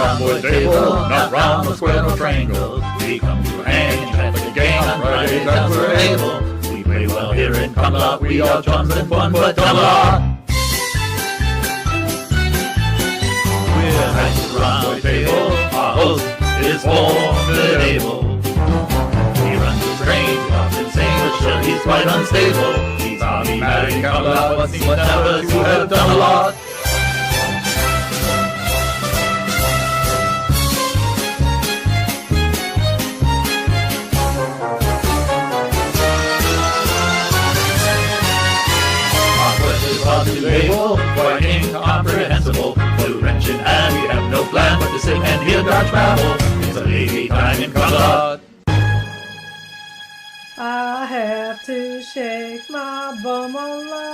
round the table, not round the square or triangle. We come to hang at the game on Fridays as we're able. We play well here in Cumalot, we are chums and fun, but Cumalot. We're nice around the table, our host is formidable. He runs the strange, often insane, but sure he's quite unstable. He's hobby mad in Cumalot, but seems never to have done a lot. Label, quite incomprehensible. Blue wrenching and we have no plan but to sit and hear Dodge babble. It's a lady time in Cumalot. I have to shake my bum a lot.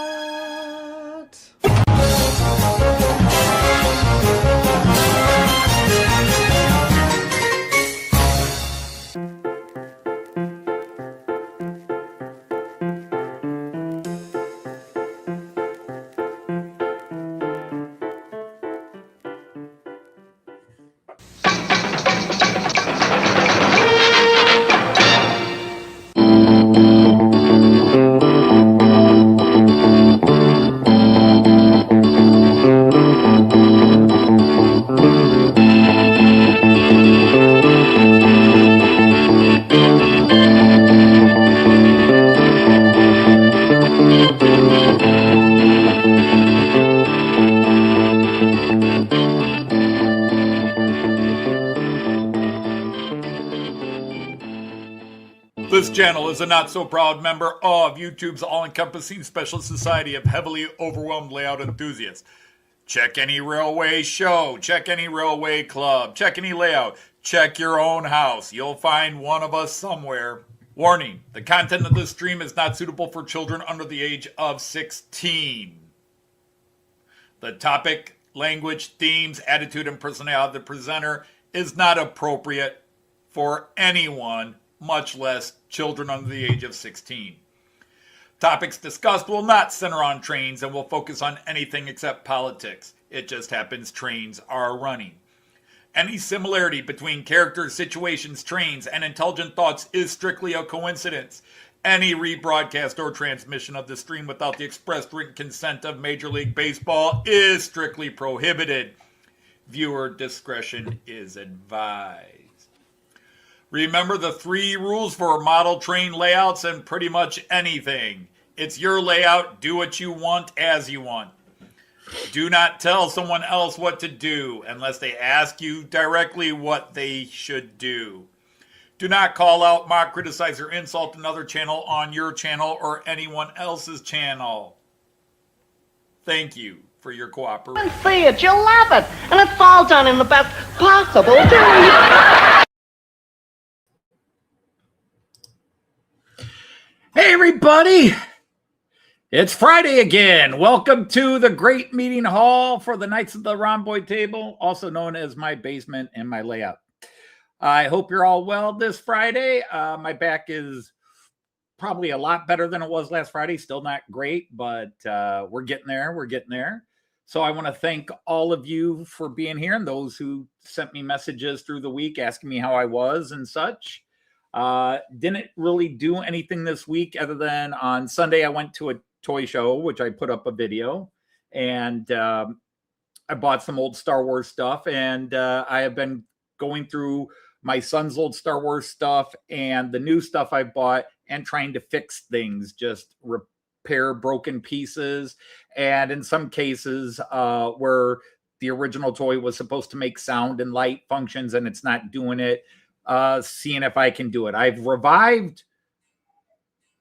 This channel is a not-so-proud member of YouTube's all-encompassing special society of heavily overwhelmed layout enthusiasts. Check any railway show, check any railway club, check any layout, check your own house. You'll find one of us somewhere. Warning, the content of this stream is not suitable for children under the age of 16. The topic, language, themes, attitude, and personality of the presenter is not appropriate for anyone, much less children under the age of 16. Topics discussed will not center on trains and will focus on anything except politics. It just happens trains are running. Any similarity between characters, situations, trains, and intelligent thoughts is strictly a coincidence. Any rebroadcast or transmission of the stream without the express written consent of Major League Baseball is strictly prohibited. Viewer discretion is advised. Remember the 3 rules for model train layouts and pretty much anything. It's your layout, do what you want as you want. Do not tell someone else what to do unless they ask you directly what they should do. Do not call out, mock, criticize, or insult another channel on your channel or anyone else's channel. Thank you for your cooperation. See it, you'll love it, and it's all done in the best possible way. Hey, everybody. It's Friday again. Welcome to the Great Meeting Hall for the Knights of the Rhomboid Table, also known as my basement and my layout. I hope you're all well this Friday. My back is probably a lot better than it was last Friday. Still not great, but we're getting there. We're getting there. So I want to thank all of you for being here and those who sent me messages through the week asking me how I was and such. Didn't really do anything this week other than on Sunday I went to a toy show, which I put up a video, and I bought some old Star Wars stuff, and I have been going through my son's old Star Wars stuff and the new stuff I bought and trying to fix things, just repair broken pieces. And in some cases where the original toy was supposed to make sound and light functions and it's not doing it, seeing if I can do it. I've revived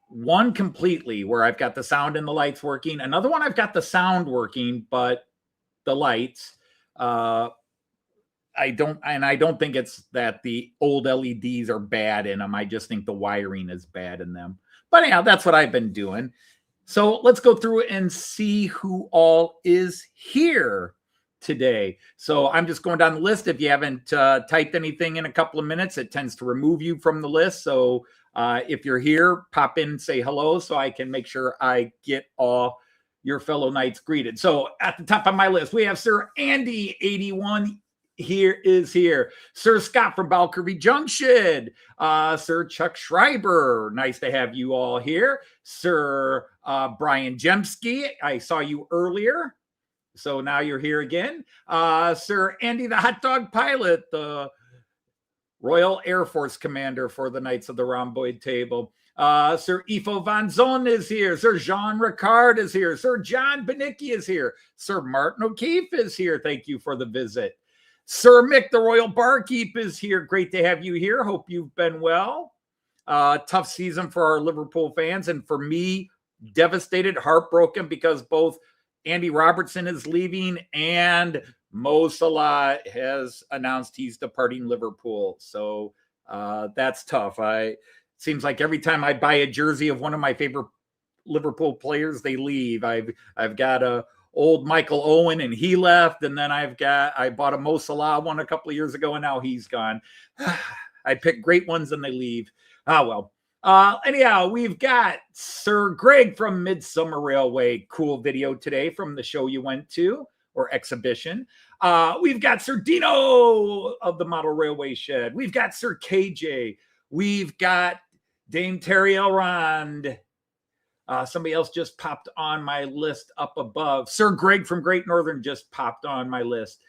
one completely where I've got the sound and the lights working. Another one I've got the sound working, but the lights, I don't think it's that the old LEDs are bad in them. I just think the wiring is bad in them. But anyhow, that's what I've been doing. So let's go through and see who all is here today. So I'm just going down the list. If you haven't typed anything in a couple of minutes, it tends to remove you from the list. So if you're here, pop in and say hello so I can make sure I get all your fellow knights greeted. So at the top of my list, we have Sir Andy 81 here. Sir Scott from Valkyrie Junction. Sir Chuck Schreiber. Nice to have you all here. Sir Brian Jemsky. I saw you earlier, so now you're here again. Sir Andy the Hot Dog Pilot, the Royal Air Force Commander for the Knights of the Rhomboid Table. Sir Ifo Van Zon is here. Sir Jean Ricard is here. Sir John Benicki is here. Sir Martin O'Keefe is here. Thank you for the visit. Sir Mick, the Royal Barkeep, is here. Great to have you here. Hope you've been well. Tough season for our Liverpool fans, and for me, devastated, heartbroken, because both Andy Robertson is leaving and Mo Salah has announced he's departing Liverpool. So that's tough. Seems like every time I buy a jersey of one of my favorite Liverpool players, they leave. I've got a old Michael Owen and he left, and then I bought a Mo Salah one a couple of years ago and now he's gone. I pick great ones and they leave. Well. Anyhow, we've got Sir Greg from Midsummer Railway. Cool video today from the show you went to, or exhibition. We've got Sir Dino of the Model Railway Shed. We've got Sir KJ. We've got Dame Terry Elrond. Somebody else just popped on my list up above. Sir Greg from Great Northern just popped on my list.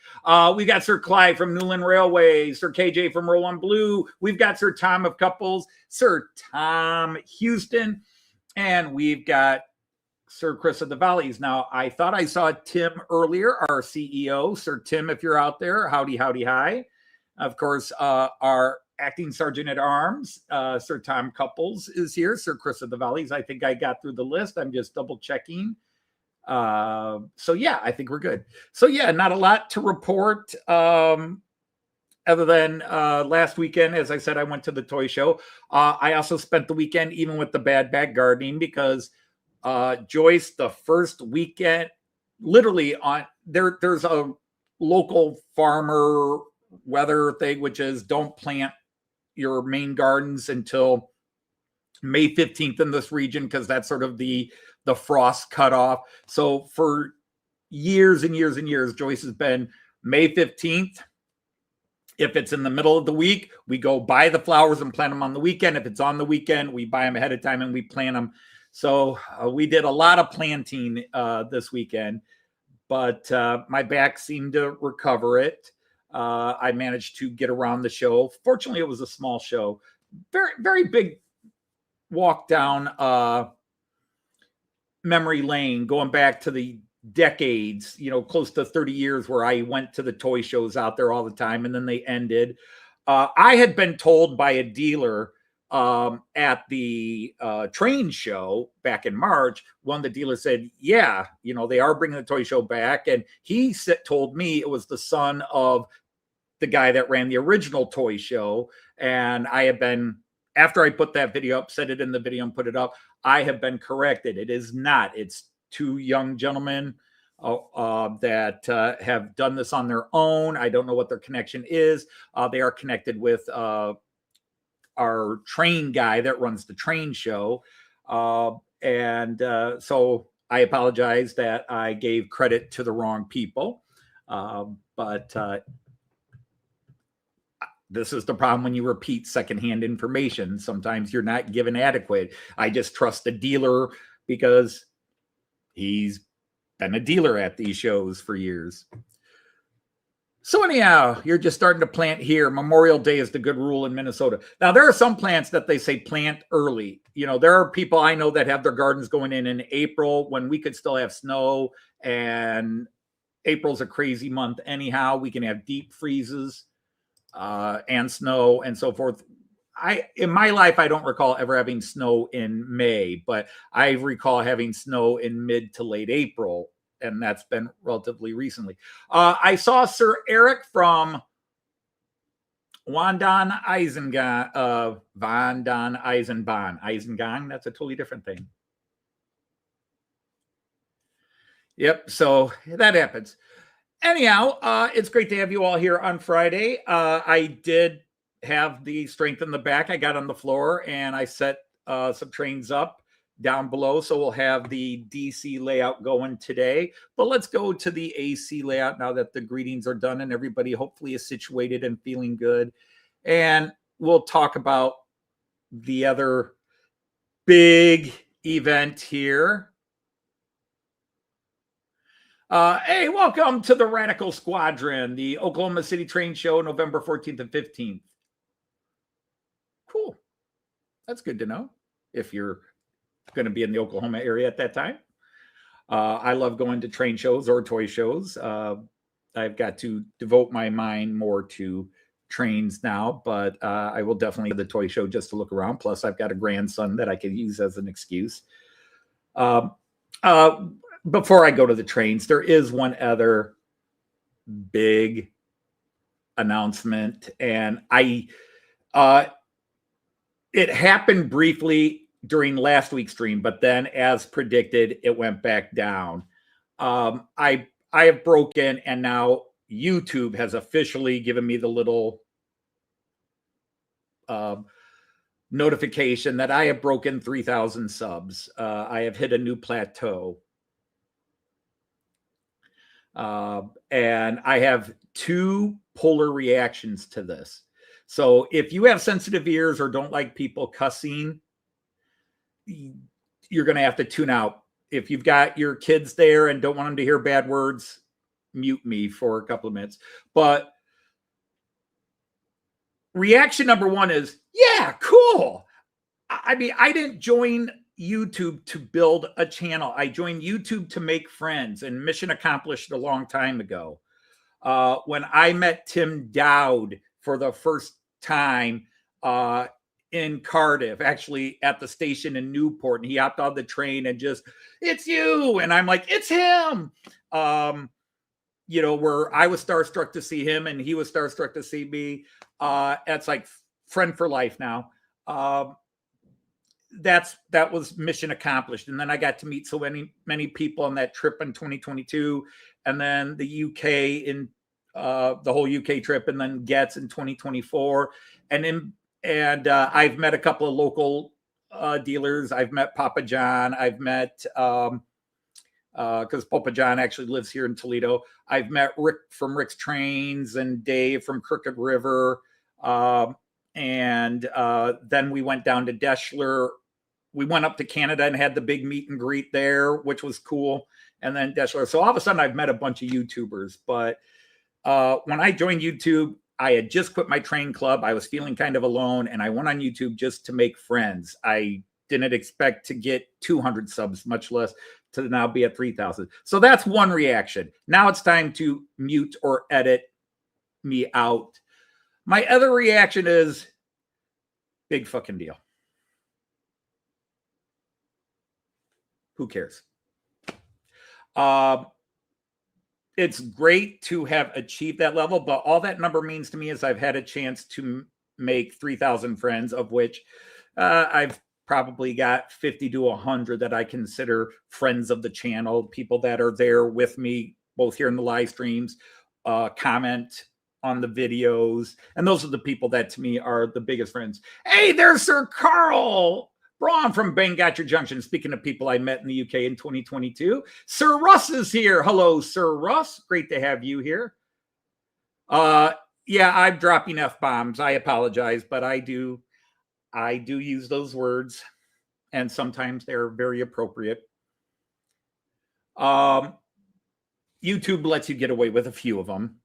We got Sir Clyde from Newland Railway, Sir KJ from Roll on Blue. We've got Sir Tom of Couples, Sir Tom Houston, and we've got Sir Chris of the Valleys. Now, I thought I saw Tim earlier, our CEO. Sir Tim, if you're out there, howdy, howdy, hi. Of course, our Acting Sergeant at Arms, Sir Tom Couples is here. Sir Chris of the Valleys. I think I got through the list. I'm just double checking. So yeah, I think we're good. So yeah, not a lot to report other than last weekend. As I said, I went to the toy show. I also spent the weekend even with the bad back gardening because Joyce, the first weekend, literally on there's a local farmer weather thing, which is don't plant your main gardens until May 15th in this region, because that's sort of the frost cutoff. So for years and years and years, Joyce has been May 15th. If it's in the middle of the week, we go buy the flowers and plant them on the weekend. If it's on the weekend, we buy them ahead of time and we plant them. So we did a lot of planting this weekend, but my back seemed to recover it. I managed to get around the show. Fortunately, it was a small show. Very, very big walk down memory lane, going back to the decades, close to 30 years where I went to the toy shows out there all the time, and then they ended. I had been told by a dealer at the train show back in March, one of the dealers said, yeah, they are bringing the toy show back. And he told me it was the son of the guy that ran the original toy show. And I had been after I put that video up, said it in the video and put it up, I have been corrected. It is not. It's two young gentlemen that have done this on their own. I don't know what their connection is. They are connected with our train guy that runs the train show. So I apologize that I gave credit to the wrong people. But this is the problem when you repeat secondhand information. Sometimes you're not given adequate. I just trust the dealer because he's been a dealer at these shows for years. So anyhow, you're just starting to plant here. Memorial Day is the good rule in Minnesota. Now, there are some plants that they say plant early. You know, there are people I know that have their gardens going in April when we could still have snow, and April's a crazy month anyhow. We can have deep freezes and snow and so forth. In my life, I don't recall ever having snow in May, but I recall having snow in mid to late April, and that's been relatively recently. I saw Sir Eric from Wandon Eisengang, Wandon Eisengang, that's a totally different thing. Yep, so that happens. Anyhow, it's great to have you all here on Friday. I did have the strength in the back. I got on the floor and I set some trains up down below. So we'll have the DC layout going today. But let's go to the AC layout now that the greetings are done and everybody hopefully is situated and feeling good. And we'll talk about the other big event here. Hey, welcome to the Radical Squadron, the Oklahoma City Train Show, November 14th and 15th. Cool. That's good to know if you're going to be in the Oklahoma area at that time. I love going to train shows or toy shows. I've got to devote my mind more to trains now, but I will definitely do the toy show just to look around. Plus, I've got a grandson that I could use as an excuse. Before I go to the trains, there is one other big announcement, and it happened briefly during last week's stream, but then as predicted, it went back down. I have broken, and now YouTube has officially given me the little notification that I have broken 3,000 subs. I have hit a new plateau. And I have two polar reactions to this. So if you have sensitive ears or don't like people cussing, you're going to have to tune out. If you've got your kids there and don't want them to hear bad words, mute me for a couple of minutes. But reaction number one is, yeah, cool. I mean, I didn't join YouTube to build a channel. I joined YouTube to make friends, and mission accomplished a long time ago. When I met Tim Dowd for the first time in Cardiff, actually at the station in Newport, and he hopped on the train and just, it's you. And I'm like, it's him. You know, where I was starstruck to see him and he was starstruck to see me. It's like friend for life now. That was mission accomplished. And then I got to meet so many people on that trip in 2022, and then the UK in the whole UK trip, and then Getz in 2024. And I've met a couple of local dealers. I've met Papa John. I've met because Papa John actually lives here in Toledo. I've met Rick from Rick's Trains and Dave from Crooked River. And then we went down to Deschler. We went up to Canada and had the big meet and greet there, which was cool. And then Deschler. So all of a sudden I've met a bunch of YouTubers. But when I joined YouTube, I had just quit my train club. I was feeling kind of alone, and I went on YouTube just to make friends. I didn't expect to get 200 subs, much less to now be at 3,000. So that's one reaction. Now it's time to mute or edit me out. My other reaction is big fucking deal. Who cares? It's great to have achieved that level, but all that number means to me is I've had a chance to make 3,000 friends, of which I've probably got 50 to 100 that I consider friends of the channel, people that are there with me, both here in the live streams, comment on the videos. And those are the people that to me are the biggest friends. Hey, there's Sir Carl Braun from Bangor Junction. Speaking of people I met in the UK in 2022, Sir Russ is here. Hello, Sir Russ. Great to have you here. Yeah, I'm dropping F-bombs. I apologize, but I do use those words, and sometimes they're very appropriate. YouTube lets you get away with a few of them.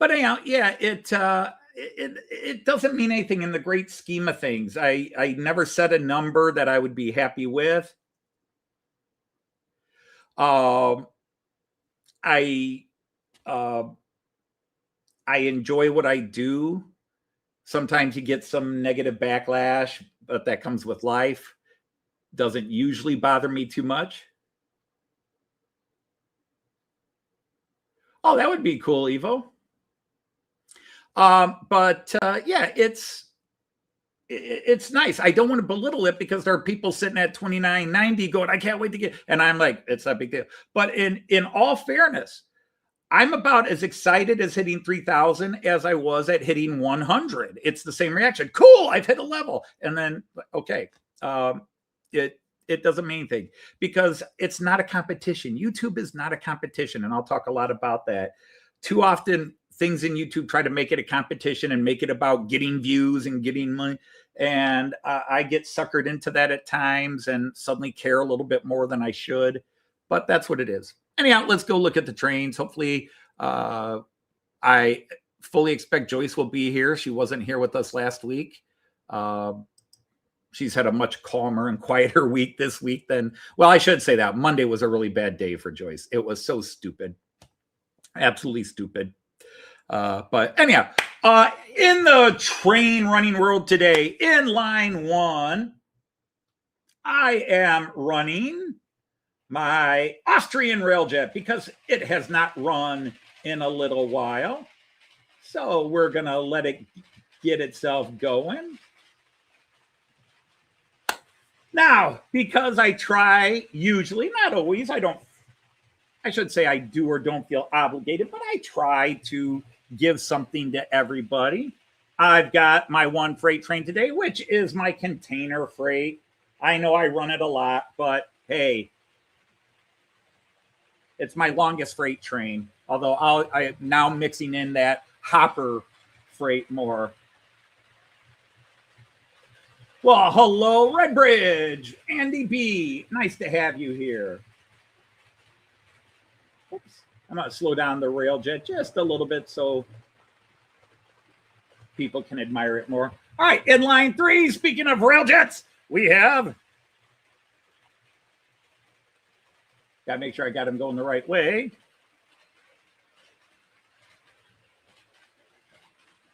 But anyhow, yeah, it doesn't mean anything in the great scheme of things. I never set a number that I would be happy with. I enjoy what I do. Sometimes you get some negative backlash, but that comes with life. Doesn't usually bother me too much. Oh, that would be cool, Evo. Yeah, it's nice. I don't want to belittle it because there are people sitting at 29.90 going, I can't wait to get, and I'm like, it's not a big deal. But in all fairness, I'm about as excited as hitting 3,000 as I was at hitting 100. It's the same reaction. Cool, I've hit a level. And then, okay, it doesn't mean anything because it's not a competition. YouTube is not a competition, and I'll talk a lot about that. Too often, things in YouTube try to make it a competition and make it about getting views and getting money. And I get suckered into that at times and suddenly care a little bit more than I should. But that's what it is. Anyhow, let's go look at the trains. Hopefully, I fully expect Joyce will be here. She wasn't here with us last week. She's had a much calmer and quieter week this week than, well, I should say that. Monday was a really bad day for Joyce. It was so stupid. Absolutely stupid. But anyhow, in the train running world today, in line 1, I am running my Austrian Railjet because it has not run in a little while. So we're going to let it get itself going. Now, because I try, usually, not always, I should say I do or don't feel obligated, but I try to give something to everybody. I've got my one freight train today, which is my container freight. I know I run it a lot, but hey, it's my longest freight train. Although I'm now mixing in that hopper freight more. Well, hello, Redbridge, Andy B. Nice to have you here. Oops. I'm going to slow down the Railjet just a little bit so people can admire it more. All right, in line 3, speaking of Railjets, we have, got to make sure I got him going the right way.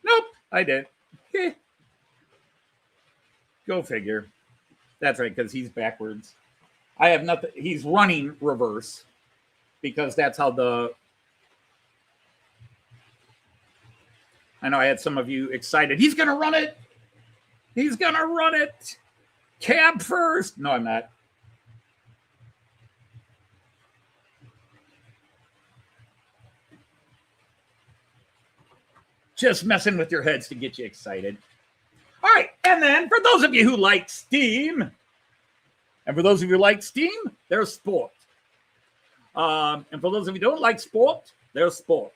Nope, I did. Go figure. That's right, because he's backwards. I have nothing. He's running reverse because that's how I know I had some of you excited. He's going to run it. He's going to run it. Cab first. No, I'm not. Just messing with your heads to get you excited. All right, and then for those of you who like Steam, and for those of you who like Steam, there's sport. And for those of you who don't like sport, there's sport.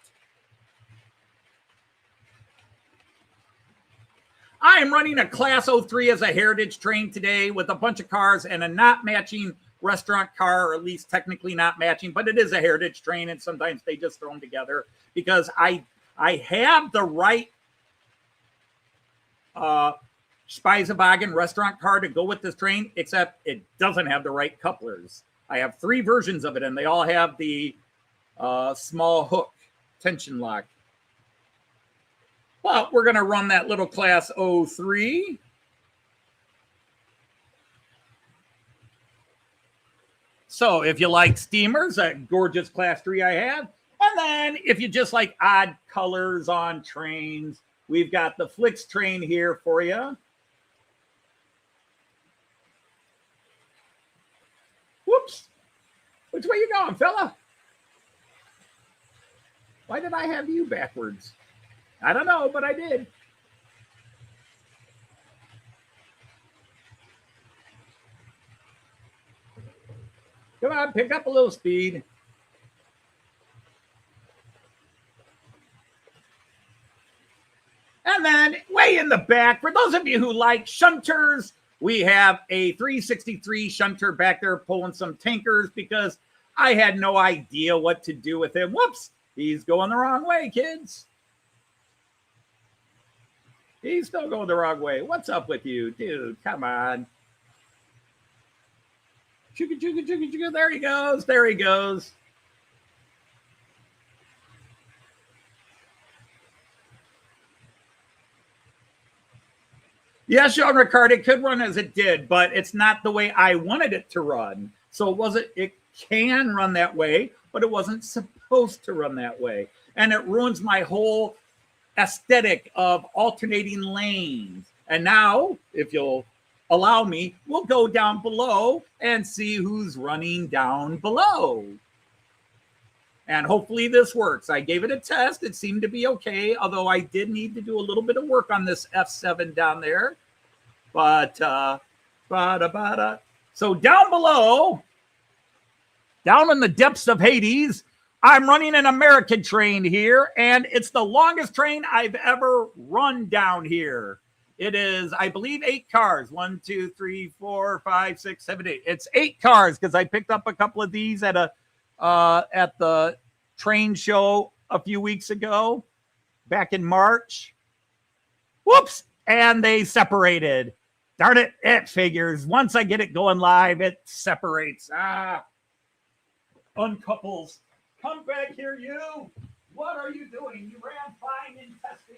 I am running a Class 03 as a heritage train today with a bunch of cars and a not matching restaurant car, or at least technically not matching, but it is a heritage train, and sometimes they just throw them together because I have the right Speisewagen restaurant car to go with this train, except it doesn't have the right couplers. I have 3 versions of it, and they all have the small hook tension lock. But we're going to run that little Class 03. So if you like steamers, that gorgeous Class 3 I have. And then if you just like odd colors on trains, We've got the Flixtrain here for you. Whoops. Which way you going, fella? Why did I have you backwards? I don't know, but I did. Come on, pick up a little speed. And then way in the back, for those of you who like shunters, we have a 363 shunter back there pulling some tankers because I had no idea what to do with him. Whoops, he's going the wrong way, kids. He's still going the wrong way. What's up with you, dude? Come on. Chugga, chugga, chugga, chugga. There he goes. There he goes. Yes, Jean Ricard, it could run as it did, but it's not the way I wanted it to run. So it can run that way, but it wasn't supposed to run that way. And it ruins my whole aesthetic of alternating lanes. And now, if you'll allow me, we'll go down below and see who's running down below. And hopefully this works. I gave it a test. It seemed to be okay, although I did need to do a little bit of work on this F7 down there. But, so down below, down in the depths of Hades, I'm running an American train here, and it's the longest train I've ever run down here. It is, I believe, 8 cars. 1, 2, 3, 4, 5, 6, 7, 8. It's 8 cars because I picked up a couple of these at the train show a few weeks ago, back in March. Whoops! And they separated. Darn it, it figures. Once I get it going live, it separates. Uncouples. Come back here, you. What are you doing? You ran fine in testing.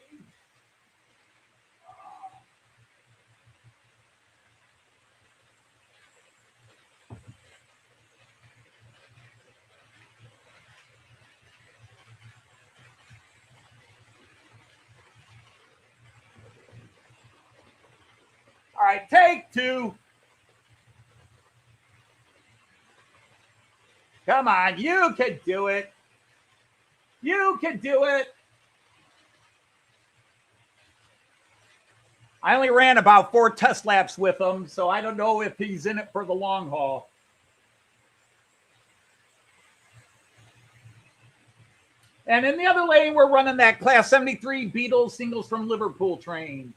All right, take 2. Come on, you can do it. You can do it. I only ran about 4 test laps with him, so I don't know if he's in it for the long haul. And in the other lane, we're running that Class 73 Beatles singles from Liverpool train.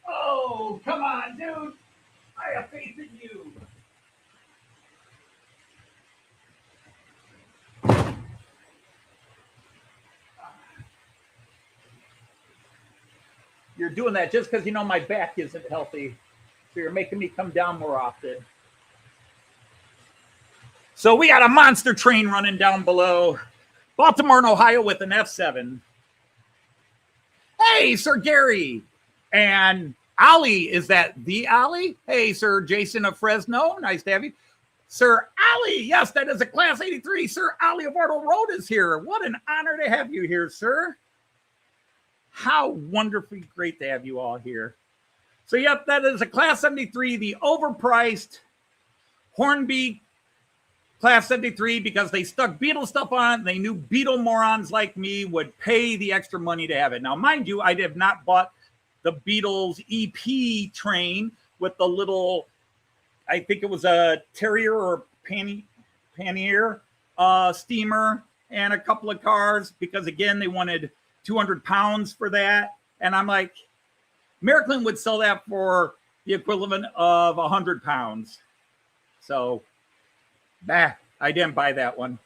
Oh, come on, dude. I have faith in you. You're doing that just because you know my back isn't healthy. So you're making me come down more often. So we got a monster train running down below. Baltimore and Ohio with an F7. Hey, Sir Gary. And Ali, is that the Ali? Hey, Sir Jason of Fresno. Nice to have you. Sir Ali, yes, that is a Class 83. Sir Ali of Arnold Road is here. What an honor to have you here, sir. How wonderfully great to have you all here. So, yep, that is a Class 73, the overpriced Hornby Class 73 because they stuck Beatles stuff on it. They knew Beatle morons like me would pay the extra money to have it. Now, mind you, I have not bought the Beatles EP train with the little, I think it was a Terrier or Pannier steamer and a couple of cars because, again, they wanted 200 pounds for that. And I'm like, Märklin would sell that for the equivalent of 100 pounds. So, I didn't buy that one.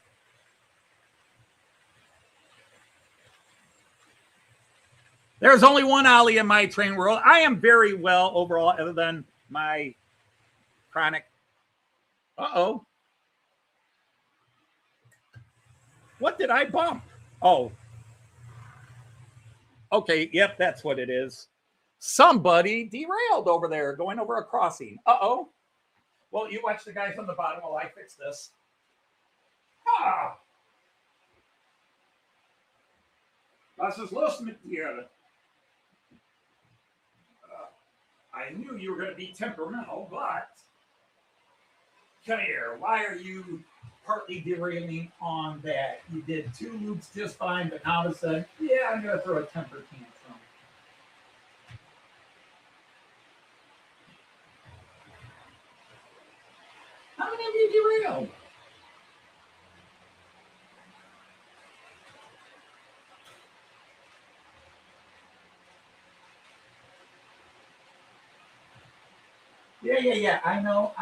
There's only one Ollie in my train world. I am very well overall, other than my chronic. Uh-oh. What did I bump? Oh. Okay, yep, that's what it is. Somebody derailed over there, going over a crossing. Uh-oh. Well, you watch the guys on the bottom while I fix this. Ah. Was ist los mit dir? I knew you were going to be temperamental, but come here. Why are you partly derailing on that? You did 2 loops just fine, but now all of a sudden, yeah, I'm going to throw a temper tantrum. How many of you derailed? Yeah. I know.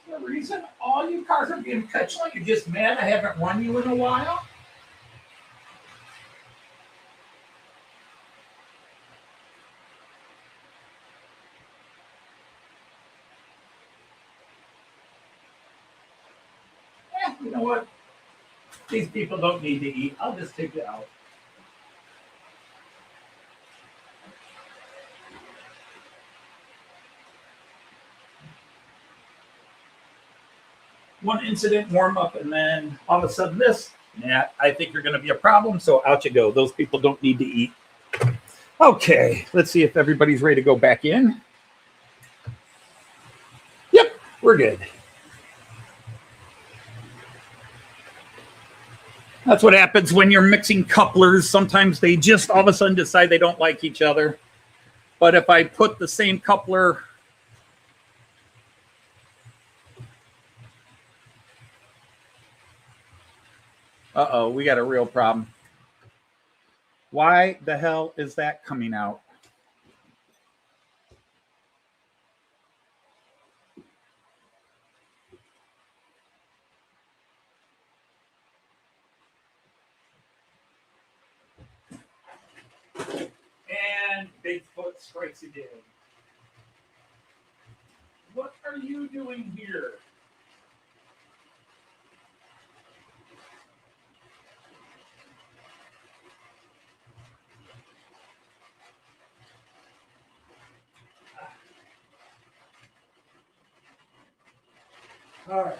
The reason all you cars are being petulant, you're just mad I haven't run you in a while? You know what? These people don't need to eat. I'll just take it out. One incident, warm up, and then all of a sudden this. Yeah, I think you're going to be a problem, so out you go. Those people don't need to eat. Okay, let's see if everybody's ready to go back in. Yep, we're good. That's what happens when you're mixing couplers. Sometimes they just all of a sudden decide they don't like each other. But if I put the same coupler... Uh-oh, we got a real problem. Why the hell is that coming out? And Bigfoot strikes again. What are you doing here? All right.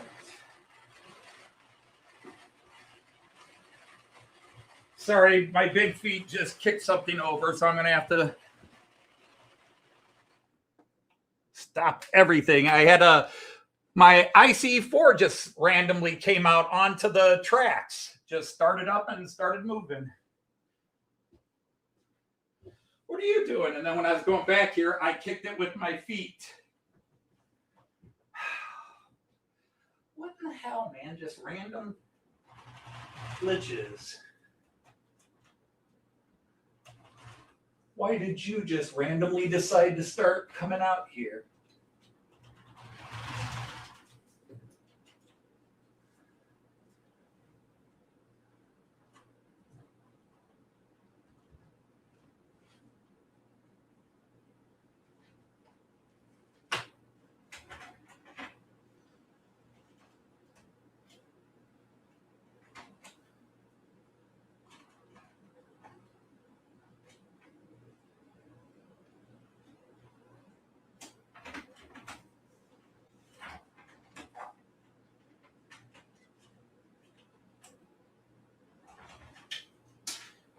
Sorry, my big feet just kicked something over, so I'm going to have to stop everything. I had my IC4 just randomly came out onto the tracks, just started up and started moving. What are you doing? And then when I was going back here, I kicked it with my feet. What in the hell, man? Just random glitches. Why did you just randomly decide to start coming out here?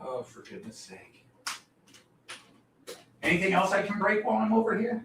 Oh, for goodness sake. Anything else I can break while I'm over here?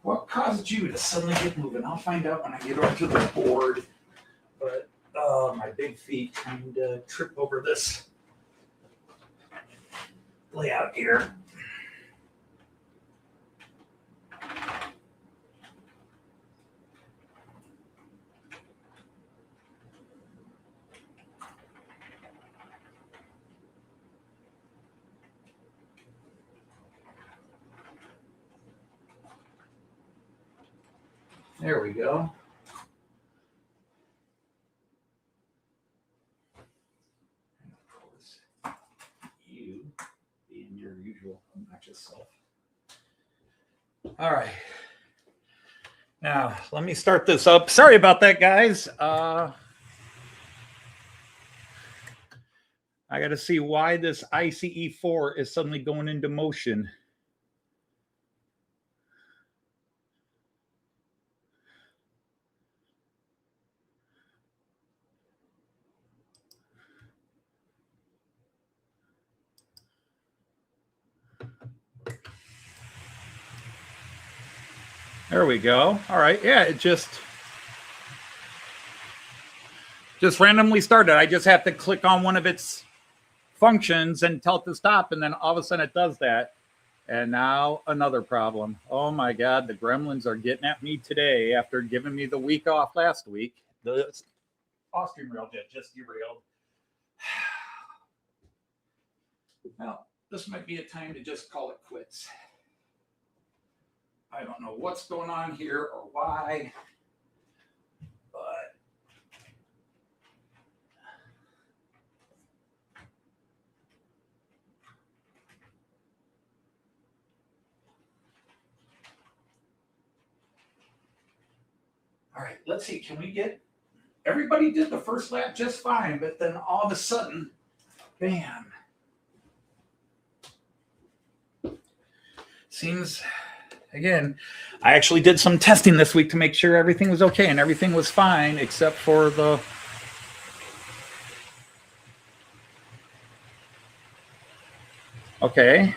What caused you to suddenly get moving? I'll find out when I get over to the board. But my big feet trying to trip over this layout here. There we go. And of course, you being your usual obnoxious self. All right. Now, let me start this up. Sorry about that, guys. I got to see why this ICE4 is suddenly going into motion. There we go. All right. Yeah, it just randomly started. I just have to click on one of its functions and tell it to stop, and then all of a sudden it does that. And now another problem. Oh my God, the gremlins are getting at me today after giving me the week off last week. The Austrian Railjet just derailed. Well, this might be a time to just call it quits. I don't know what's going on here or why, but all right, let's see. Can we get everybody did the first lap just fine, but then all of a sudden, bam. Seems again, I actually did some testing this week to make sure everything was okay, and everything was fine except for the okay.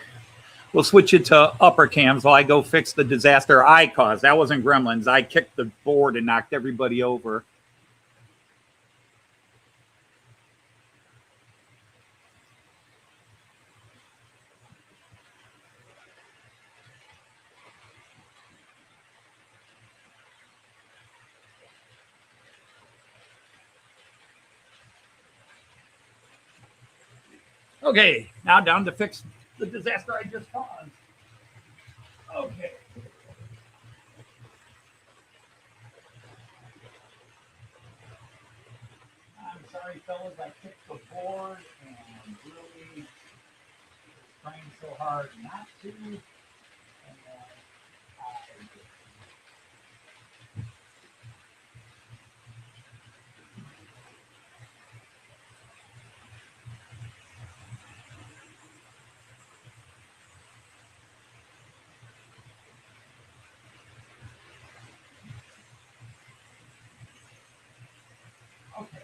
We'll switch it to upper cams while I go fix the disaster I caused. That wasn't gremlins. I kicked the board and knocked everybody over. Okay, now down to fix the disaster I just caused. Okay. I'm sorry, fellas, I kicked the board and really trying so hard not to. And okay.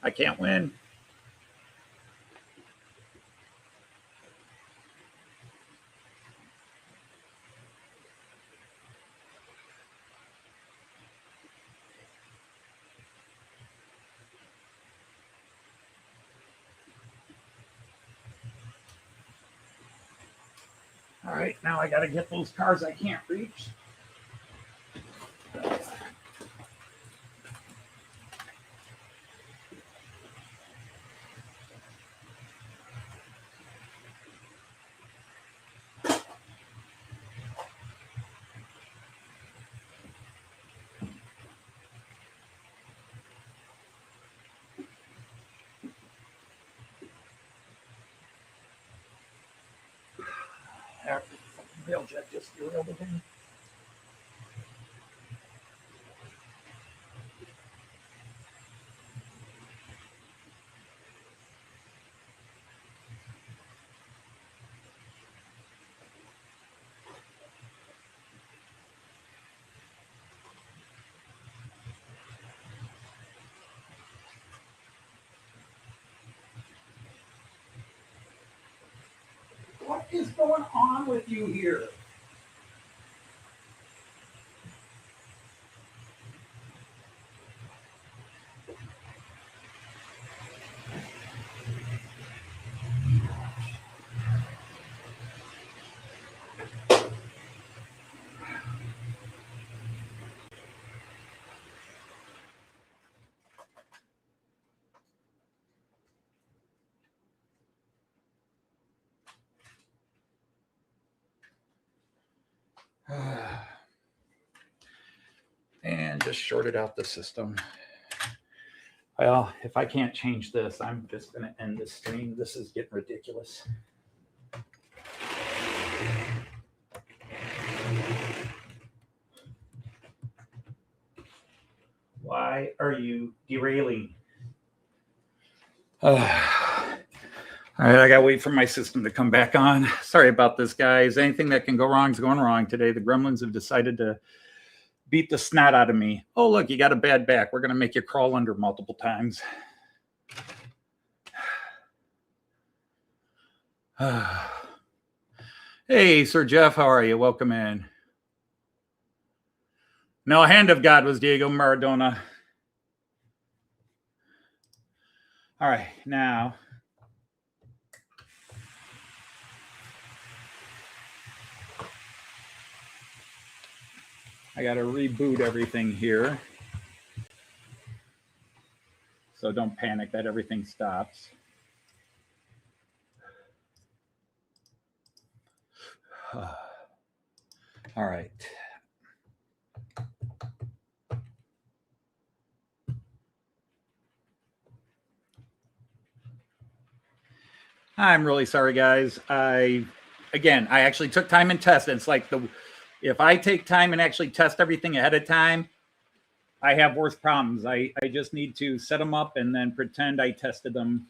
I can't win. All right, now I got to get those cars I can't reach. Railjet just derailed again. What is going on with you here? And just shorted out the system. Well, if I can't change this, I'm just going to end this stream. This is getting ridiculous. Why are you derailing? All right, I got to wait for my system to come back on. Sorry about this, guys. Anything that can go wrong is going wrong today. The gremlins have decided to beat the snot out of me. Oh, look, you got a bad back. We're going to make you crawl under multiple times. Hey, Sir Jeff, how are you? Welcome in. No, hand of God was Diego Maradona. All right, now. I got to reboot everything here. So don't panic that everything stops. All right. I'm really sorry, guys. I actually took time and tested. It's like if I take time and actually test everything ahead of time, I have worse problems. I just need to set them up and then pretend I tested them.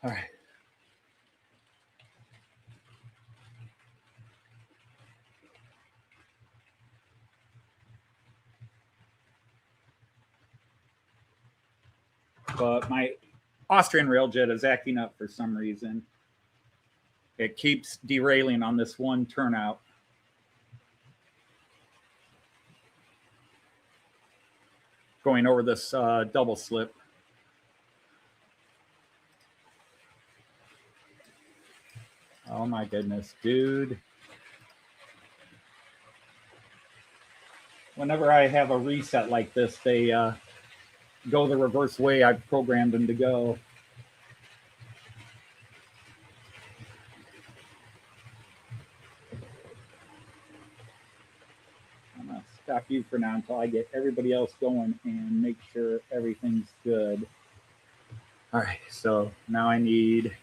All right. But my Austrian Railjet is acting up for some reason. It keeps derailing on this one turnout. Going over this double slip. Oh my goodness, dude. Whenever I have a reset like this, they go the reverse way I've programmed them to go. I'm going to stop you for now until I get everybody else going and make sure everything's good. All right, so now I need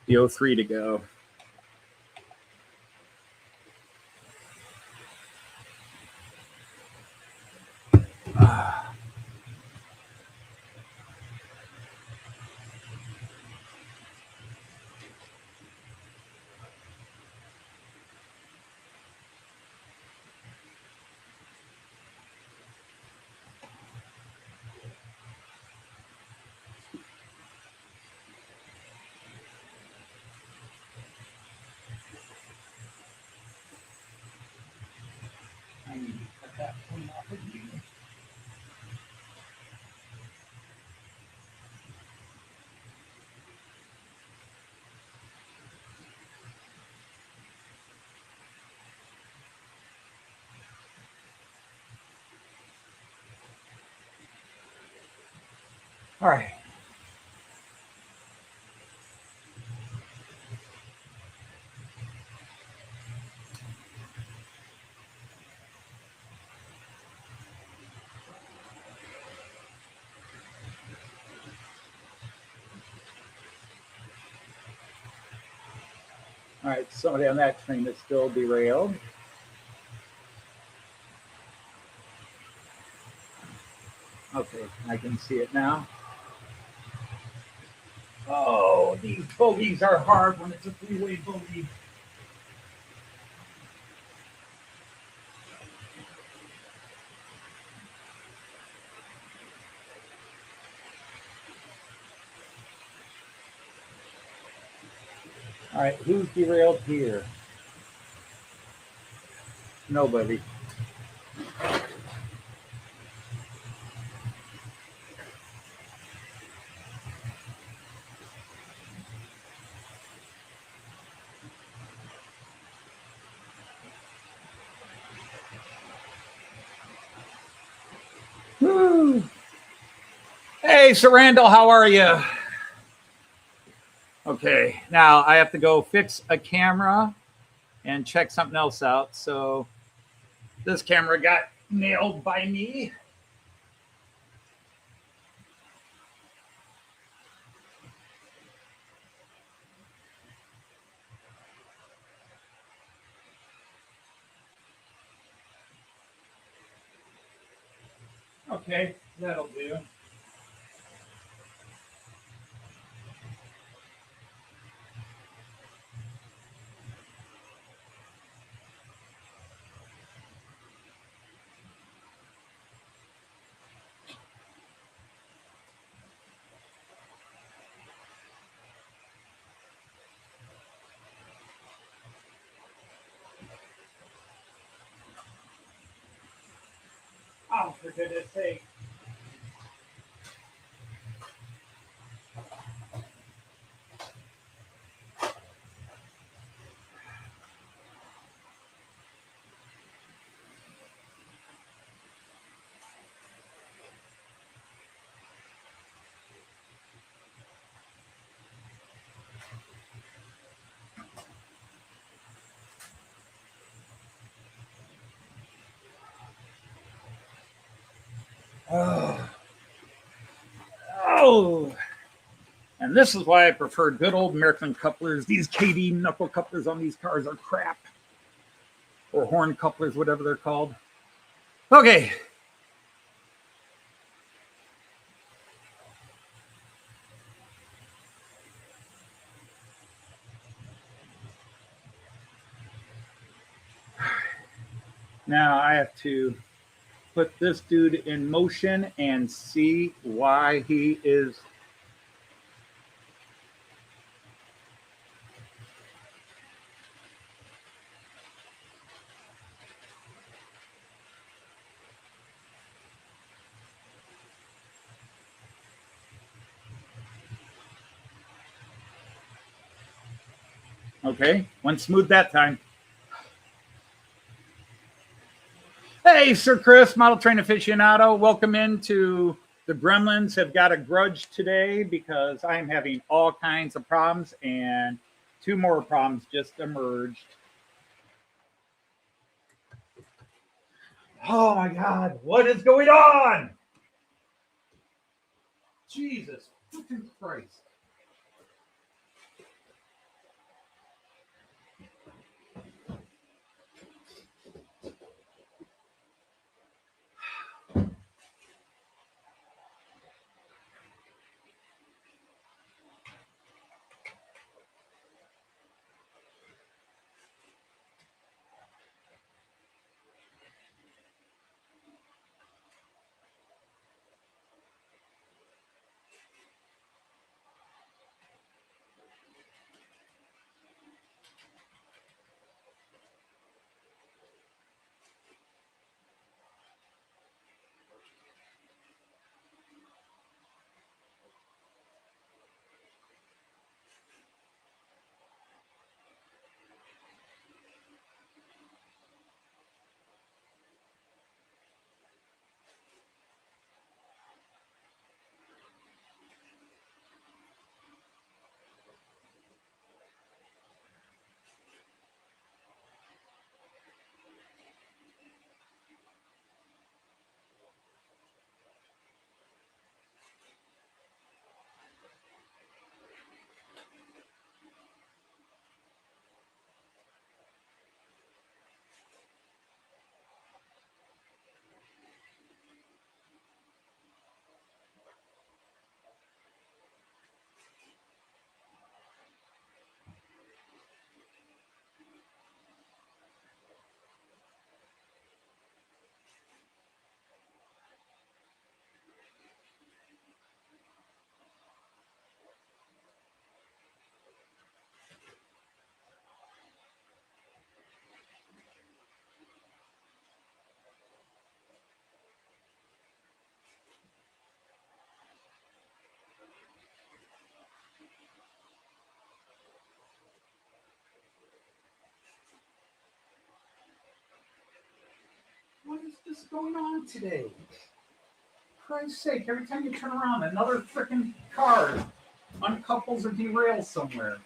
the 03 to go. that one off of you. All right. All right, somebody on that train is still derailed. Okay, I can see it now. Oh, these bogies are hard when it's a three-way bogey. All right, who's derailed here? Nobody. Woo. Hey, Sir Randall, how are you? Okay, now I have to go fix a camera and check something else out. So this camera got nailed by me. Okay, that'll do. Oh, for goodness sake. Oh. Oh. And this is why I prefer good old Märklin couplers. These KD knuckle couplers on these cars are crap. Or horn couplers, whatever they're called. Okay. Now I have to put this dude in motion and see why he is. Okay, went smooth that time. Hey, Sir Chris, Model Train Aficionado. Welcome into the Gremlins. Have got a grudge today because I'm having all kinds of problems, and 2 more problems just emerged. Oh my God, what is going on? Jesus Christ. is going on today? For Christ's sake, every time you turn around, another freaking car uncouples or derails somewhere.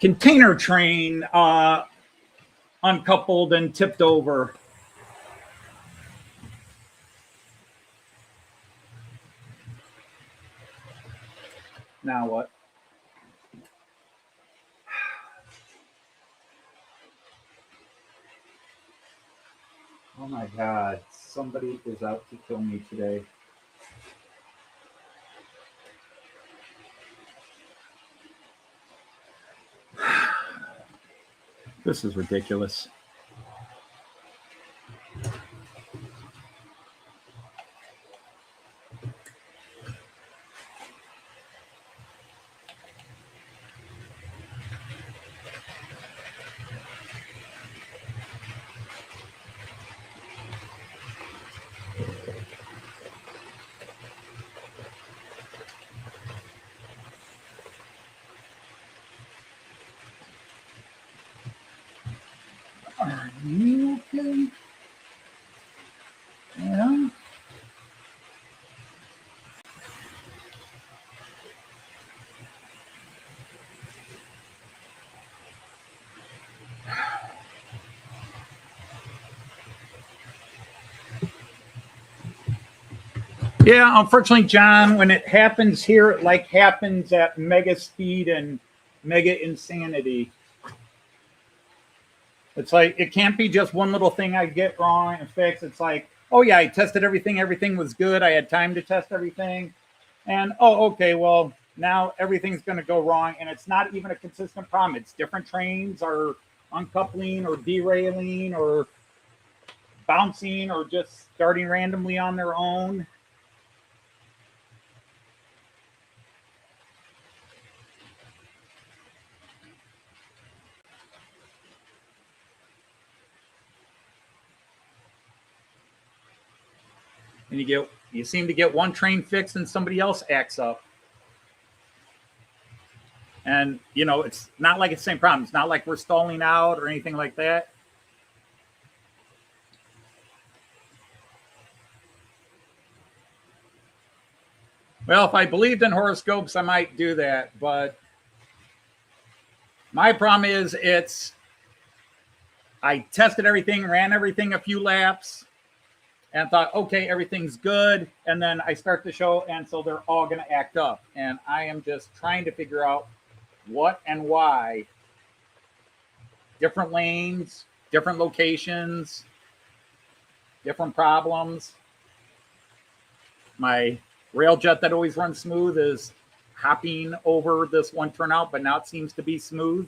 Container train uncoupled and tipped over. Now what? Oh my God, somebody is out to kill me today. This is ridiculous. Are you okay? Yeah. Yeah, unfortunately, John, when it happens here, it like happens at mega speed and mega insanity. It's like, it can't be just one little thing I get wrong and fix. It's like, oh yeah, I tested everything. Everything was good. I had time to test everything. And, oh, okay, well, now everything's going to go wrong. And it's not even a consistent problem. It's different trains are uncoupling or derailing or bouncing or just starting randomly on their own. And you seem to get one train fixed and somebody else acts up. And, you know, it's not like it's the same problem. It's not like we're stalling out or anything like that. Well, if I believed in horoscopes, I might do that. But my problem is I tested everything, ran everything a few laps, and thought, okay, everything's good. And then I start the show, and so they're all going to act up. And I am just trying to figure out what and why. Different lanes, different locations, different problems. My Railjet that always runs smooth is hopping over this one turnout, but now it seems to be smooth.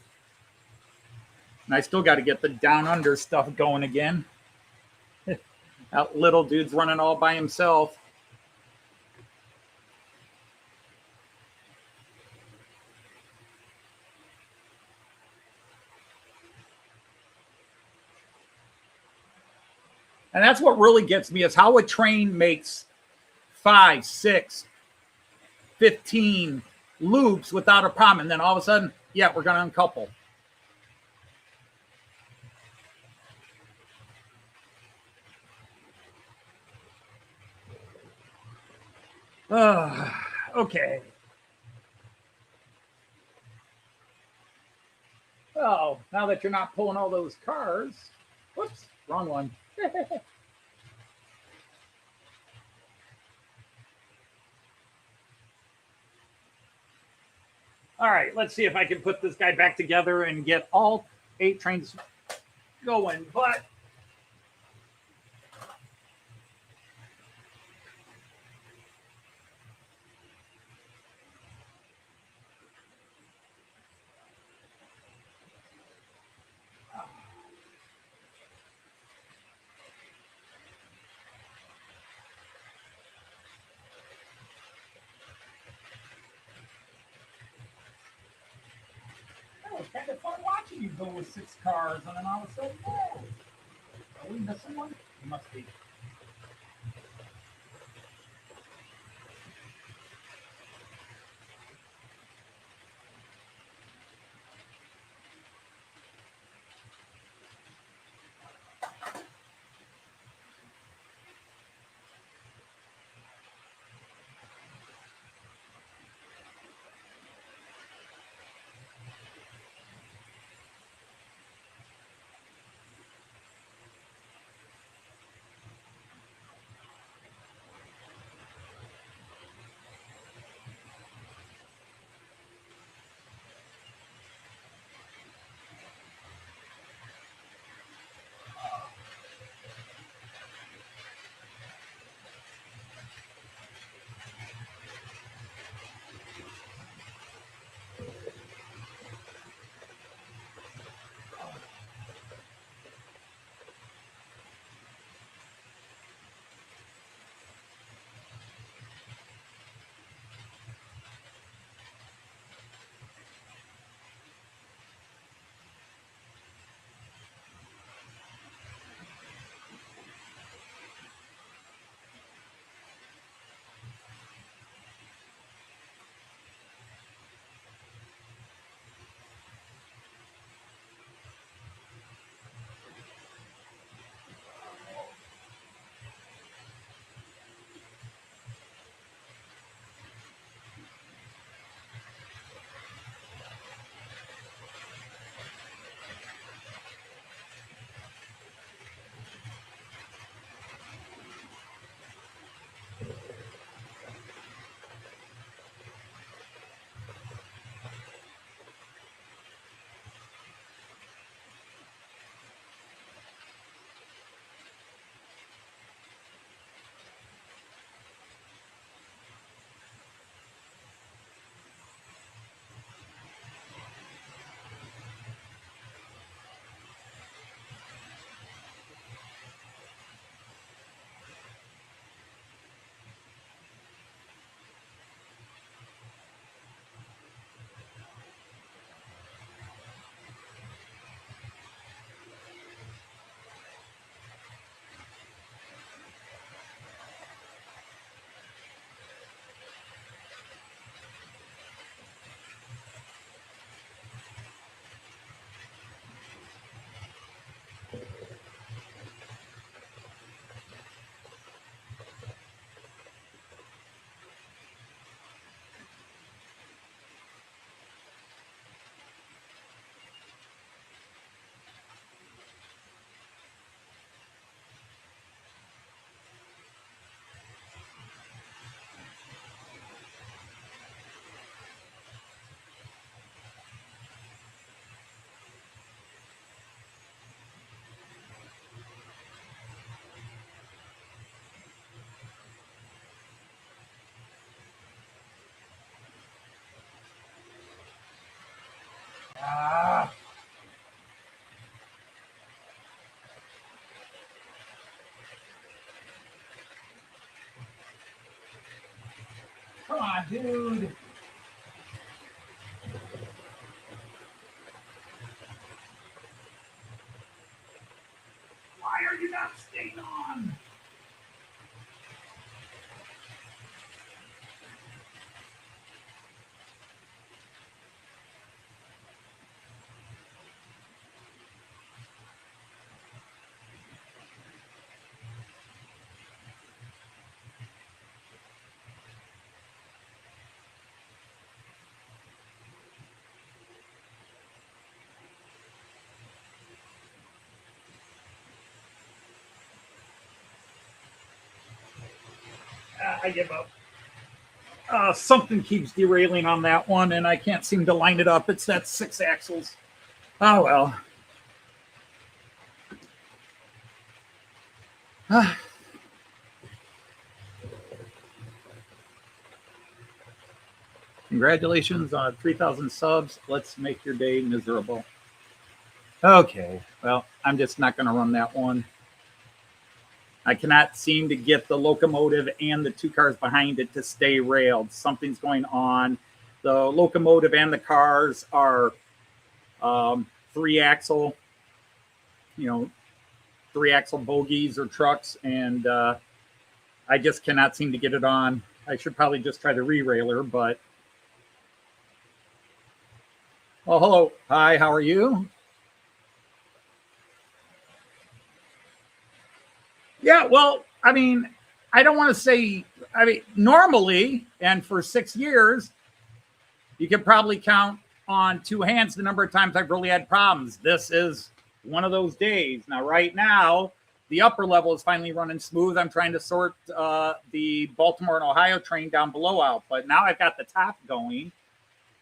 And I still got to get the down under stuff going again. That little dude's running all by himself. And that's what really gets me is how a train makes 5, 6, 15 loops without a problem. And then all of a sudden, yeah, we're going to uncouple. Okay. Well, now that you're not pulling all those cars. Whoops, wrong one. All right, let's see if I can put this guy back together and get all 8 trains going. But you go with 6 cars, and then all of a sudden, oh, are we missing one? We must be. Ah. Come on, dude. Why are you not staying on? I give up. Something keeps derailing on that one, and I can't seem to line it up. It's that 6 axles. Oh, well. Congratulations on 3,000 subs. Let's make your day miserable. Okay, well, I'm just not going to run that one. I cannot seem to get the locomotive and the 2 cars behind it to stay railed. Something's going on. The locomotive and the cars are 3-axle, you know, 3-axle bogies or trucks, and I just cannot seem to get it on. I should probably just try the re-railer, but. Well, hello. Hi, how are you? Yeah, well, I mean, I don't want to say, I mean, normally, and for 6 years, you can probably count on 2 hands the number of times I've really had problems. This is one of those days. Now, right now, the upper level is finally running smooth. I'm trying to sort the Baltimore and Ohio train down below out, but now I've got the top going.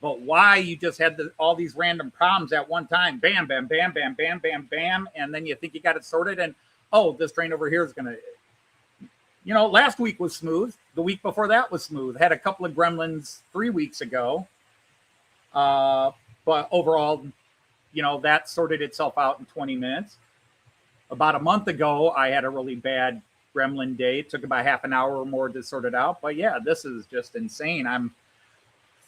But why you just had all these random problems at one time? Bam, bam, bam, bam, bam, bam, bam. And then you think you got it sorted, and oh, this train over here is going to, you know, last week was smooth. The week before that was smooth. Had a couple of gremlins 3 weeks ago. But overall, you know, that sorted itself out in 20 minutes. About a month ago, I had a really bad gremlin day. It took about half an hour or more to sort it out. But yeah, this is just insane. I'm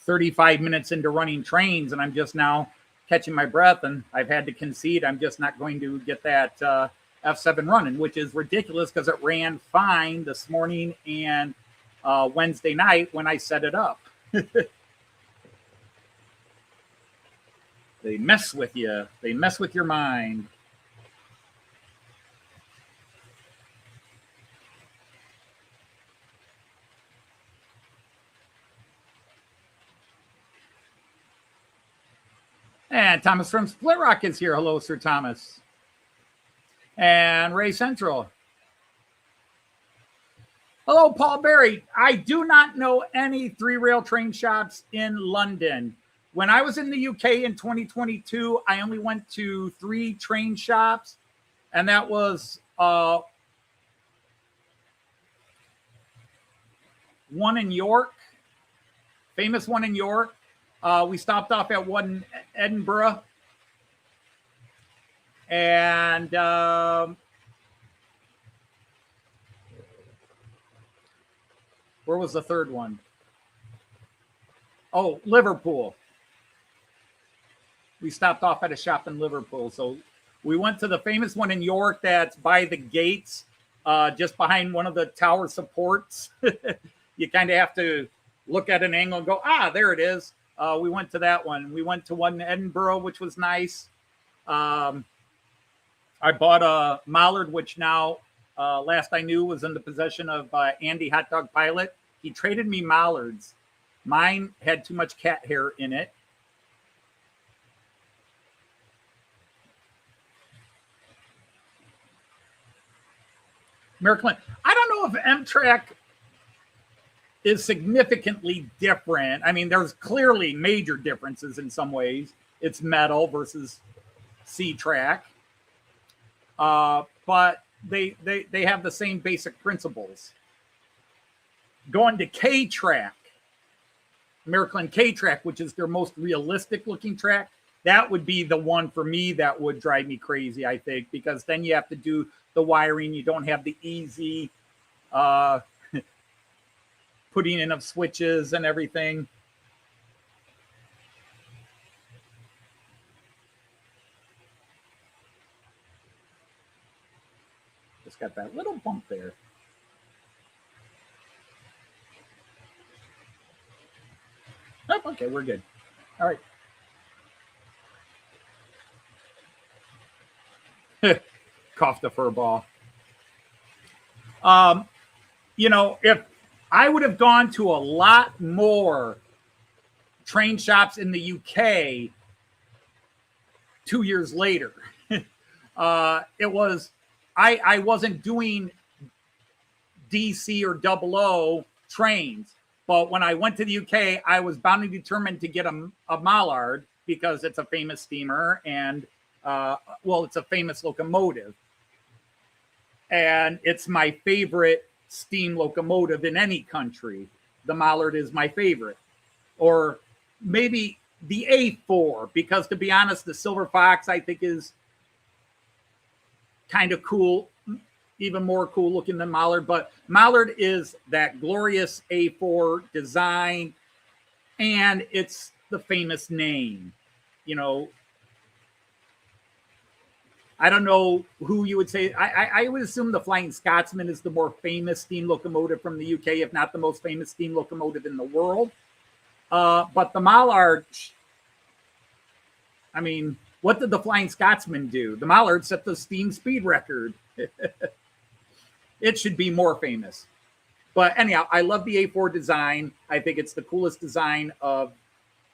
35 minutes into running trains, and I'm just now catching my breath, and I've had to concede I'm just not going to get that F7 running, which is ridiculous because it ran fine this morning and Wednesday night when I set it up. They mess with you. They mess with your mind. And Thomas from Split Rock is here. Hello, Sir Thomas. And Ray Central. Hello, Paul Berry. I do not know any 3-rail train shops in London. When I was in the UK in 2022, I only went to 3 train shops, and that was one in York, famous one in York. We stopped off at one in Edinburgh, and where was the third one? Oh, Liverpool. We stopped off at a shop in Liverpool. So we went to the famous one in York that's by the gates, just behind one of the tower supports. You kind of have to look at an angle and go, there it is. We went to that one. We went to one in Edinburgh, which was nice. I bought a Mallard, which now, last I knew, was in the possession of Andy Hot Dog Pilot. He traded me Mallards. Mine had too much cat hair in it. Märklin. I don't know if M-Track is significantly different. I mean, there's clearly major differences in some ways. It's metal versus C-Track. But they have the same basic principles. Going to K-Track, Märklin K-Track, which is their most realistic looking track, that would be the one for me that would drive me crazy, I think, because then you have to do the wiring. You don't have the easy putting in of switches and everything. Just got that little bump there. Oh, okay, we're good. All right. Cough the fur ball. You know, if I would have gone to a lot more train shops in the UK 2 years later. It was, I wasn't doing DC or 00 trains, but when I went to the UK, I was bound and determined to get a Mallard because it's a famous steamer and, well, it's a famous locomotive. And it's my favorite steam locomotive in any country. The Mallard is my favorite. Or maybe the A4, because to be honest, the Silver Fox I think is kind of cool, even more cool looking than Mallard. But Mallard is that glorious A4 design, and it's the famous name. You know, I don't know who you would say. I would assume the Flying Scotsman is the more famous steam locomotive from the UK, if not the most famous steam locomotive in the world. But the Mallard, I mean, what did the Flying Scotsman do? The Mallard set the steam speed record. It should be more famous. But anyhow, I love the A4 design. I think it's the coolest design of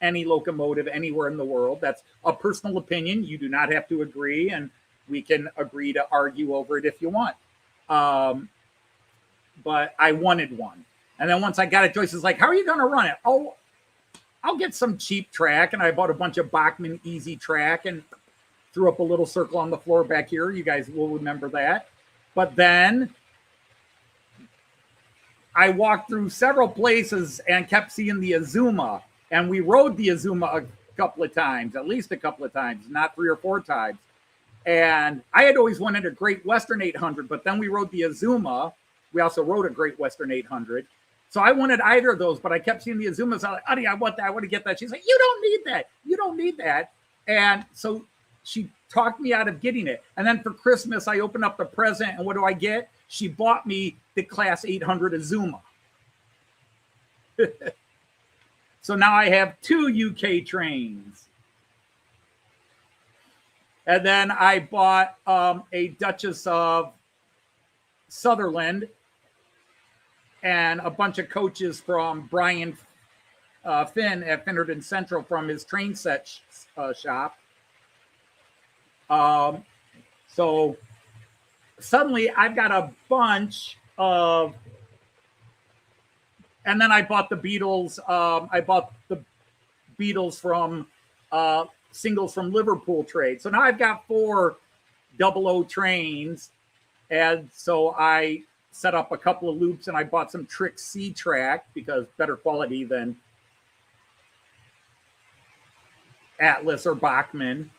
any locomotive anywhere in the world. That's a personal opinion. You do not have to agree, and we can agree to argue over it if you want. But I wanted one. And then once I got it, Joyce is like, how are you going to run it? Oh, I'll get some cheap track. And I bought a bunch of Bachmann Easy Track and threw up a little circle on the floor back here. You guys will remember that. But then I walked through several places and kept seeing the Azuma. And we rode the Azuma a couple of times, at least a couple of times, not 3 or 4 times. And I had always wanted a Great Western 800, but then we rode the Azuma. We also rode a Great Western 800. So I wanted either of those, but I kept seeing the Azumas. I was like, honey, I want that. I want to get that. She's like, you don't need that. You don't need that. And so she talked me out of getting it. And then for Christmas, I opened up the present, and what do I get? She bought me the Class 800 Azuma. So now I have 2 UK trains. And then I bought a Duchess of Sutherland and a bunch of coaches from Brian Finn at Finnerton Central from his train set shop. So suddenly I've got a bunch of, and then I bought the Beatles. I bought the Beatles from singles from Liverpool trade. So now I've got 4 00 trains. And so I set up a couple of loops and I bought some Trick C track because better quality than Atlas or Bachmann.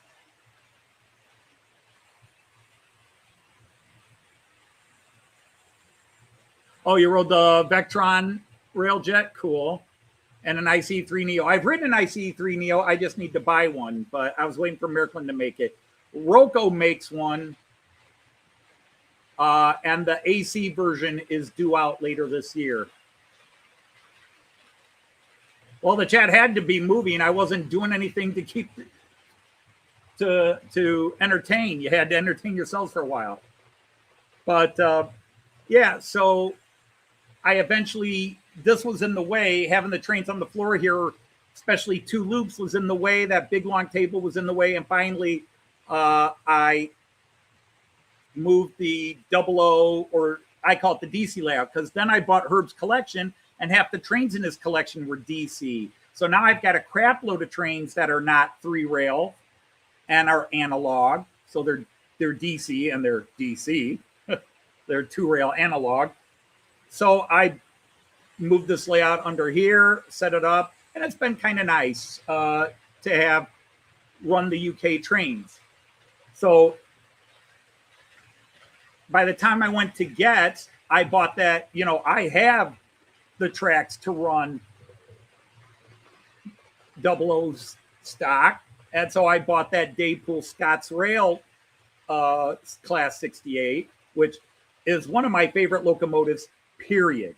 Oh, you rode the Vectron Railjet? Cool. And an IC3 Neo. I've ridden an IC3 Neo. I just need to buy one, but I was waiting for Märklin to make it. Roco makes one. And the AC version is due out later this year. Well, the chat had to be moving. I wasn't doing anything to keep to entertain. You had to entertain yourselves for a while. But yeah, so I eventually, this was in the way, having the trains on the floor here, especially 2 loops was in the way, that big long table was in the way, and finally I moved the 00, or I call it the DC layout, because then I bought Herb's collection, and half the trains in his collection were DC. So now I've got a crap load of trains that are not 3-rail and are analog. So they're DC and they're DC. They're 2-rail analog. So I moved this layout under here, set it up, and it's been kind of nice to have run the UK trains. So by the time I went to get, I bought that, you know, I have the tracks to run 00 stock. And so I bought that Daypool Scots Rail Class 68, which is one of my favorite locomotives, period.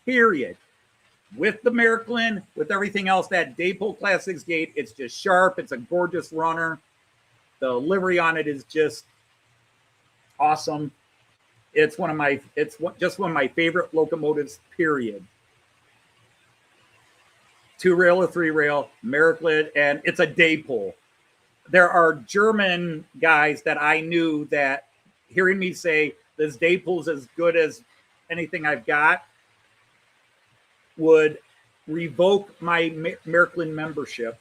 With the Märklin, with everything else, that Daypool Class 68, it's just sharp. It's a gorgeous runner. The livery on it is just awesome. It's just one of my favorite locomotives, period. 2-rail or 3-rail, Märklin, and it's a Daypool. There are German guys that I knew that, hearing me say this Daypool's as good as anything I've got, would revoke my Märklin membership.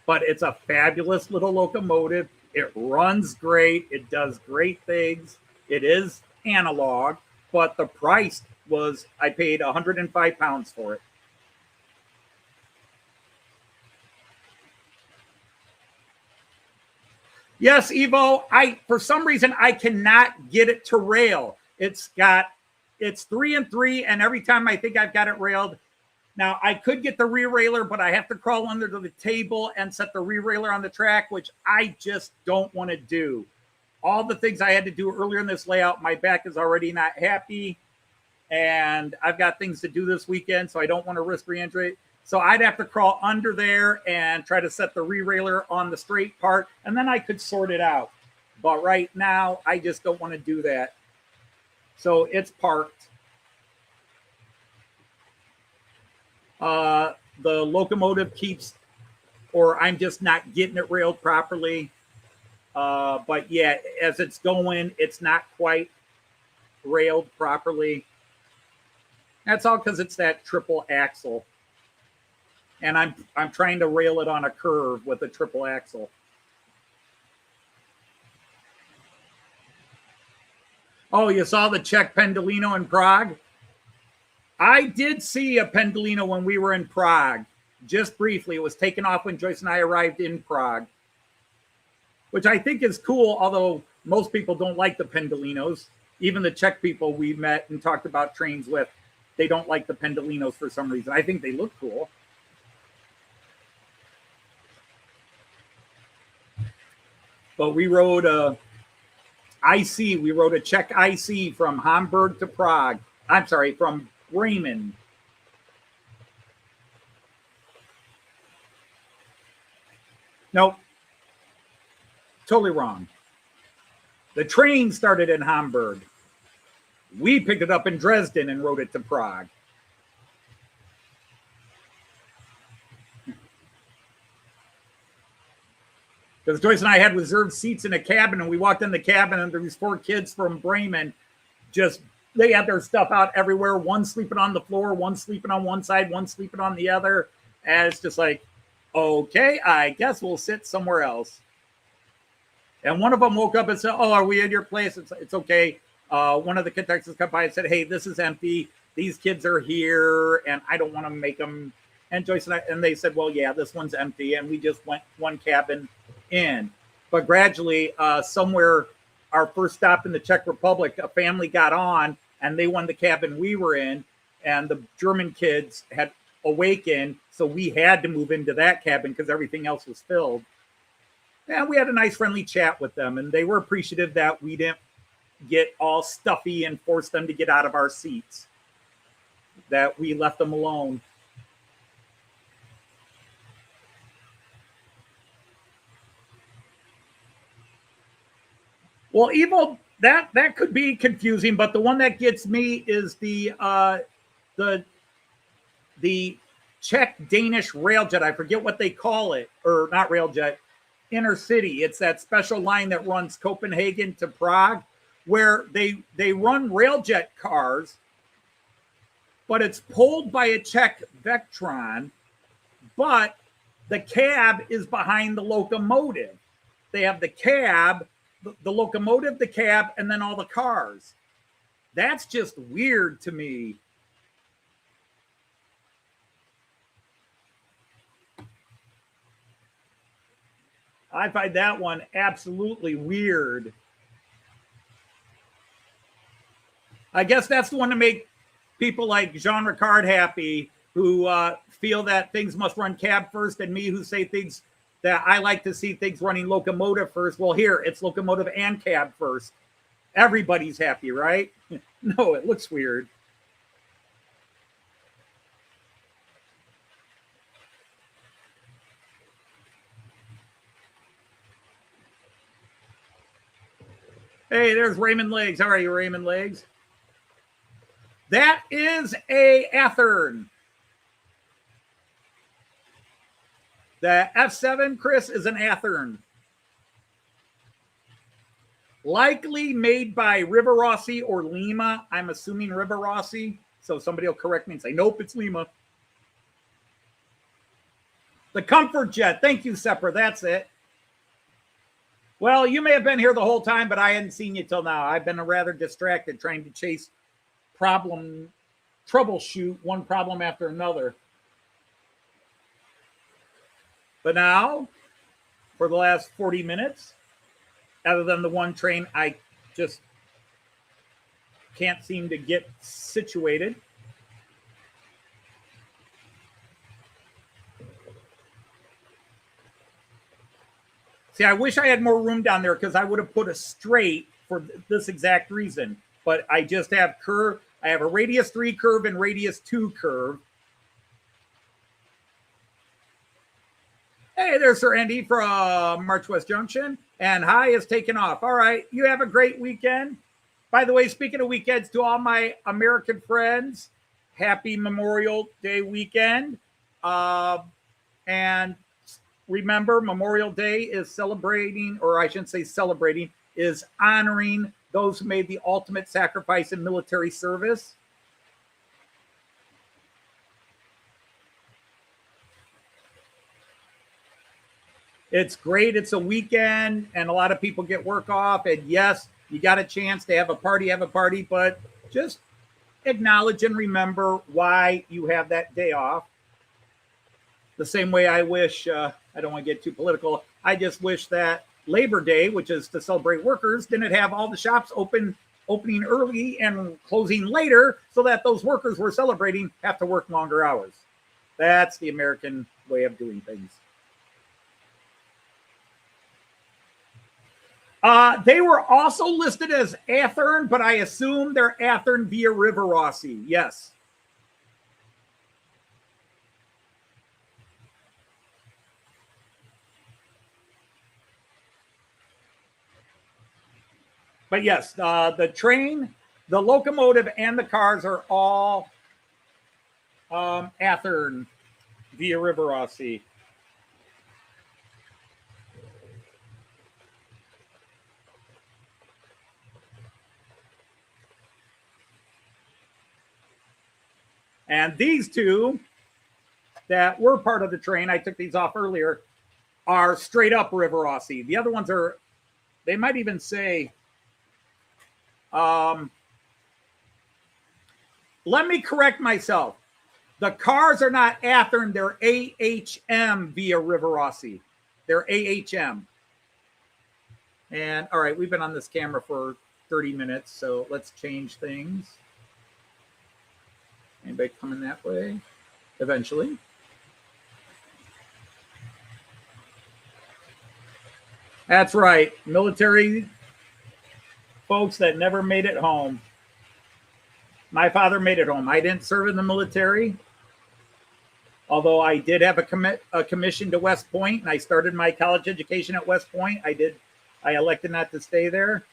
But it's a fabulous little locomotive. It runs great. It does great things. It is analog, but the price was, I paid £105 for it. Yes, Evo, for some reason, I cannot get it to rail. It's 3 and 3, and every time I think I've got it railed, Now, I could get the rear railer, but I have to crawl under the table and set the rear railer on the track, which I just don't want to do. All the things I had to do earlier in this layout, my back is already not happy, and I've got things to do this weekend, so I don't want to risk re-injury. So I'd have to crawl under there and try to set the rear railer on the straight part, and then I could sort it out. But right now, I just don't want to do that. So it's parked. The locomotive keeps, or I'm just not getting it railed properly. But yeah, as it's going, it's not quite railed properly. That's all because it's that triple axle. And I'm trying to rail it on a curve with a triple axle. Oh, you saw the Czech Pendolino in Prague? I did see a Pendolino when we were in Prague, just briefly. It was taken off when Joyce and I arrived in Prague, which I think is cool, although most people don't like the Pendolinos. Even the Czech people we met and talked about trains with, they don't like the Pendolinos for some reason. I think they look cool. But we rode a IC. We rode a Czech IC from Hamburg to Prague. I'm sorry, from Bremen. Nope. Totally wrong. The train started in Hamburg. We picked it up in Dresden and rode it to Prague. Because Joyce and I had reserved seats in a cabin, and we walked in the cabin, and there was 4 kids from Bremen. They had their stuff out everywhere. One sleeping on the floor, one sleeping on one side, one sleeping on the other. And it's just like, okay, I guess we'll sit somewhere else. And one of them woke up and said, "Oh, are we at your place?" It's okay. One of the conductors come by and said, "Hey, this is empty. These kids are here, and I don't want to make them." And Joyce and they said, "Well, yeah, this one's empty." And we just went one cabin in. But gradually, somewhere, our first stop in the Czech Republic, a family got on, and they won the cabin we were in, and the German kids had awakened, so we had to move into that cabin because everything else was filled. And we had a nice friendly chat with them, and they were appreciative that we didn't get all stuffy and force them to get out of our seats, that we left them alone. Well, Evil, that could be confusing, but the one that gets me is the Czech-Danish Railjet. I forget what they call it, or not Railjet, Intercity. It's that special line that runs Copenhagen to Prague, where they run Railjet cars, but it's pulled by a Czech Vectron, but the cab is behind the locomotive. They have the cab, the locomotive, the cab, and then all the cars. That's just weird to me. I find that one absolutely weird. I guess that's the one to make people like Jean Ricard happy, who feel that things must run cab first, and me, who say things that I like to see things running locomotive first. Well, here, it's locomotive and cab first. Everybody's happy, right? No, it looks weird. Hey, there's Raymond Legs. How are you, Raymond Legs? That is a Athearn. The F7, Chris, is an Athearn. Likely made by Rivarossi or Lima. I'm assuming Rivarossi. So somebody will correct me and say, nope, it's Lima. The Comfort Jet. Thank you, Sepper. That's it. Well, you may have been here the whole time, but I hadn't seen you till now. I've been rather distracted trying to chase troubleshoot one problem after another. But now, for the last 40 minutes, other than the one train I just can't seem to get situated, See, I wish I had more room down there because I would have put a straight for this exact reason. But I just have curve. I have a radius 3 curve and radius 2 curve. Hey, there's Sir Andy from March West Junction. And high is taken off. All right. You have a great weekend. By the way, speaking of weekends, to all my American friends, happy Memorial Day weekend. And remember, Memorial Day is celebrating, or I shouldn't say celebrating, is honoring those who made the ultimate sacrifice in military service. It's great. It's a weekend, and a lot of people get work off. And yes, you got a chance to have a party, but just acknowledge and remember why you have that day off. The same way I wish, I don't want to get too political, I just wish that Labor Day, which is to celebrate workers, didn't have all the shops opening early and closing later so that those workers we're celebrating have to work longer hours. That's the American way of doing things. They were also listed as Athearn, but I assume they're Athearn via Rivarossi. Yes. But yes, the train, the locomotive, and the cars are all Athearn via Rivarossi. And these two that were part of the train, I took these off earlier, are straight up Rivarossi. The other ones are, they might even say, let me correct myself. The cars are not Athearn, they're AHM via Rivarossi. They're AHM. And all right, we've been on this camera for 30 minutes, so let's change things. Anybody coming that way? Eventually. That's right. Military folks that never made it home. My father made it home. I didn't serve in the military, although I did have a commission to West Point, and I started my college education at West Point. I elected not to stay there.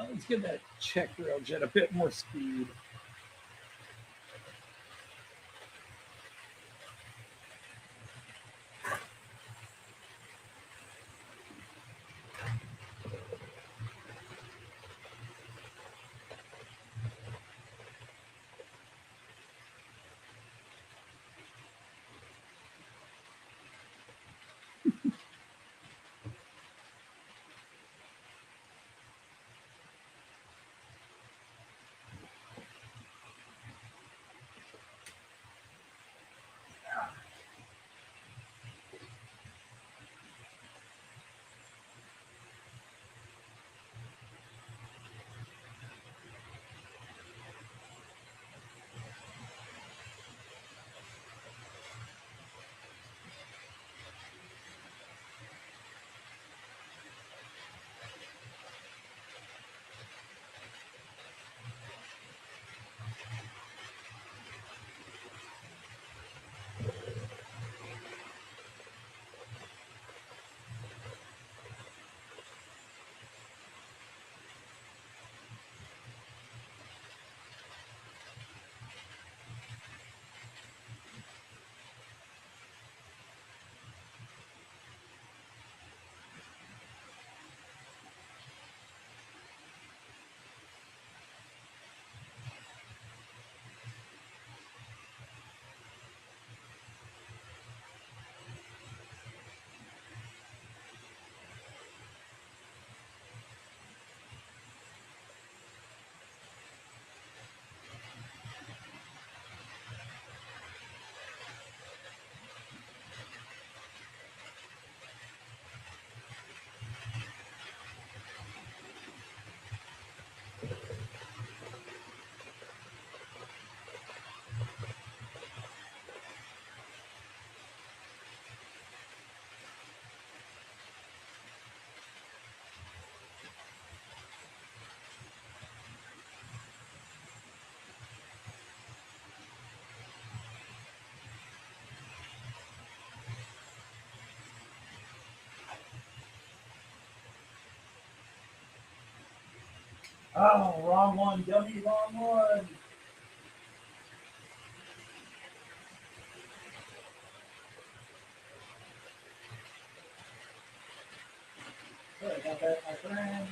Let's give that Czech Railjet a bit more speed. Oh, wrong one, dummy, wrong one. Sorry about that, my friend.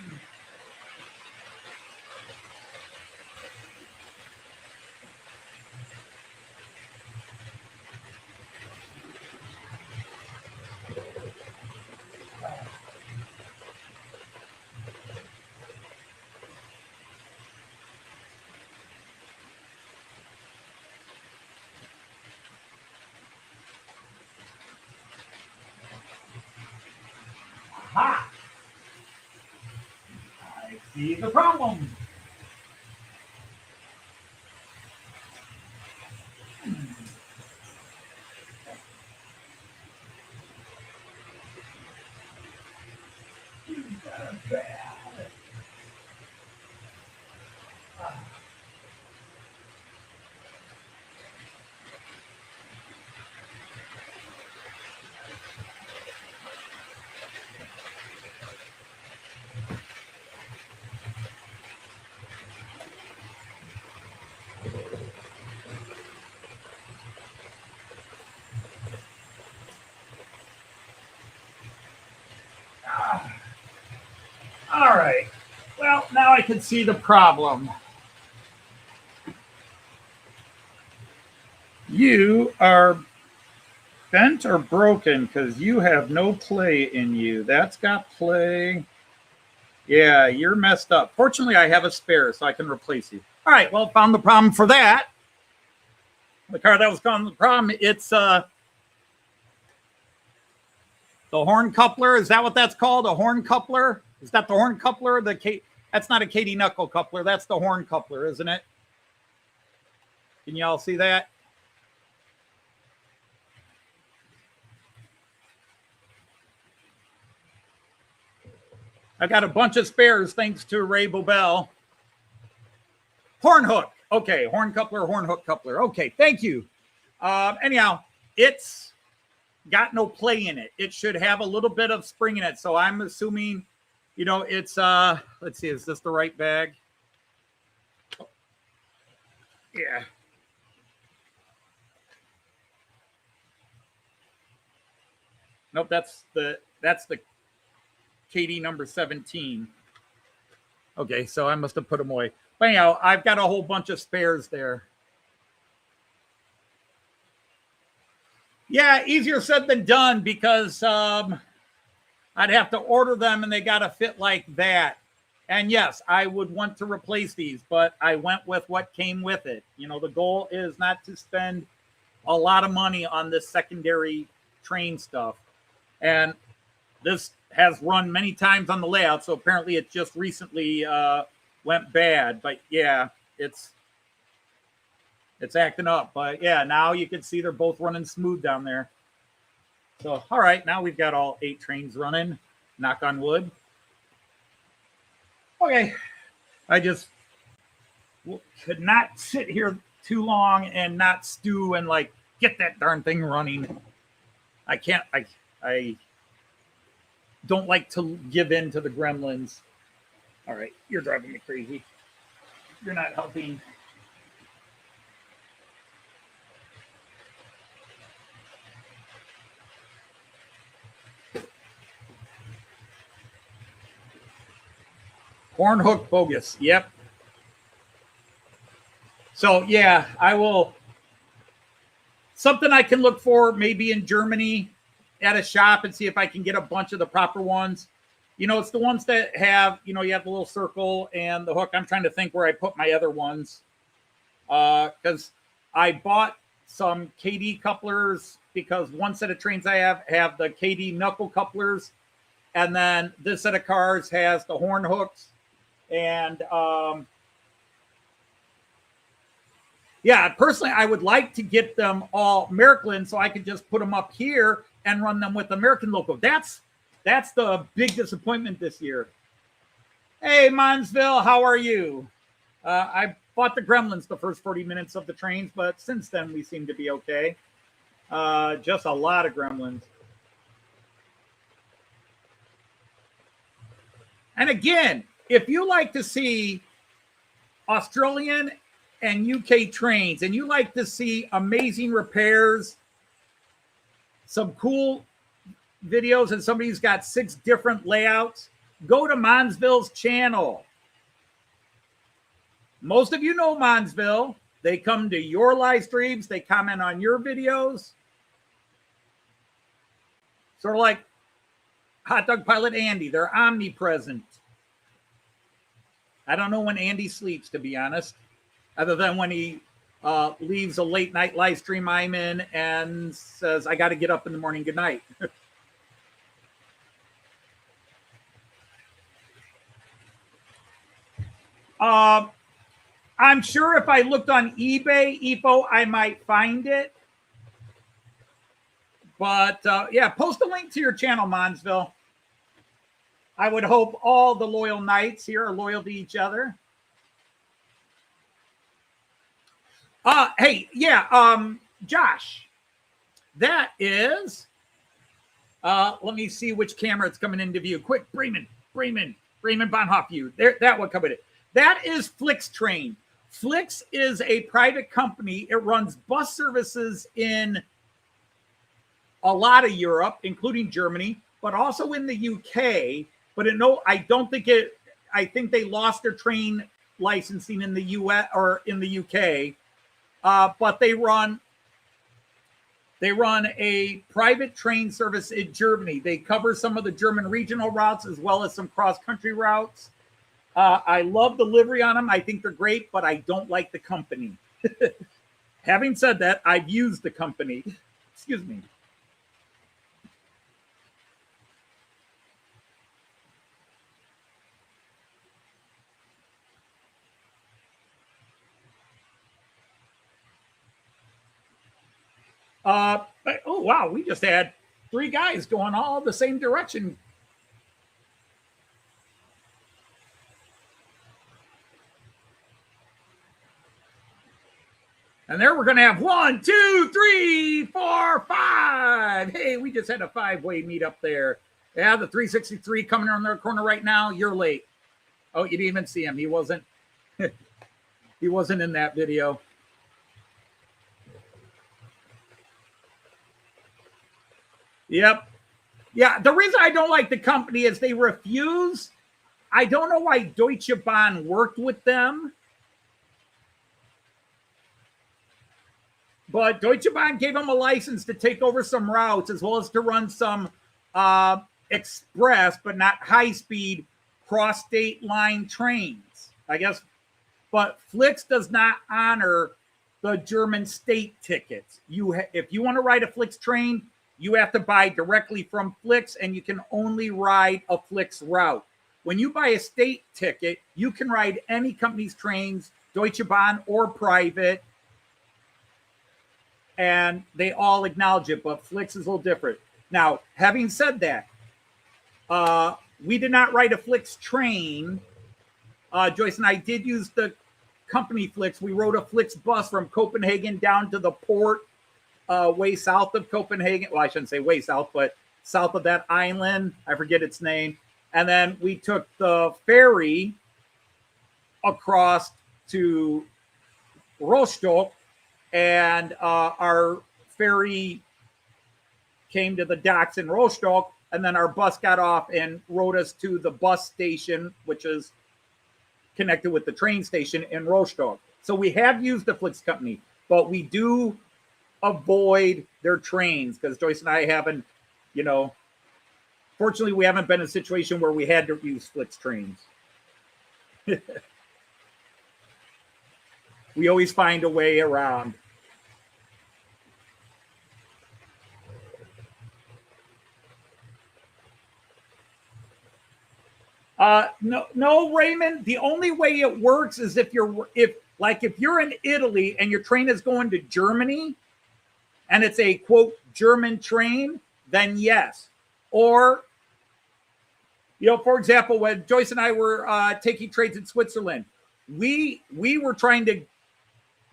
Aha! I see the problem. All right. Well, now I can see the problem. You are bent or broken because you have no play in you. That's got play. Yeah, you're messed up. Fortunately, I have a spare, so I can replace you. All right. Well, found the problem for that. The car that was causing the problem, it's the horn coupler. Is that what that's called? A horn coupler? Is that the horn coupler? That's not a KD knuckle coupler. That's the horn coupler, isn't it? Can y'all see that? I got a bunch of spares thanks to Ray Bobel. Horn hook. Okay, horn coupler, horn hook coupler. Okay, thank you. Anyhow, it's got no play in it. It should have a little bit of spring in it. So I'm assuming, you know, it's, let's see, is this the right bag? Yeah. Nope, that's the KD number 17. Okay, so I must have put them away. But anyhow, I've got a whole bunch of spares there. Yeah, easier said than done because I'd have to order them and they got to fit like that. And yes, I would want to replace these, but I went with what came with it. You know, the goal is not to spend a lot of money on this secondary train stuff. And this has run many times on the layout, so apparently it just recently went bad. But yeah, it's acting up. But yeah, now you can see they're both running smooth down there. So, all right, now we've got all 8 trains running. Knock on wood. Okay, I just could not sit here too long and not stew and like get that darn thing running. I can't. I don't like to give in to the gremlins. All right, you're driving me crazy. You're not helping. Horn hook bogus. Yep. So yeah, I will. Something I can look for maybe in Germany at a shop and see if I can get a bunch of the proper ones. You know, it's the ones that have, you know, you have the little circle and the hook. I'm trying to think where I put my other ones. Because I bought some KD couplers because one set of trains I have the KD knuckle couplers. And then this set of cars has the horn hooks. And yeah, personally, I would like to get them all Märklin so I could just put them up here and run them with the American logo. That's the big disappointment this year. Hey, Monsville, how are you? I fought the gremlins the first 40 minutes of the trains, but since then we seem to be okay. Just a lot of gremlins. And again, if you like to see Australian and UK trains, and you like to see amazing repairs, some cool videos, and somebody's got 6 different layouts, go to Monsville's channel. Most of you know Monsville. They come to your live streams. They comment on your videos. Sort of like Hot Dog Pilot Andy. They're omnipresent. I don't know when Andy sleeps, to be honest, other than when he leaves a late night live stream I'm in and says, I got to get up in the morning. Good night. I'm sure if I looked on eBay, EPO, I might find it. But yeah, post a link to your channel, Monsville. I would hope all the loyal knights here are loyal to each other. Hey, yeah, Josh, that is, let me see which camera it's coming into view. Quick, Bremen Bonhoff view. There, that one coming in. That is Flixtrain. Flix is a private company. It runs bus services in a lot of Europe, including Germany, but also in the UK. But I don't think it. I think they lost their train licensing in the US or in the UK. But they run a private train service in Germany. They cover some of the German regional routes as well as some cross-country routes. I love the livery on them. I think they're great, but I don't like the company. Having said that, I've used the company. Excuse me. Oh, wow. We just had 3 guys going all the same direction. And there we're going to have 1, 2, 3, 4, 5. Hey, we just had a 5-way meet up there. Yeah, the 363 coming around their corner right now. You're late. Oh, you didn't even see him. He wasn't. He wasn't in that video. Yep. Yeah, the reason I don't like the company is they refuse. I don't know why Deutsche Bahn worked with them. But Deutsche Bahn gave them a license to take over some routes as well as to run some express, but not high-speed cross-state line trains, I guess. But Flix does not honor the German state tickets. If you want to ride a Flix train, you have to buy directly from Flix, and you can only ride a Flix route. When you buy a state ticket, you can ride any company's trains, Deutsche Bahn or private, and they all acknowledge it, but Flix is a little different. Now, having said that, we did not ride a Flix train. Joyce and I did use the company Flix. We rode a Flix bus from Copenhagen down to the port way south of Copenhagen. Well, I shouldn't say way south, but south of that island. I forget its name. And then we took the ferry across to Rostock, and our ferry came to the docks in Rostock, and then our bus got off and rode us to the bus station, which is connected with the train station in Rostock. So we have used the Flix company, but we do avoid their trains because Joyce and I haven't, fortunately, we haven't been in a situation where we had to use Flix trains. We always find a way around. No, Raymond. The only way it works is if you're in Italy and your train is going to Germany, and it's a quote German train, then yes. Or, for example, when Joyce and I were taking trades in Switzerland, we were trying to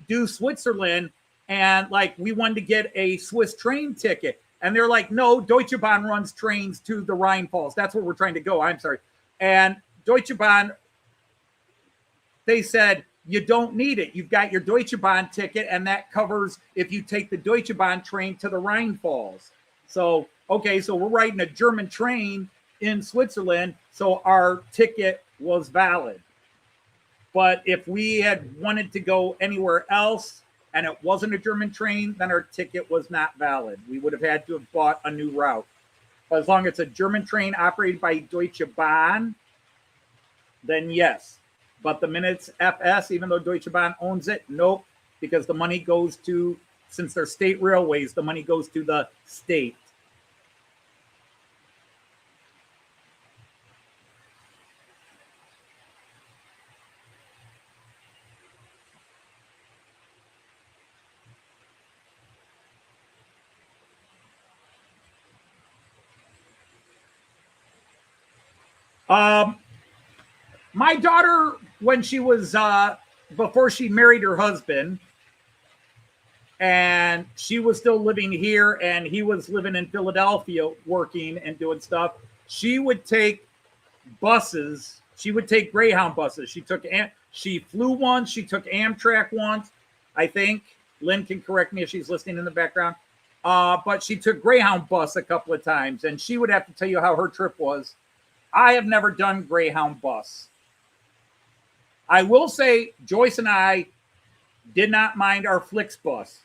do Switzerland, and we wanted to get a Swiss train ticket, and they're like, no, Deutsche Bahn runs trains to the Rhine Falls. That's where we're trying to go. I'm sorry. And Deutsche Bahn, they said, you don't need it. You've got your Deutsche Bahn ticket, and that covers if you take the Deutsche Bahn train to the Rhine Falls. So, okay, so we're riding a German train in Switzerland, so our ticket was valid. But if we had wanted to go anywhere else and it wasn't a German train, then our ticket was not valid. We would have had to have bought a new route. But as long as it's a German train operated by Deutsche Bahn, then yes. But the minute it's FS, even though Deutsche Bahn owns it, nope, because the money goes to, since they're state railways, the money goes to the state. My daughter, when she was, before she married her husband, and she was still living here and he was living in Philadelphia working and doing stuff, she would take buses. She would take Greyhound buses. She flew once. She took Amtrak once, I think. Lynn can correct me if she's listening in the background. But she took Greyhound bus a couple of times, and she would have to tell you how her trip was. I have never done Greyhound bus. I will say Joyce and I did not mind our Flix bus.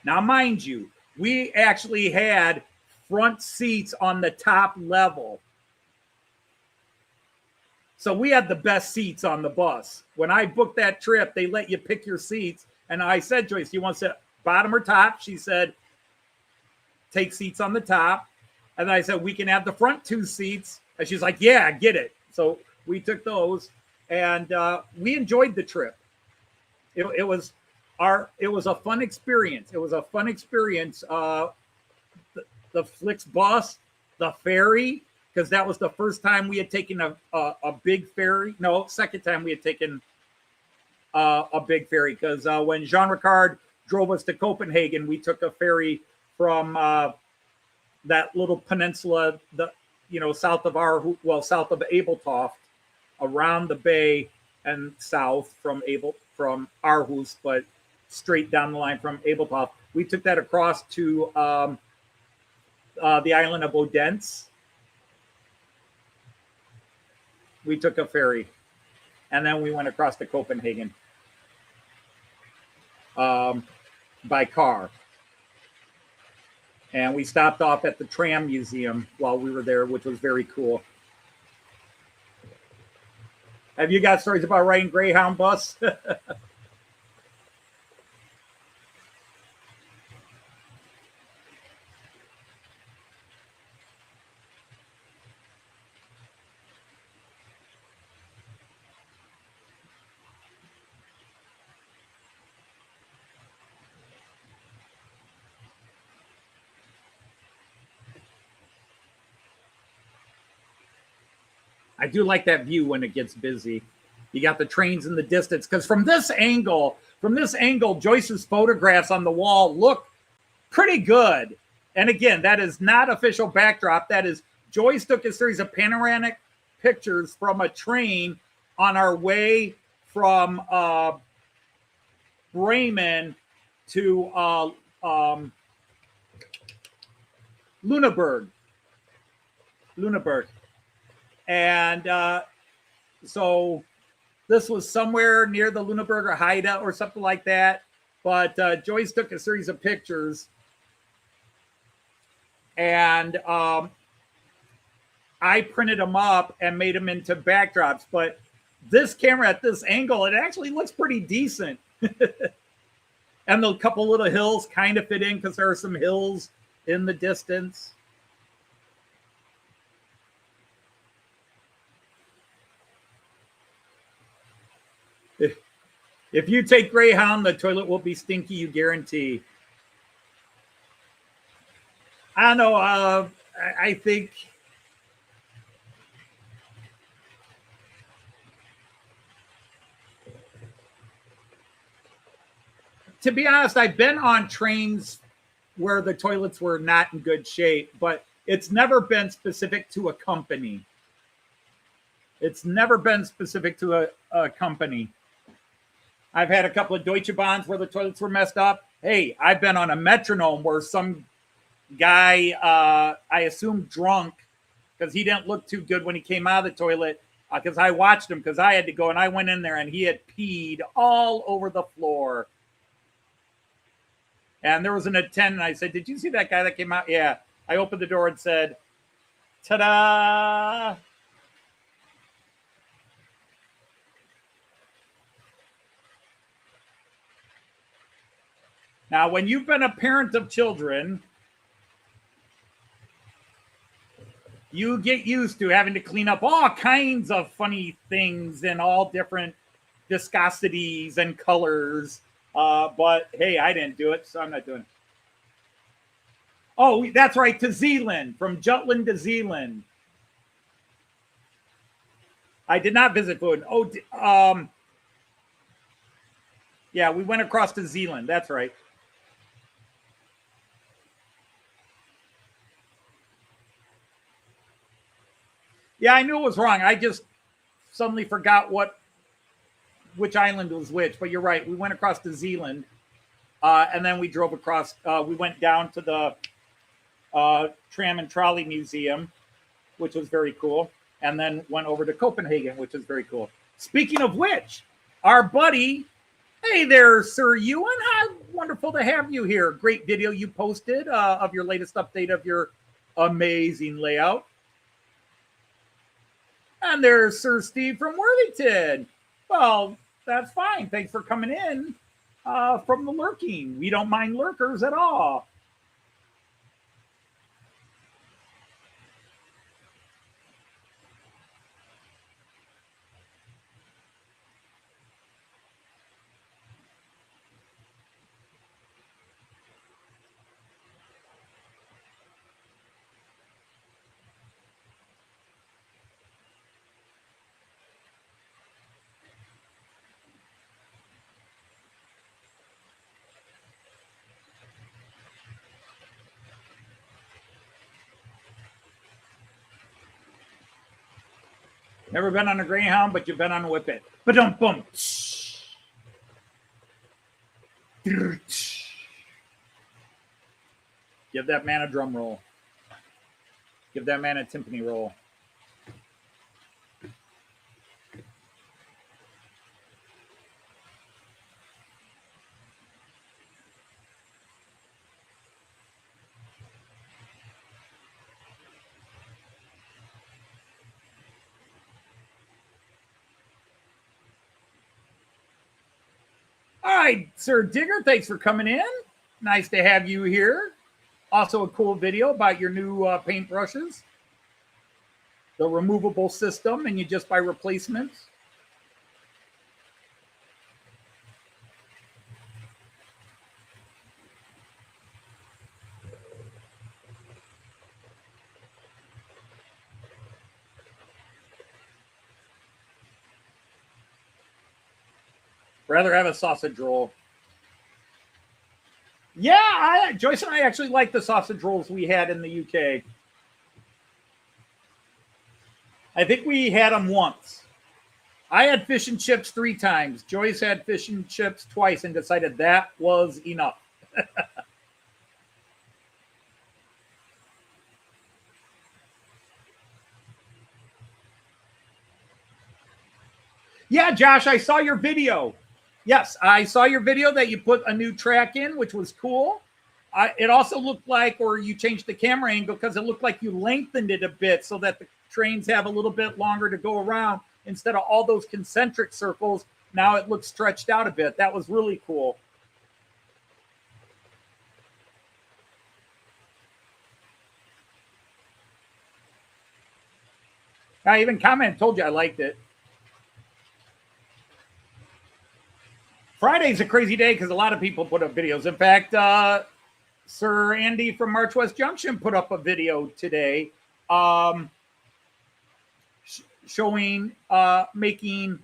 Now, mind you, we actually had front seats on the top level. So we had the best seats on the bus. When I booked that trip, they let you pick your seats. And I said, Joyce, do you want to sit bottom or top? She said, take seats on the top. And I said, we can have the front two seats. And she's like, yeah, get it. So we took those, and we enjoyed the trip. It was a fun experience. It was a fun experience. The Flix bus, the ferry, because that was the first time we had taken a big ferry. No, second time we had taken a big ferry, because when Jean Ricard drove us to Copenhagen, we took a ferry from that little peninsula, south of Abeltoft, around the bay and south from Aarhus, but straight down the line from Abeltoft. We took that across to the island of Odense. We took a ferry, and then we went across to Copenhagen by car. And we stopped off at the tram museum while we were there, which was very cool. Have you got stories about riding Greyhound bus? I do like that view when it gets busy. You got the trains in the distance, because from this angle, Joyce's photographs on the wall look pretty good. And again, that is not official backdrop. That is, Joyce took a series of panoramic pictures from a train on our way from Bremen to Lüneburg. And so this was somewhere near the Lüneburger Heide or something like that. But Joyce took a series of pictures. And I printed them up and made them into backdrops. But this camera at this angle, it actually looks pretty decent. And the couple little hills kind of fit in because there are some hills in the distance. If you take Greyhound, the toilet will be stinky, you guarantee. I don't know. I think to be honest, I've been on trains where the toilets were not in good shape, but it's never been specific to a company. It's never been specific to a company. I've had a couple of Deutsche Bahns where the toilets were messed up. Hey, I've been on a metronome where some guy, I assume drunk, because he didn't look too good when he came out of the toilet, because I watched him because I had to go, and I went in there and he had peed all over the floor. And there was an attendant. I said, "Did you see that guy that came out?" Yeah. I opened the door and said, "Ta-da!" Now, when you've been a parent of children, you get used to having to clean up all kinds of funny things and all different viscosities and colors. But hey, I didn't do it, so I'm not doing it. Oh, that's right, to Zealand, from Jutland to Zealand. I did not visit Food. Oh, yeah, we went across to Zealand. That's right. Yeah, I knew it was wrong. I just suddenly forgot which island was which. But you're right. We went across to Zealand, and then we drove across. We went down to the Tram and Trolley Museum, which was very cool, and then went over to Copenhagen, which is very cool. Speaking of which, our buddy, hey there, Sir Ewan. How wonderful to have you here. Great video you posted of your latest update of your amazing layout. And there's Sir Steve from Worthington. Well, that's fine. Thanks for coming in from the lurking. We don't mind lurkers at all. Never been on a Greyhound, but you've been on a Whippet. Ba-dum-bum. Give that man a drum roll. Give that man a timpani roll. All right, Sir Digger, thanks for coming in. Nice to have you here. Also a cool video about your new paintbrushes. The removable system, and you just buy replacements. Rather have a sausage roll. Yeah, Joyce and I actually like the sausage rolls we had in the UK. I think we had them once. I had fish and chips 3 times. Joyce had fish and chips twice and decided that was enough. Yeah, Josh, I saw your video. Yes, I saw your video that you put a new track in, which was cool. It also looked like, or you changed the camera angle because it looked like you lengthened it a bit so that the trains have a little bit longer to go around instead of all those concentric circles. Now it looks stretched out a bit. That was really cool. I even commented, told you I liked it. Friday's a crazy day because a lot of people put up videos. In fact, Sir Andy from March West Junction put up a video today showing making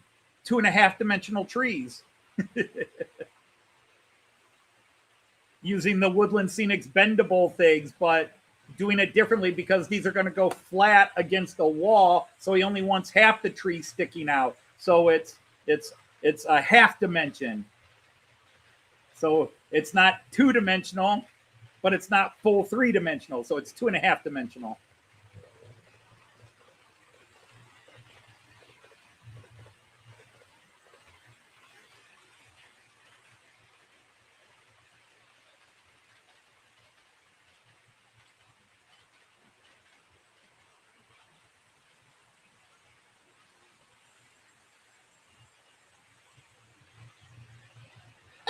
2.5-dimensional trees using the Woodland Scenics bendable things, but doing it differently because these are going to go flat against the wall. So he only wants half the tree sticking out. So it's It's a half dimension. So it's not 2-dimensional, but it's not full 3-dimensional. So it's 2.5 dimensional.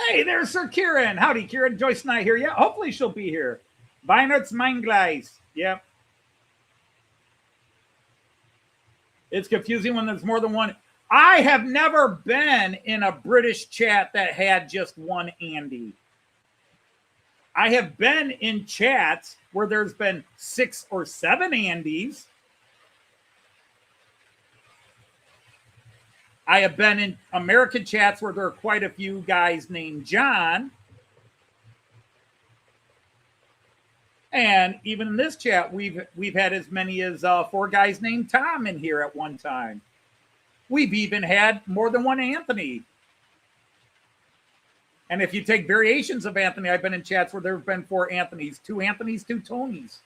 Hey, there's Sir Kieran. Howdy, Kieran. Joyce and I here. Yeah, hopefully she'll be here. Weihnachtsmeingleis. Yep. It's confusing when there's more than one. I have never been in a British chat that had just one Andy. I have been in chats where there's been 6 or 7 Andys. I have been in American chats where there are quite a few guys named John. And even in this chat, we've had as many as 4 guys named Tom in here at one time. We've even had more than one Anthony. And if you take variations of Anthony, I've been in chats where there have been 4 Anthonys, 2 Anthonys, 2 Tonys.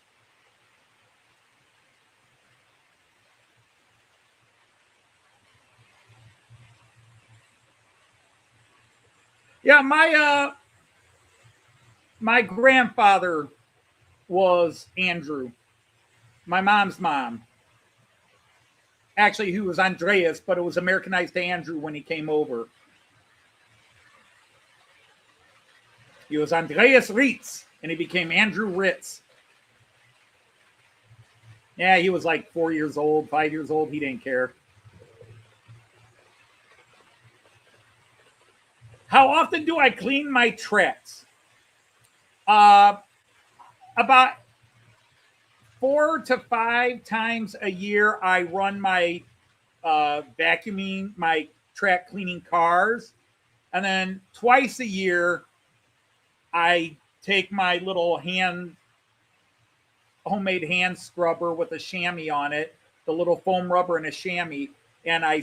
Yeah, my grandfather was Andrew, my mom's mom. Actually, he was Andreas, but it was Americanized to Andrew when he came over. He was Andreas Ritz, and he became Andrew Ritz. Yeah, he was like 4 years old, 5 years old. He didn't care. How often do I clean my tracks? About 4 to 5 times a year, I run my vacuuming, my track cleaning cars. And then twice a year, I take my little homemade hand scrubber with a chamois on it, the little foam rubber and a chamois, and I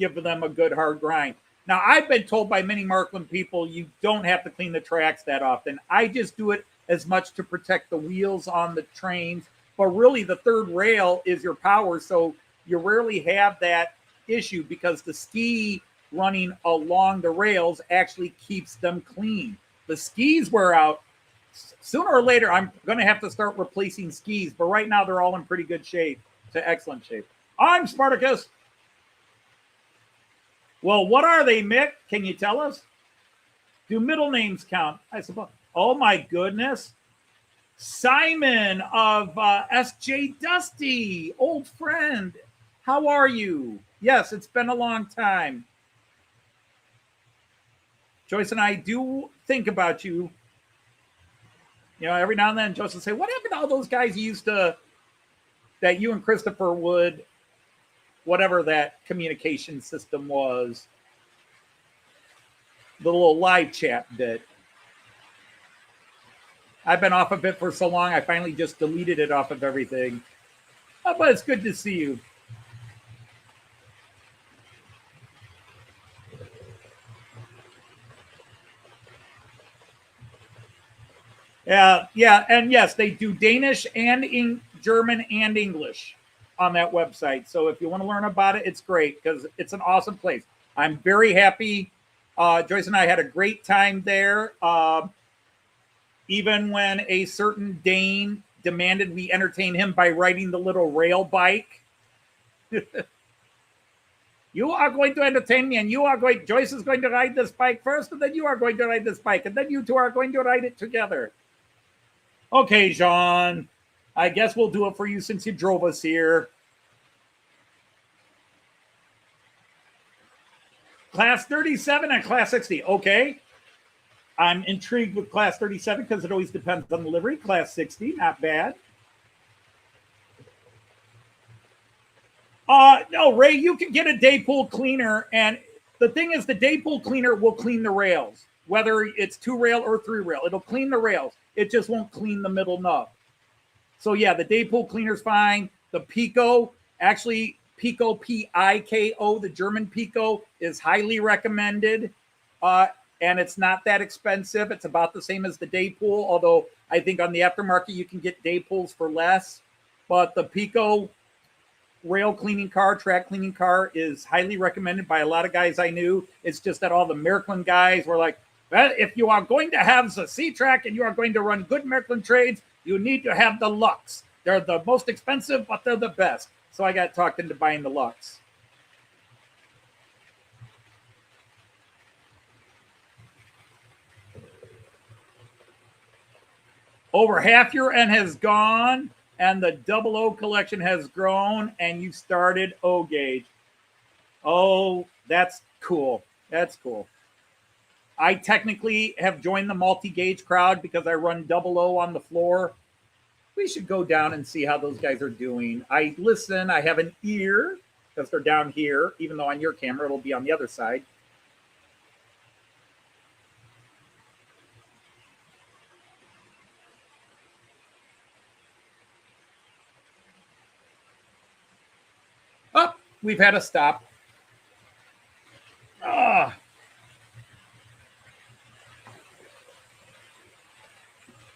give them a good hard grind. Now, I've been told by many Märklin people you don't have to clean the tracks that often. I just do it as much to protect the wheels on the trains. But really, the third rail is your power, so you rarely have that issue because the ski running along the rails actually keeps them clean. The skis wear out. Sooner or later, I'm going to have to start replacing skis, but right now they're all in pretty good shape, to excellent shape. I'm Spartacus. Well, what are they, Mick? Can you tell us? Do middle names count? I suppose. Oh, my goodness. Simon of SJ Dusty, old friend. How are you? Yes, it's been a long time. Joyce and I do think about you. You know, every now and then, Joyce will say, what happened to all those guys you used to, that you and Christopher would, whatever that communication system was, the little live chat bit. I've been off of it for so long, I finally just deleted it off of everything. But it's good to see you. Yeah, and yes, they do Danish and German and English on that website. So if you want to learn about it, it's great because it's an awesome place. I'm very happy. Joyce and I had a great time there. Even when a certain Dane demanded we entertain him by riding the little rail bike. You are going to entertain me, and Joyce is going to ride this bike first, and then you are going to ride this bike, and then you two are going to ride it together. Okay, Jean, I guess we'll do it for you since you drove us here. Class 37 and Class 60. Okay. I'm intrigued with Class 37 because it always depends on the livery. Class 60, not bad. No, Ray, you can get a day pool cleaner, and the thing is the day pool cleaner will clean the rails, whether it's 2-rail or 3-rail. It'll clean the rails. It just won't clean the middle nub. So yeah, the day pool cleaner's fine. The Piko, actually, Piko, Piko, the German Piko, is highly recommended. And it's not that expensive. It's about the same as the day pool, although I think on the aftermarket you can get day pools for less. But the Piko rail cleaning car, track cleaning car is highly recommended by a lot of guys I knew. It's just that all the Märklin guys were like, well, if you are going to have the C-Track and you are going to run good Märklin trades, you need to have the Lux. They're the most expensive, but they're the best. So I got talked into buying the Lux. Over half your N has gone, and the 00 collection has grown, and you started O gauge. Oh, that's cool. That's cool. I technically have joined the multi-gauge crowd because I run 00 on the floor. We should go down and see how those guys are doing. I listen. I have an ear because they're down here, even though on your camera it'll be on the other side. Oh, we've had a stop.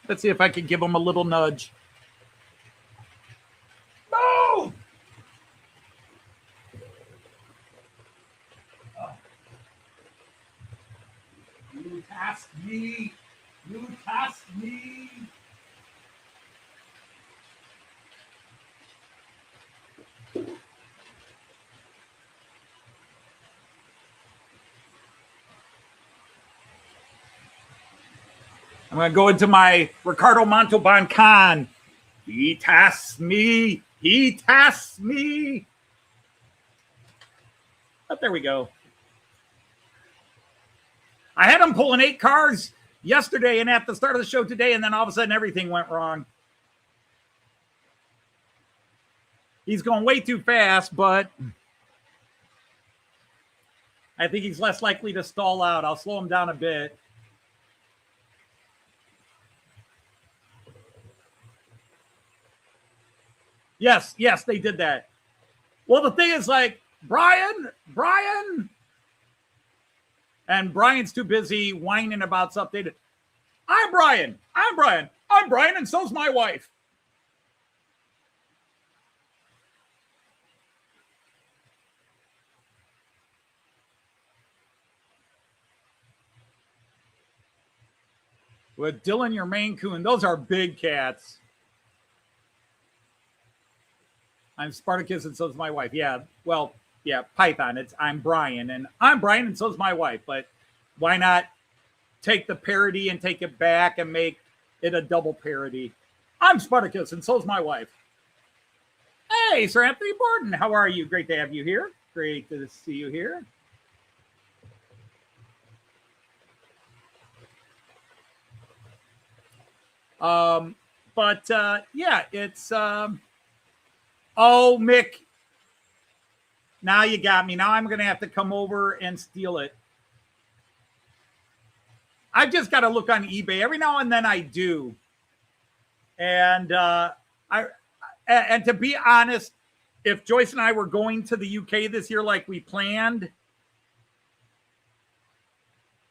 Let's see if I can give them a little nudge. Move! You task me. You task me. I'm going to go into my Ricardo Montalban con. He tasks me. He tasks me. Oh, there we go. I had him pulling 8 cars yesterday and at the start of the show today, and then all of a sudden everything went wrong. He's going way too fast, but I think he's less likely to stall out. I'll slow him down a bit. Yes, they did that. Well, the thing is, like, Brian, and Brian's too busy whining about something. I'm Brian, and so's my wife. With Dylan, your Maine Coon, those are big cats. I'm Spartacus and so's my wife. Yeah, well, yeah, Python. I'm Brian and so's my wife. But why not take the parody and take it back and make it a double parody? I'm Spartacus and so's my wife. Hey, Sir Anthony Borden, how are you? Great to have you here. Great to see you here. Yeah, it's oh, Mick, now you got me. Now I'm going to have to come over and steal it. I've just got to look on eBay. Every now and then I do. And and to be honest, if Joyce and I were going to the UK this year like we planned,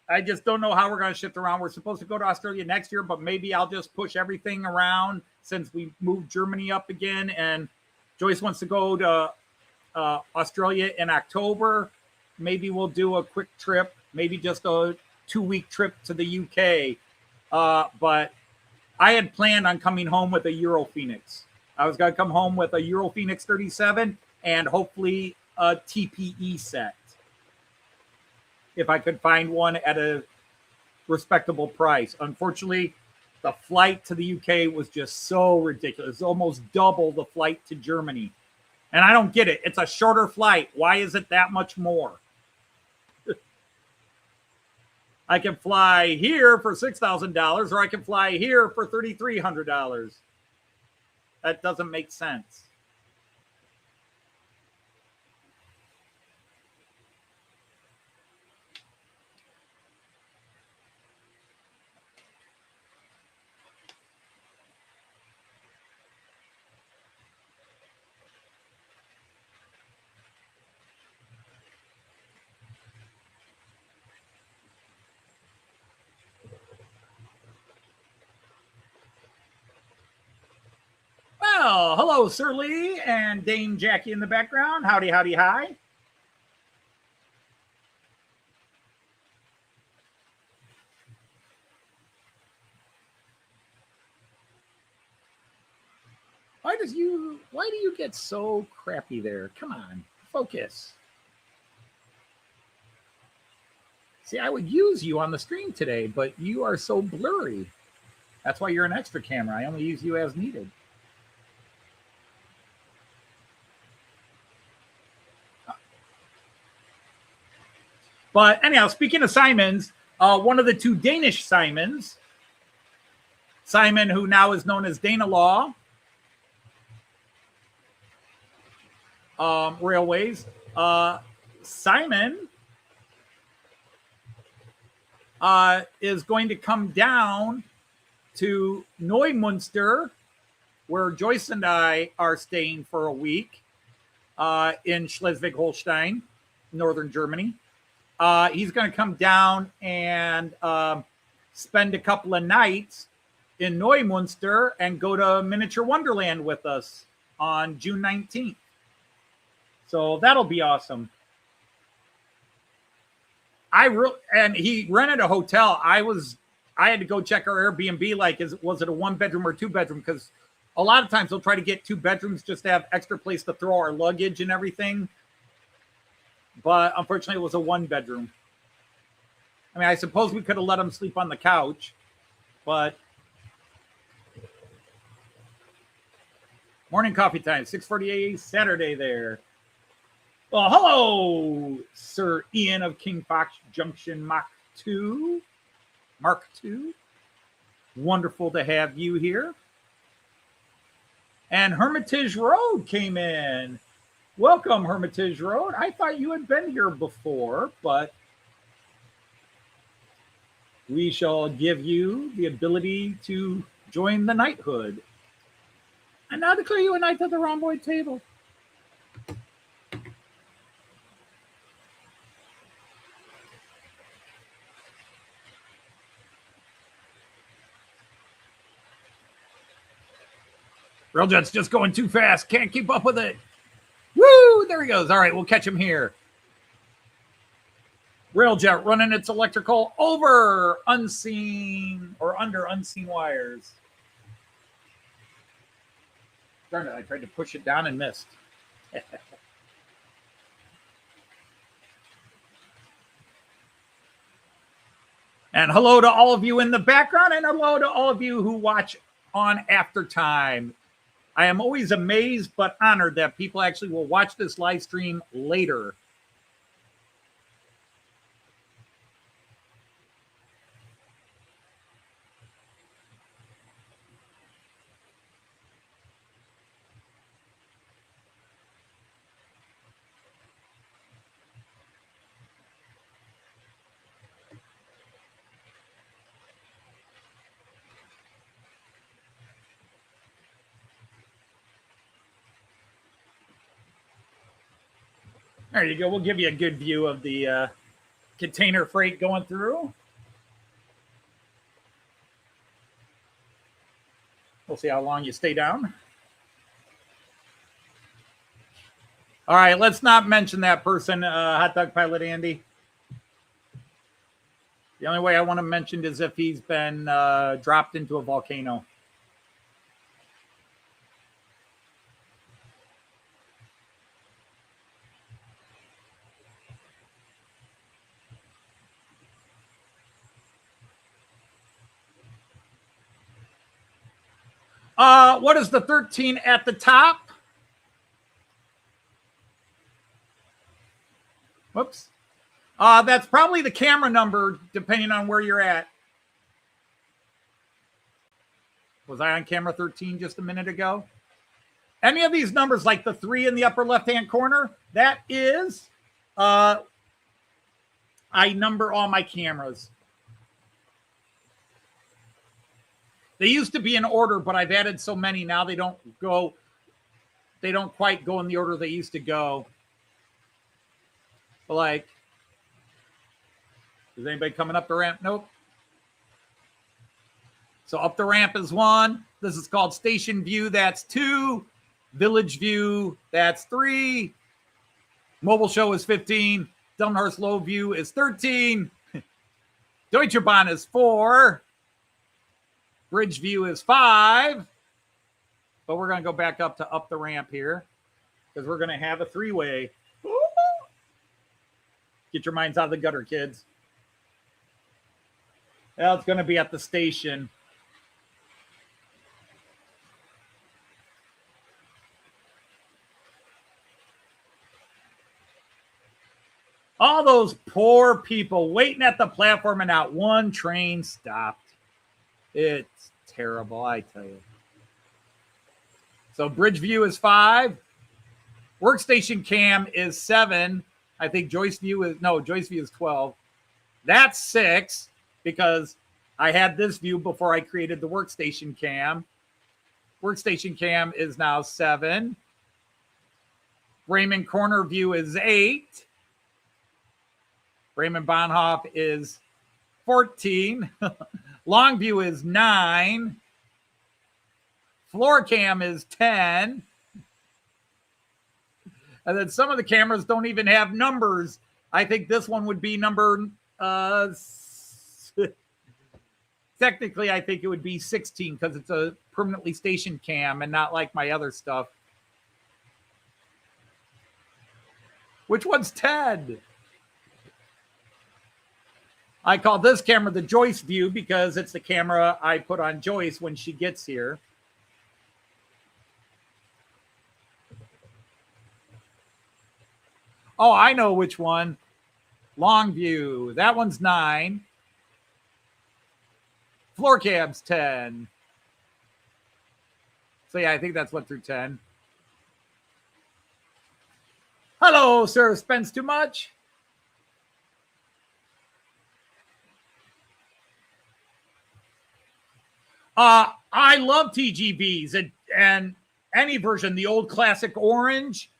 I just don't know how we're going to shift around. We're supposed to go to Australia next year, but maybe I'll just push everything around since we moved Germany up again. And Joyce wants to go to Australia in October. Maybe we'll do a quick trip, maybe just a 2-week trip to the UK. But I had planned on coming home with a Euro Phoenix. I was going to come home with a Euro Phoenix 37 and hopefully a TPE set, if I could find one at a respectable price. Unfortunately, the flight to the UK was just so ridiculous. It's almost double the flight to Germany. And I don't get it. It's a shorter flight. Why is it that much more? I can fly here for $6,000 or I can fly here for $3,300. That doesn't make sense. Well, hello, Sir Lee and Dame Jackie in the background. Howdy, howdy, hi. Why do you get so crappy there? Come on, focus. See, I would use you on the stream today, but you are so blurry. That's why you're an extra camera. I only use you as needed. But anyhow, speaking of Simons, one of the two Danish Simons, Simon, who now is known as Dana Law Railways, Simon is going to come down to Neumünster, where Joyce and I are staying for a week in Schleswig-Holstein, northern Germany. He's going to come down and spend a couple of nights in Neumünster and go to Miniature Wonderland with us on June 19th. So that'll be awesome. And he rented a hotel. I had to go check our Airbnb. Was it a 1-bedroom or 2-bedroom? Because a lot of times they'll try to get 2 bedrooms just to have extra place to throw our luggage and everything. But unfortunately, it was a 1-bedroom. I mean, I suppose we could have let him sleep on the couch, but morning coffee time, 6:48 Saturday there. Well, hello, Sir Ian of King Fox Junction Mark II. Wonderful to have you here. And Hermitage Road came in. Welcome, Hermitage Road. I thought you had been here before, but we shall give you the ability to join the knighthood. I now declare you a knight of the rhomboid table. Railjet's just going too fast. Can't keep up with it. Woo! There he goes. All right, we'll catch him here. Railjet running its electrical over unseen or under unseen wires. Darn it, I tried to push it down and missed. And hello to all of you in the background, and hello to all of you who watch on Aftertime. I am always amazed but honored that people actually will watch this live stream later. There you go. We'll give you a good view of the container freight going through. We'll see how long you stay down. All right, let's not mention that person, Hot Dog Pilot Andy. The only way I want to mention is if he's been dropped into a volcano. What is the 13 at the top? Whoops. That's probably the camera number, depending on where you're at. Was I on camera 13 just a minute ago? Any of these numbers, like the 3 in the upper left-hand corner, that is, I number all my cameras. They used to be in order, but I've added so many now they don't quite go in the order they used to go. But like, is anybody coming up the ramp? Nope. So up the ramp is 1, This is called Station View. That's 2. Village View. That's 3. Mobile Show is 15. Delmenhorst Low View is 13. Deutsche Bahn is 4. Bridge View is 5. But we're going to go back up to up the ramp here because we're going to have a 3-way. Get your minds out of the gutter, kids. Well, it's going to be at the station. All those poor people waiting at the platform and not one train stopped. It's terrible, I tell you. So Bridge View is 5. Workstation Cam is 7. I think Joyce View is 12. That's 6 because I had this view before I created the Workstation Cam. Workstation Cam is now 7. Raymond Corner View is 8. Raymond Bahnhof is 14. Longview is 9. Floor cam is 10. And then some of the cameras don't even have numbers. I think this one would be number, technically, I think it would be 16 because it's a permanently stationed cam and not like my other stuff. Which one's 10? I call this camera the Joyce view because it's the camera I put on Joyce when she gets here. Oh, I know which one. Long view. That one's 9. Floor cab's 10. So yeah, I think that's 1 through 10. Hello, sir. Spends too much? I love TGVs and any version, the old classic orange,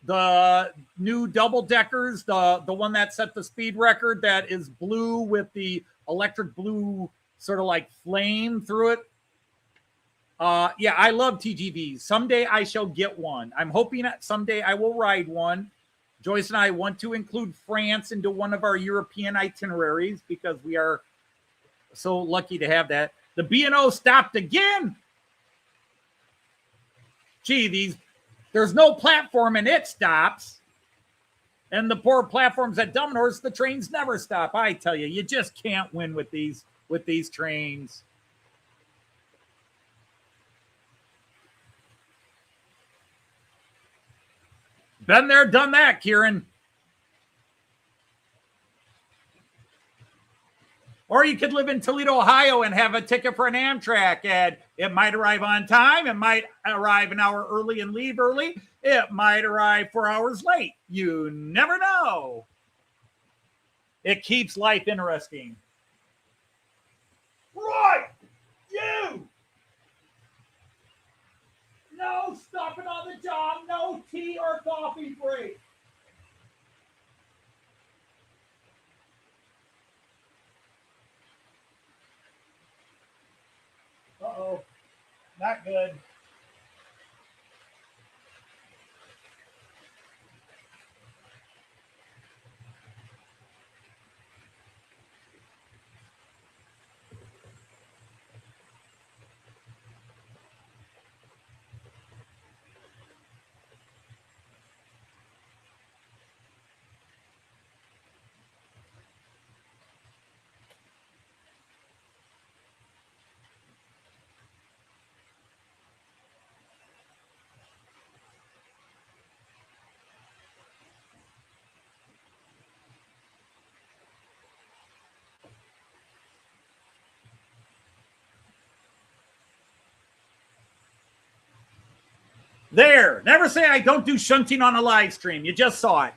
the new double deckers, the one that set the speed record that is blue with the electric blue sort of like flame through it. Yeah, I love TGVs. Someday I shall get one. I'm hoping that someday I will ride one. Joyce and I want to include France into one of our European itineraries because we are so lucky to have that. The B&O stopped again. Gee, there's no platform and it stops. And the poor platforms at Delmenhorst, the trains never stop. I tell you, you just can't win with these trains. Been there, done that, Kieran. Or you could live in Toledo, Ohio and have a ticket for an Amtrak and it might arrive on time. It might arrive an hour early and leave early. It might arrive 4 hours late. You never know. It keeps life interesting. Right, you. No stopping on the job. No tea or coffee break. Uh-oh, not good. There. Never say I don't do shunting on a live stream. You just saw it.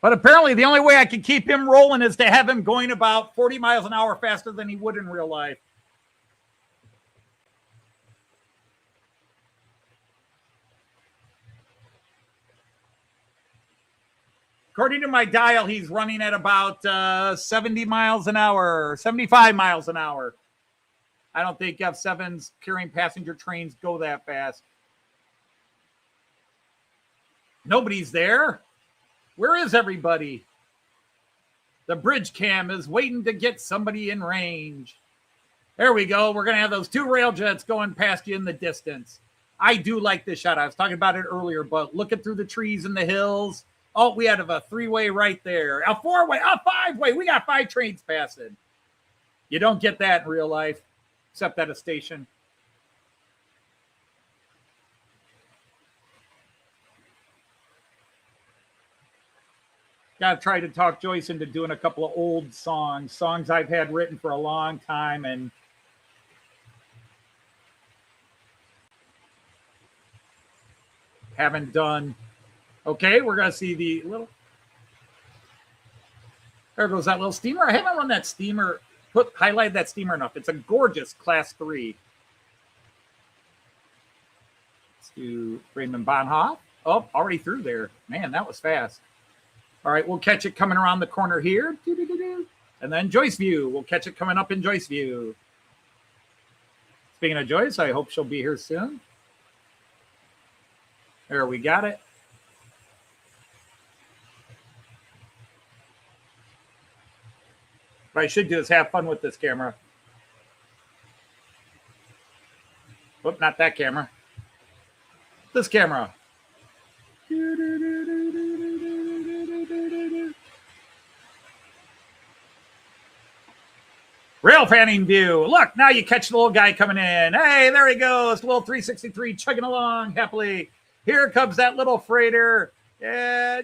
But apparently the only way I can keep him rolling is to have him going about 40 miles an hour faster than he would in real life. According to my dial, he's running at about 70 miles an hour, 75 miles an hour. I don't think F7s carrying passenger trains go that fast. Nobody's there. Where is everybody? The bridge cam is waiting to get somebody in range. There we go. We're going to have those two Railjets going past you in the distance. I do like this shot. I was talking about it earlier, but looking through the trees and the hills. Oh, we had a three-way right there. A four-way, a five-way. We got 5 trains passing. You don't get that in real life, except at a station. Got to try to talk Joyce into doing a couple of old songs I've had written for a long time and haven't done. Okay, we're going to see the little... There goes that little steamer. I haven't run that steamer, highlighted that steamer enough. It's a gorgeous Class 3. Let's do Raymond Bonhoff. Oh, already through there. Man, that was fast. All right, we'll catch it coming around the corner here. And then Joyce View. We'll catch it coming up in Joyce View. Speaking of Joyce, I hope she'll be here soon. There, we got it. What I should do is have fun with this camera. Whoop, not that camera. This camera. Rail fanning view. Look, now you catch the little guy coming in. Hey, there he goes. Little 363 chugging along happily. Here comes that little freighter. Yeah.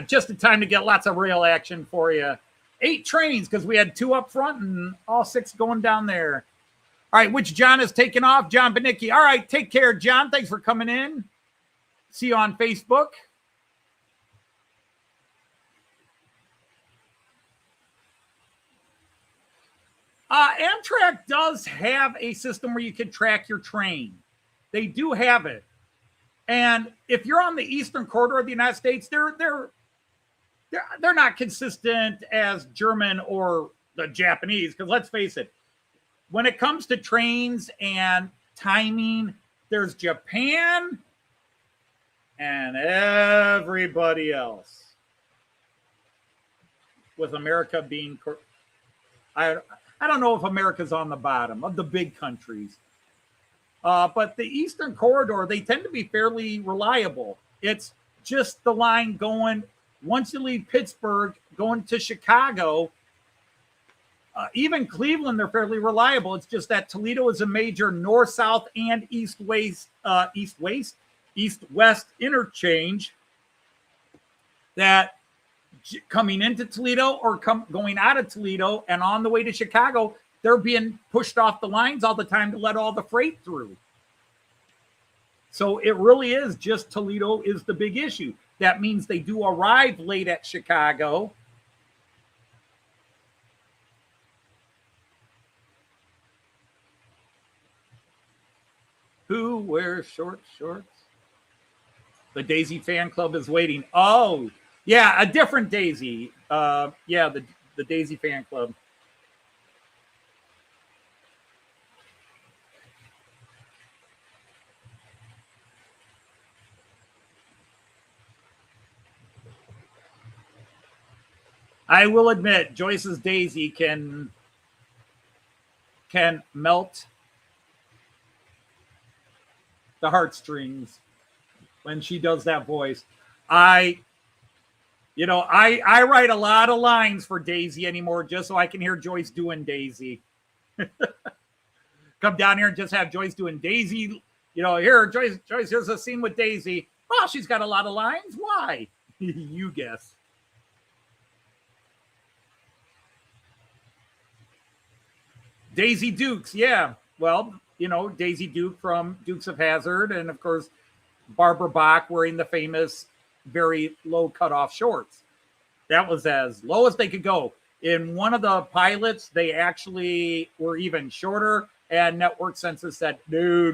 Just in time to get lots of rail action for you. 8 trains because we had 2 up front and all 6 going down there. All right, which John is taking off? John Benicki. All right, take care, John. Thanks for coming in. See you on Facebook. Amtrak does have a system where you can track your train. They do have it. And if you're on the eastern corridor of the United States, they're not consistent as German or the Japanese, because let's face it, when it comes to trains and timing, there's Japan and everybody else. With America being, I don't know if America's on the bottom of the big countries. But the Eastern Corridor, they tend to be fairly reliable. It's just the line going, once you leave Pittsburgh, going to Chicago, even Cleveland, they're fairly reliable. It's just that Toledo is a major north-south and east-west interchange that coming into Toledo or going out of Toledo and on the way to Chicago, they're being pushed off the lines all the time to let all the freight through. So it really is just Toledo is the big issue. That means they do arrive late at Chicago. Who wears short shorts? The Daisy fan club is waiting. Oh, yeah, a different Daisy. The Daisy fan club. I will admit, Joyce's Daisy can melt the heartstrings when she does that voice. I write a lot of lines for Daisy anymore just so I can hear Joyce doing Daisy. Come down here and just have Joyce doing Daisy. Here, Joyce, here's a scene with Daisy. Well, she's got a lot of lines. Why? You guess. Daisy Dukes, yeah. Well, you know, Daisy Duke from Dukes of Hazzard, and of course, Barbara Bach wearing the famous very low cutoff shorts. That was as low as they could go. In one of the pilots, they actually were even shorter, and Network Census said, no.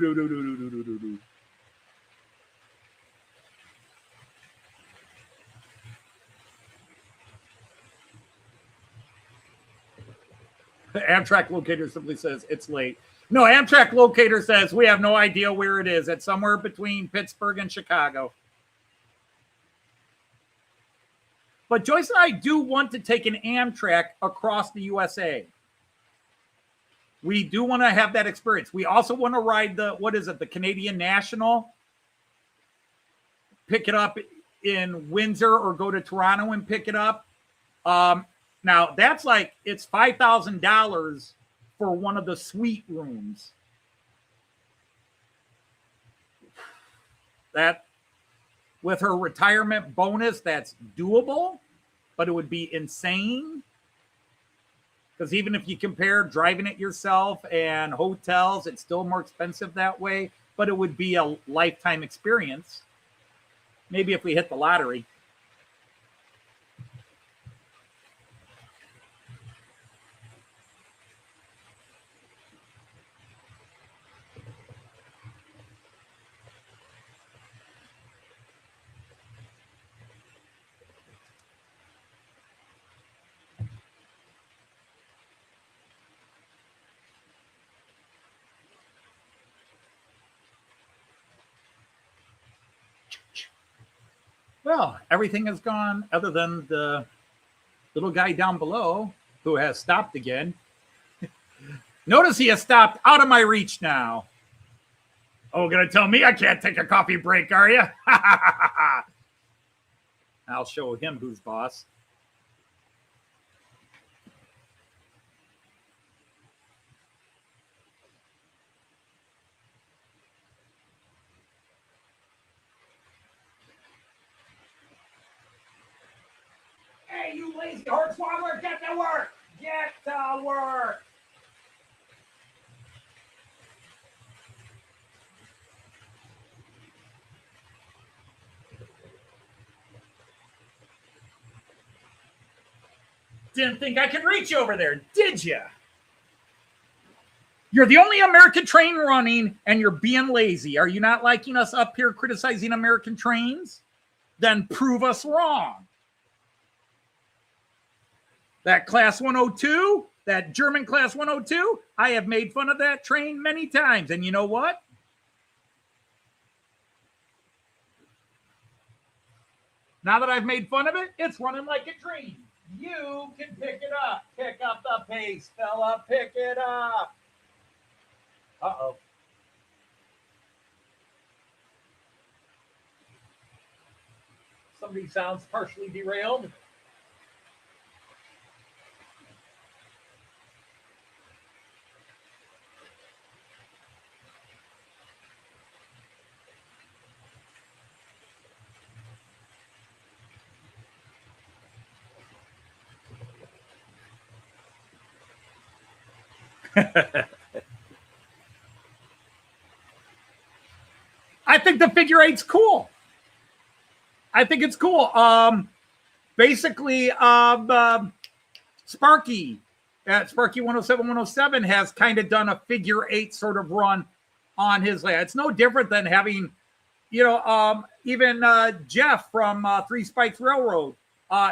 The Amtrak locator simply says it's late. No, Amtrak locator says we have no idea where it is. It's somewhere between Pittsburgh and Chicago. But Joyce and I do want to take an Amtrak across the USA. We do want to have that experience. We also want to ride the Canadian National, pick it up in Windsor or go to Toronto and pick it up. Now, that's like, it's $5,000 for one of the suite rooms. That, with her retirement bonus, that's doable, but it would be insane. Because even if you compare driving it yourself and hotels, it's still more expensive that way, but it would be a lifetime experience. Maybe if we hit the lottery. Well, everything has gone other than the little guy down below who has stopped again. Notice he has stopped out of my reach now. Oh, gonna tell me I can't take a coffee break, are you? I'll show him who's boss. Hey, you lazy hornswoggler, get to work! Get to work! Didn't think I could reach you over there, did you? You're the only American train running, and you're being lazy. Are you not liking us up here criticizing American trains? Then prove us wrong. That Class 102, that German Class 102, I have made fun of that train many times. And you know what? Now that I've made fun of it, it's running like a dream. You can pick it up. Pick up the pace, fella. Pick it up. Uh-oh. Somebody sounds partially derailed. I think the figure eight's cool. I think it's cool. Basically, Sparky at Sparky 107 has kind of done a figure eight sort of run on his layout. It's no different than having, even Jeff from Three Spikes Railroad.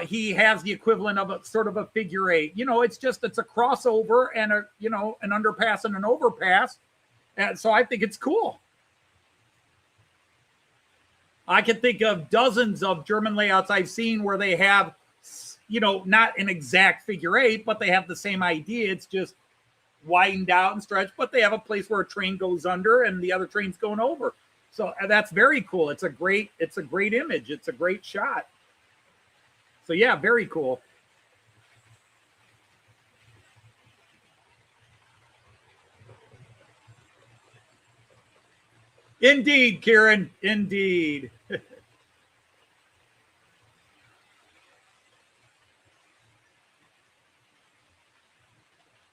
He has the equivalent of a sort of a figure eight. It's a crossover and an underpass and an overpass. And so I think it's cool. I can think of dozens of German layouts I've seen where they have, not an exact figure eight, but they have the same idea. It's just widened out and stretched, but they have a place where a train goes under and the other train's going over. So that's very cool. It's a great image. It's a great shot. So yeah, very cool. Indeed, Kieran. Indeed.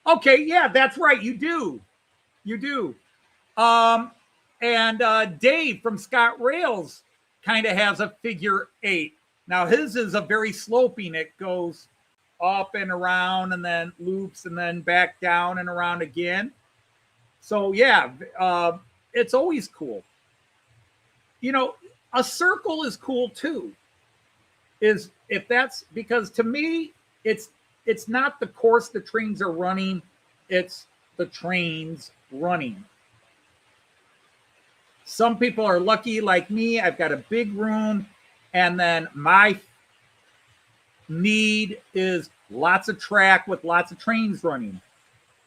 Okay, yeah, that's right. You do. And Dave from Scott Rails kind of has a figure 8. Now his is a very sloping. It goes up and around and then loops and then back down and around again. So yeah, it's always cool. You know, a circle is cool too. Is if that's because to me, it's not the course the trains are running, it's the trains running. Some people are lucky like me. I've got a big room, and then my need is lots of track with lots of trains running.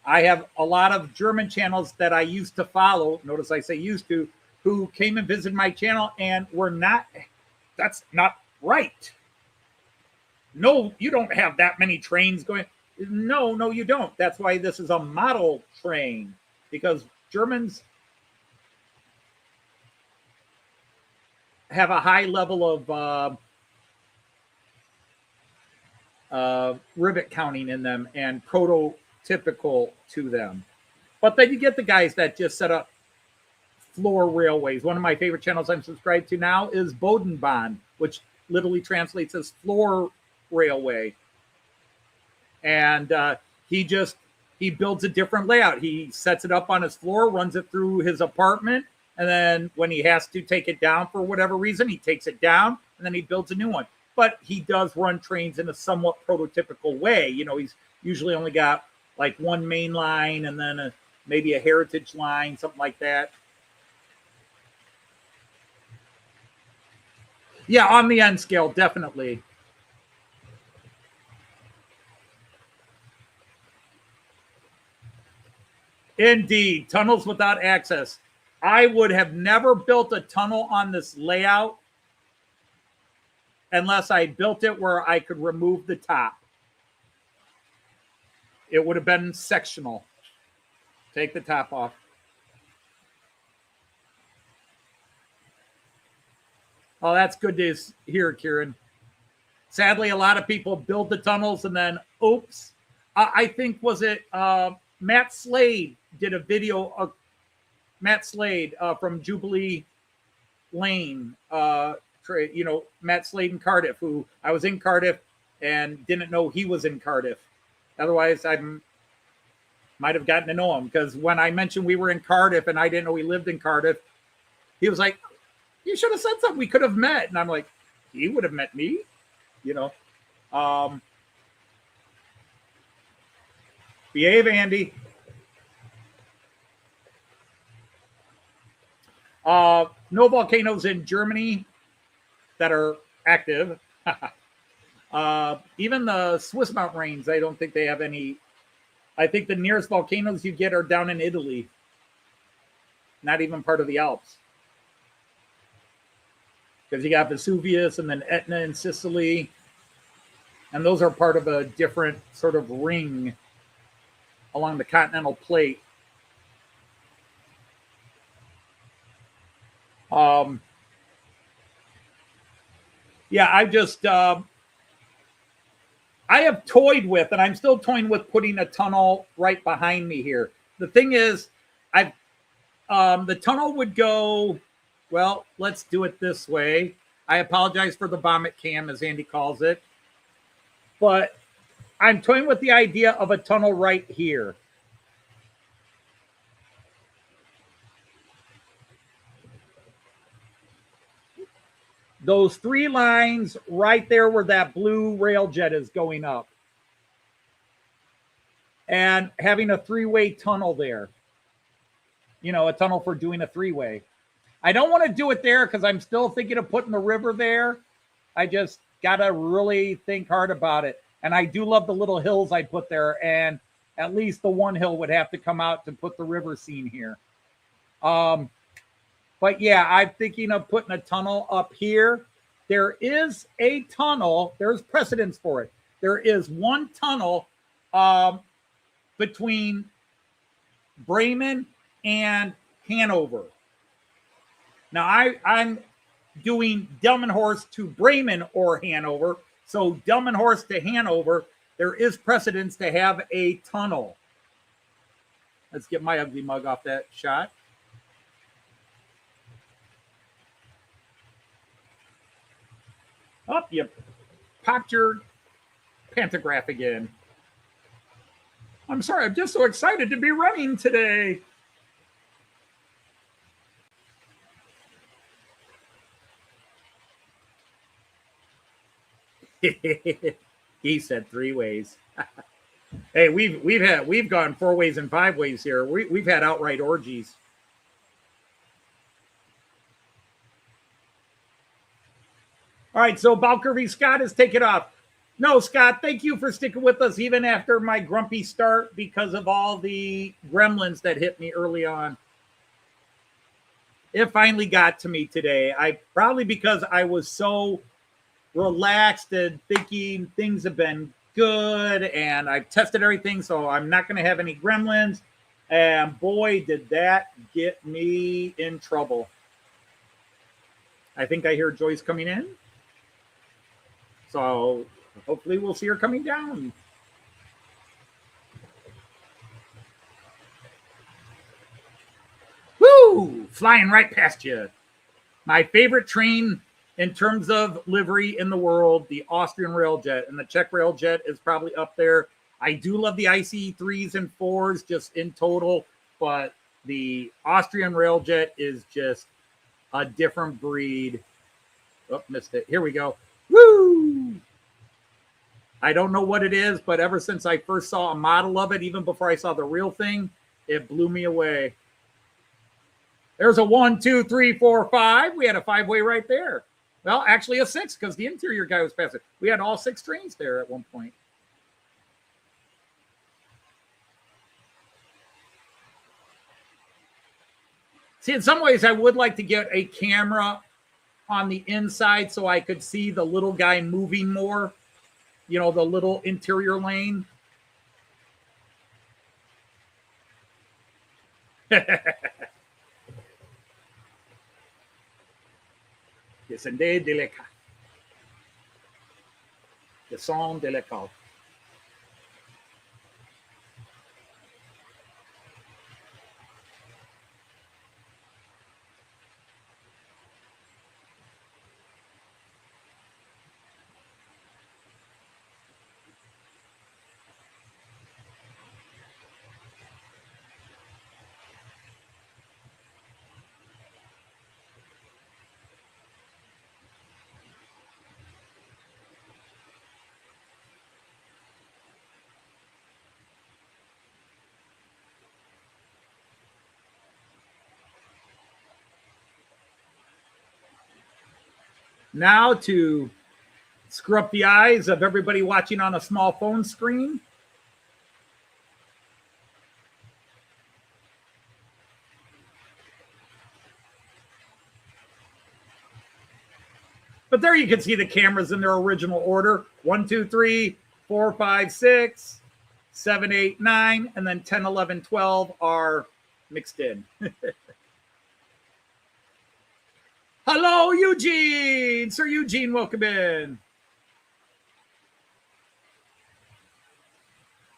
I have a lot of German channels that I used to follow. Notice I say used to, who came and visited my channel and were not, that's not right. No, you don't have that many trains going. No, you don't. That's why this is a model train, because Germans have a high level of rivet counting in them and prototypical to them. But then you get the guys that just set up floor railways. One of my favorite channels I'm subscribed to now is Bodenbahn, which literally translates as floor railway. And he builds a different layout. He sets it up on his floor, runs it through his apartment, and then when he has to take it down for whatever reason, he takes it down, and then he builds a new one. But he does run trains in a somewhat prototypical way. You know, he's usually only got like one main line and then maybe a heritage line, something like that. Yeah, on the N scale, definitely. Indeed, tunnels without access. I would have never built a tunnel on this layout unless I built it where I could remove the top. It would have been sectional. Take the top off. Oh, that's good to hear, Kieran. Sadly, a lot of people build the tunnels and then, oops. I think, was it Matt Slade did a video of Matt Slade from Jubilee Lane, Matt Slade in Cardiff, who I was in Cardiff and didn't know he was in Cardiff. Otherwise, I might have gotten to know him, because when I mentioned we were in Cardiff and I didn't know he lived in Cardiff, he was like, you should have said something. We could have met. And I'm like, he would have met me, you know. Behave, Andy. No volcanoes in Germany that are active. Even the Swiss mountain range, I don't think they have any. I think the nearest volcanoes you get are down in Italy. Not even part of the Alps. Because you got Vesuvius and then Etna in Sicily. And those are part of a different sort of ring along the continental plate. Yeah, I have toyed with, and I'm still toying with putting a tunnel right behind me here. The thing is, the tunnel would go, well, let's do it this way. I apologize for the vomit cam, as Andy calls it. But I'm toying with the idea of a tunnel right here. Those 3 lines right there where that blue Railjet is going up. And having a 3-way tunnel there. You know, a tunnel for doing a 3-way. I don't want to do it there because I'm still thinking of putting the river there. I just got to really think hard about it. And I do love the little hills I put there. And at least the one hill would have to come out to put the river scene here. But yeah, I'm thinking of putting a tunnel up here. There is a tunnel. There's precedence for it. There is one tunnel between Bremen and Hanover. Now, I'm doing Delmenhorst to Bremen or Hanover. So Delmenhorst to Hanover, there is precedence to have a tunnel. Let's get my ugly mug off that shot. Oh, you popped your pantograph again. I'm sorry, I'm just so excited to be running today. He said 3 ways. Hey, we've gone 4 ways and 5 ways here. We've had outright orgies. All right, so Valkyrie Scott has taken off. No, Scott, thank you for sticking with us even after my grumpy start because of all the gremlins that hit me early on. It finally got to me today. Probably because I was so relaxed and thinking things have been good and I've tested everything, so I'm not going to have any gremlins. And boy, did that get me in trouble. I think I hear Joyce coming in. So hopefully we'll see her coming down. Woo! Flying right past you. My favorite train in terms of livery in the world, the Austrian Railjet, and the Czech Railjet is probably up there. I do love the ICE 3s and 4s just in total, but the Austrian Railjet is just a different breed. Oh, missed it. Here we go. Woo! I don't know what it is, but ever since I first saw a model of it, even before I saw the real thing, it blew me away. There's a 1, 2, 3, 4, 5. We had a 5-way right there. Well, actually a 6 because the interior guy was faster. We had all 6 trains there at one point. See, in some ways, I would like to get a camera on the inside so I could see the little guy moving more. You know, the little interior lane. Descendez de l'écart. Descend de l'écart. Now to screw up the eyes of everybody watching on a small phone screen. But there you can see the cameras in their original order. 1, 2, 3, 4, 5, 6, 7, 8, 9, and then 10, 11, 12 are mixed in. Hello, Eugene. Sir Eugene, welcome in.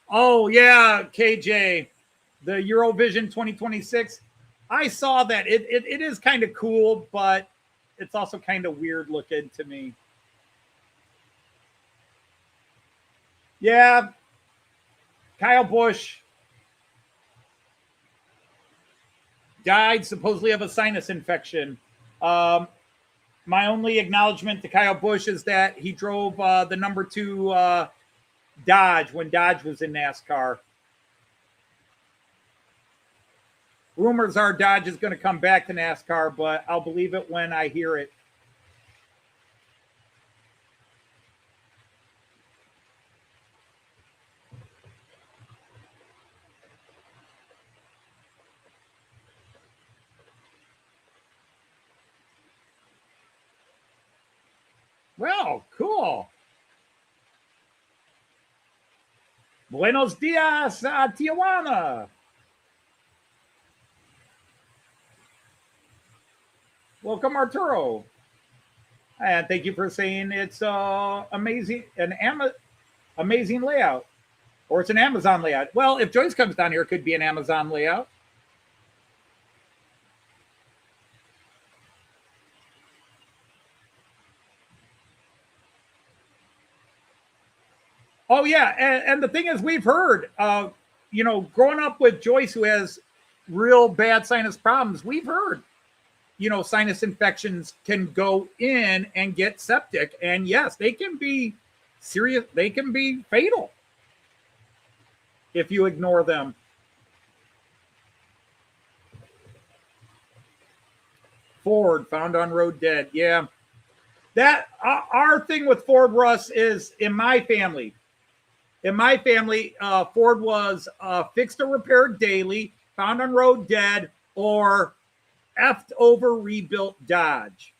Oh, yeah, KJ. The Eurovision 2026. I saw that. It is kind of cool, but it's also kind of weird looking to me. Yeah. Kyle Busch died supposedly of a sinus infection. My only acknowledgement to Kyle Busch is that he drove the number 2 Dodge when Dodge was in NASCAR. Rumors are Dodge is going to come back to NASCAR, but I'll believe it when I hear it. Well, cool. Buenos dias, Tijuana. Welcome, Arturo. And thank you for saying it's amazing, amazing layout. Or it's an Amazon layout. Well, if Joyce comes down here, it could be an Amazon layout. Oh, yeah. And the thing is, we've heard, growing up with Joyce, who has real bad sinus problems, we've heard, sinus infections can go in and get septic. And yes, they can be serious. They can be fatal if you ignore them. Ford found on road dead. Yeah. That our thing with Ford, Russ, is in my family. Ford was fixed or repaired daily, found on road dead, or effed over rebuilt Dodge.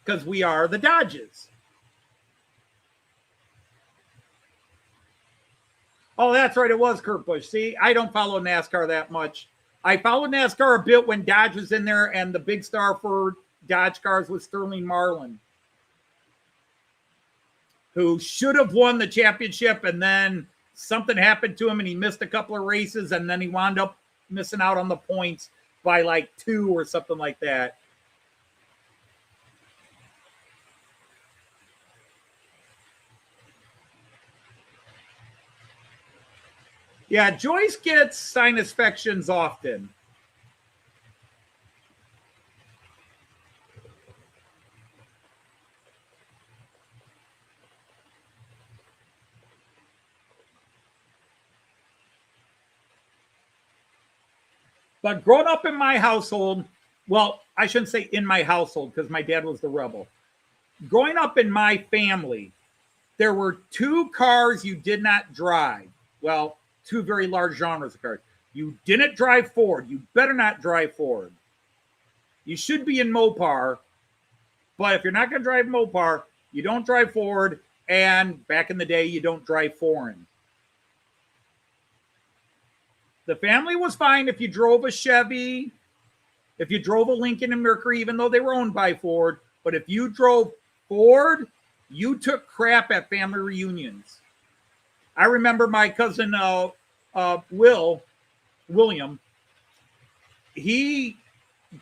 Because we are the Dodges. Oh, that's right. It was Kurt Busch. See, I don't follow NASCAR that much. I followed NASCAR a bit when Dodge was in there, and the big star for Dodge cars was Sterling Marlin, who should have won the championship, and then something happened to him, and he missed a couple of races, and then he wound up missing out on the points by like 2 or something like that. Yeah, Joyce gets sinus infections often. But growing up in my household, well, I shouldn't say in my household because my dad was the rebel. Growing up in my family, there were 2 cars you did not drive. Well, 2 very large genres of cars. You didn't drive Ford. You better not drive Ford. You should be in Mopar. But if you're not going to drive Mopar, you don't drive Ford. And back in the day, you don't drive foreign. The family was fine if you drove a Chevy, if you drove a Lincoln and Mercury, even though they were owned by Ford. But if you drove Ford, you took crap at family reunions. I remember my cousin William, he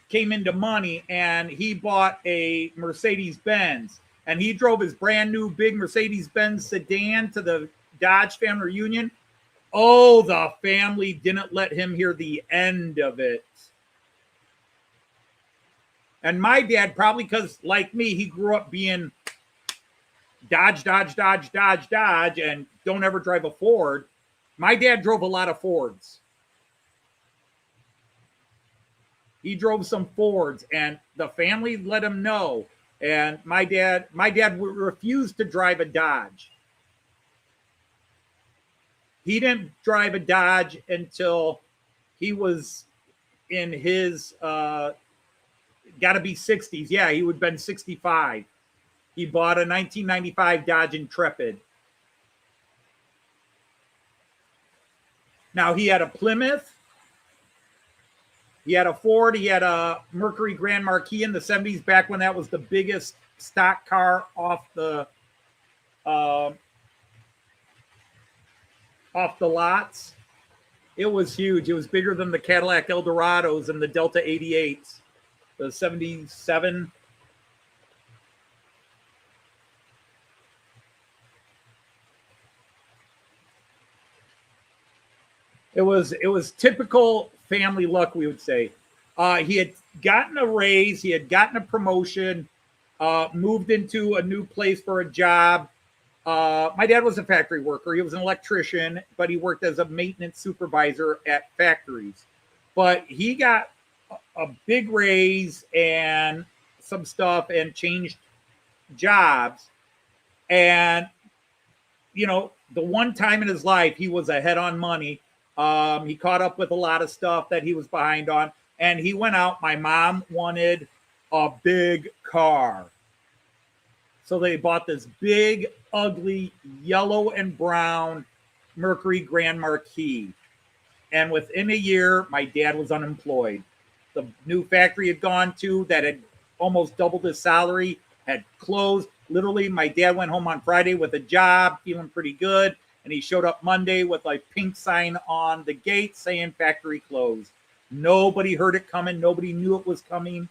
came into money and he bought a Mercedes-Benz, and he drove his brand new big Mercedes-Benz sedan to the Dodge family reunion. Oh, the family didn't let him hear the end of it. And my dad, probably because, like me, he grew up being Dodge, and don't ever drive a Ford. My dad drove a lot of Fords. He drove some Fords, and the family let him know. And my dad refused to drive a Dodge. He didn't drive a Dodge until he was in his, got to be 60s. Yeah, he would have been 65. He bought a 1995 Dodge Intrepid. Now, he had a Plymouth. He had a Ford. He had a Mercury Grand Marquis in the 70s, back when that was the biggest stock car off the lots. It was huge. It was bigger than the Cadillac Eldorados and the Delta 88s, the 77. It was typical family luck, we would say. He had gotten a raise. He had gotten a promotion, moved into a new place for a job. My dad was a factory worker. He was an electrician, but he worked as a maintenance supervisor at factories. But he got a big raise and some stuff and changed jobs. And, the one time in his life he was ahead on money. He caught up with a lot of stuff that he was behind on. And he went out. My mom wanted a big car. So they bought this big, ugly, yellow and brown Mercury Grand Marquis. And within a year, my dad was unemployed. The new factory had gone to that had almost doubled his salary had closed. literally, my dad went home on Friday with a job, feeling pretty good. And he showed up Monday with a pink sign on the gate saying factory closed. Nobody heard it coming. Nobody knew it was coming.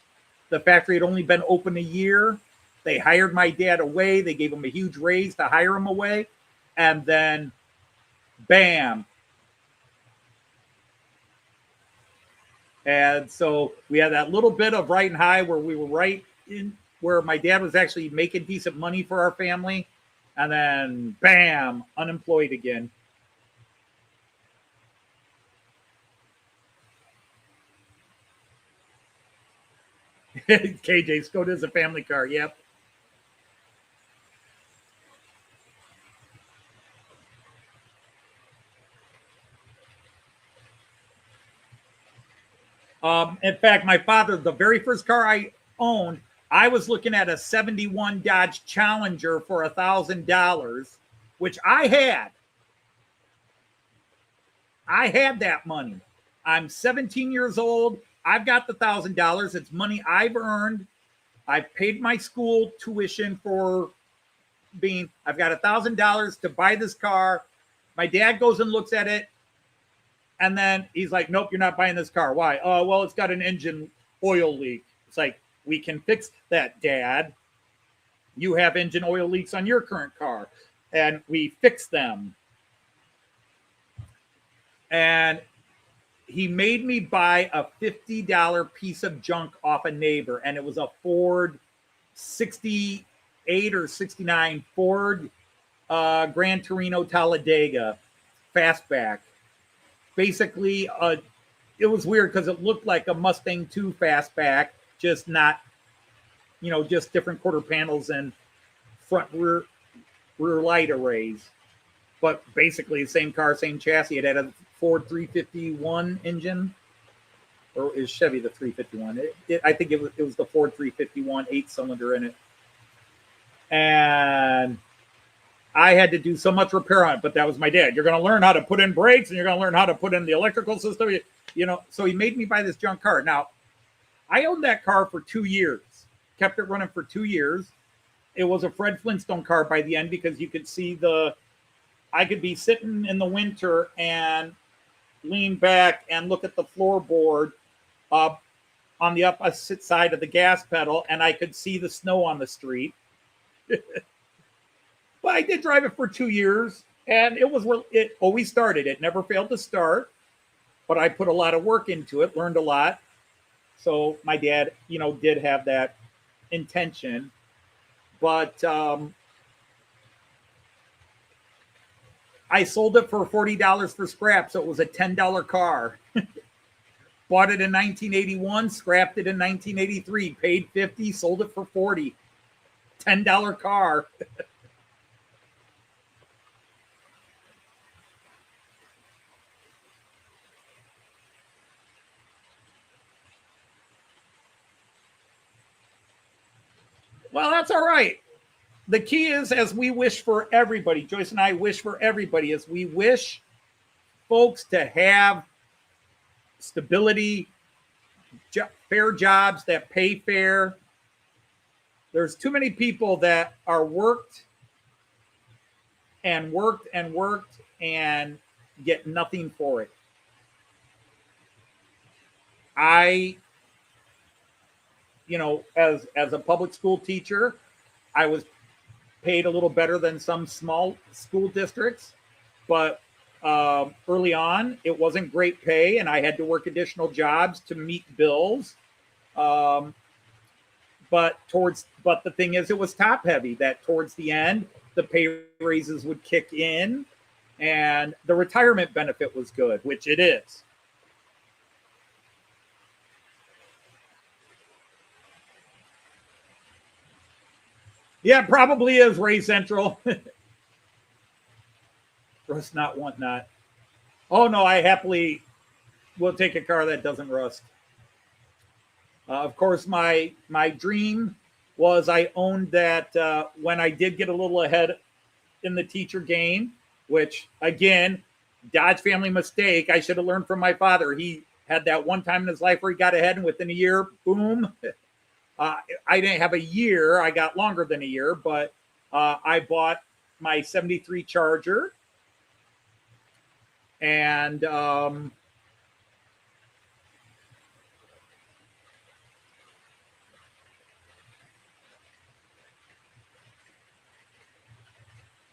The factory had only been open a year. They hired my dad away. They gave him a huge raise to hire him away. And then, bam. And so we had that little bit of right and high where we were right in where my dad was actually making decent money for our family. And then, bam, unemployed again. KJ, Skoda is a family car. Yep. In fact, my father, the very first car I owned, I was looking at a 71 Dodge Challenger for $1,000, which I had. I had that money. I'm 17 years old. I've got the $1,000. It's money I've earned. I've paid my school tuition for being, I've got $1,000 to buy this car. My dad goes and looks at it. And then he's like, nope, you're not buying this car. Why? Oh, well, it's got an engine oil leak. It's like, we can fix that, Dad. You have engine oil leaks on your current car. And we fix them. And he made me buy a $50 piece of junk off a neighbor. And it was a Ford 68 or 69 Ford Gran Torino Talladega fastback. Basically, it was weird because it looked like a Mustang 2 fastback, just not, just different quarter panels and front rear light arrays. But basically, the same car, same chassis. It had a Ford 351 engine, or is Chevy the 351? I think it was the Ford 351 8-cylinder in it. And I had to do so much repair on it, but that was my dad. You're going to learn how to put in brakes and you're going to learn how to put in the electrical system. So he made me buy this junk car. Now, I owned that car for 2 years, kept it running for 2 years. It was a Fred Flintstone car by the end because you could see I could be sitting in the winter and lean back and look at the floorboard on the opposite side of the gas pedal, and I could see the snow on the street. But I did drive it for 2 years, and it always started. It never failed to start, but I put a lot of work into it, learned a lot. So my dad, did have that intention. But I sold it for $40 for scrap, so it was a $10 car. Bought it in 1981, scrapped it in 1983, paid $50, sold it for $40. $10 car. Well, that's all right. The key is, as we wish for everybody, Joyce and I wish for everybody, is we wish folks to have stability, fair jobs that pay fair. There's too many people that are worked and get nothing for it. As a public school teacher, I was paid a little better than some small school districts, but early on, it wasn't great pay, and I had to work additional jobs to meet bills. But the thing is, it was top heavy. That towards the end, the pay raises would kick in, and the retirement benefit was good, which it is. Yeah, it probably is, Ray Central. Rust not, want not. Oh, no, I happily will take a car that doesn't rust. Of course, my dream was I owned that when I did get a little ahead in the teacher game, which, again, Dodge family mistake. I should have learned from my father. He had that one time in his life where he got ahead, and within a year, boom. I didn't have a year. I got longer than a year, but I bought my 73 Charger. And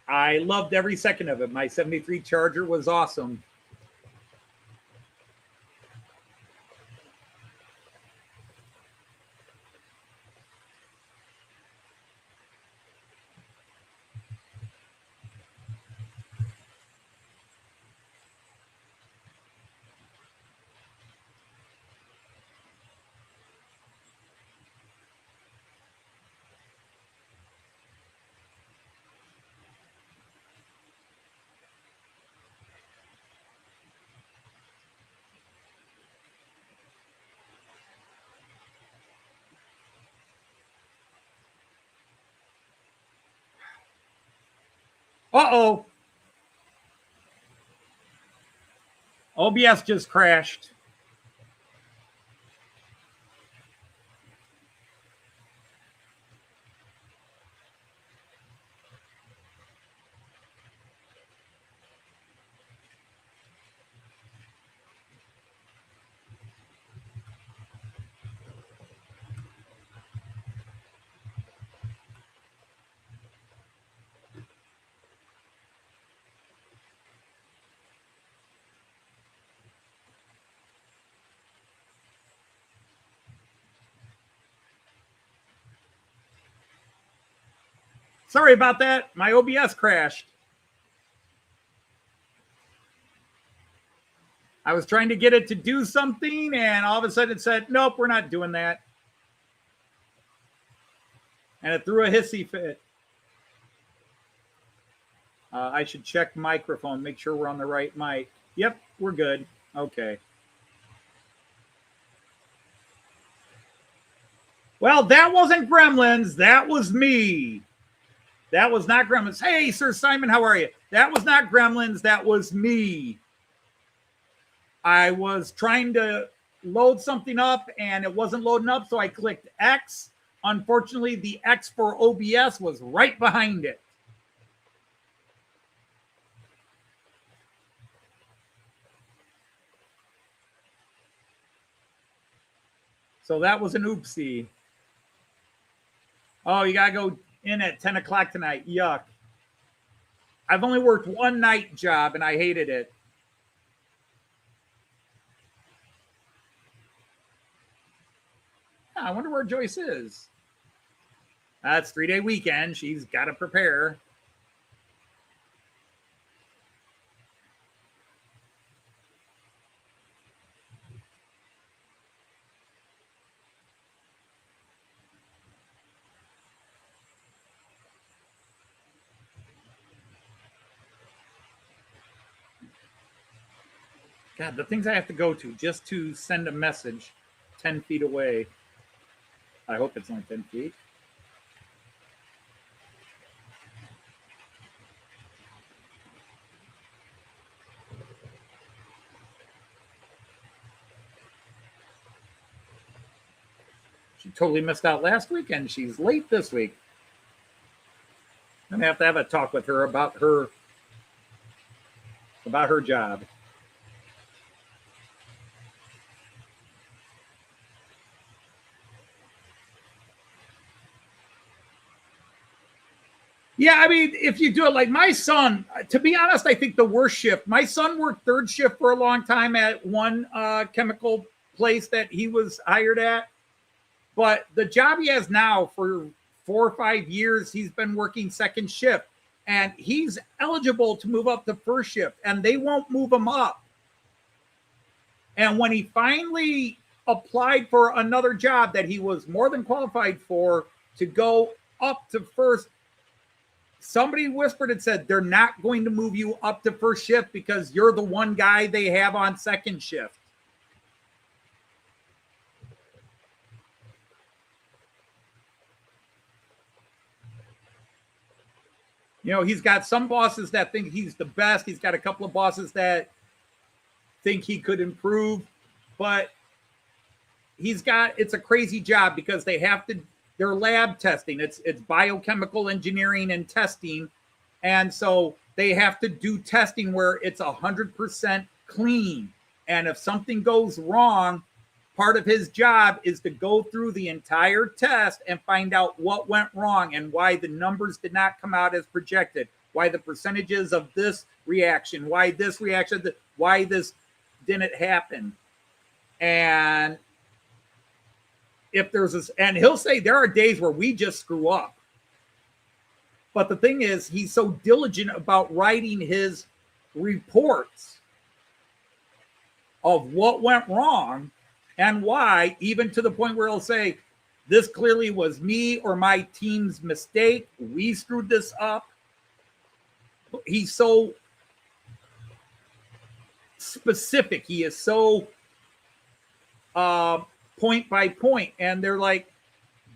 I loved every second of it. My 73 Charger was awesome. Uh-oh. OBS just crashed. Sorry about that. My OBS crashed. I was trying to get it to do something, and all of a sudden it said, nope, we're not doing that. And it threw a hissy fit. I should check microphone, make sure we're on the right mic. Yep, we're good. Okay. Well, that wasn't Gremlins. That was me. That was not Gremlins. Hey, Sir Simon, how are you? That was not Gremlins. That was me. I was trying to load something up, and it wasn't loading up, so I clicked X. Unfortunately, the X for OBS was right behind it. So that was an oopsie. Oh, you got to go in at 10 o'clock tonight. Yuck. I've only worked one night job, and I hated it. I wonder where Joyce is. That's 3-day weekend. She's got to prepare. God, the things I have to go to just to send a message 10 feet away. I hope it's only 10 feet. She totally missed out last week, and she's late this week. I'm going to have a talk with her about her job. Yeah, I mean, if you do it like my son, to be honest, I think the worst shift. My son worked third shift for a long time at one chemical place that he was hired at. But the job he has now for 4 or 5 years, he's been working second shift. And he's eligible to move up to first shift, and they won't move him up. And when he finally applied for another job that he was more than qualified for to go up to first, somebody whispered and said, they're not going to move you up to first shift because you're the one guy they have on second shift. You know, he's got some bosses that think he's the best. He's got a couple of bosses that think he could improve, but it's a crazy job because they're lab testing. It's biochemical engineering and testing. And so they have to do testing where it's 100% clean. And if something goes wrong, part of his job is to go through the entire test and find out what went wrong and why the numbers did not come out as projected, why the percentages of this reaction, why this didn't happen. And if there's this, and he'll say there are days where we just screw up. But the thing is, he's so diligent about writing his reports of what went wrong and why, even to the point where he'll say, this clearly was me or my team's mistake. We screwed this up. He's so specific. He is so point by point. And they're like,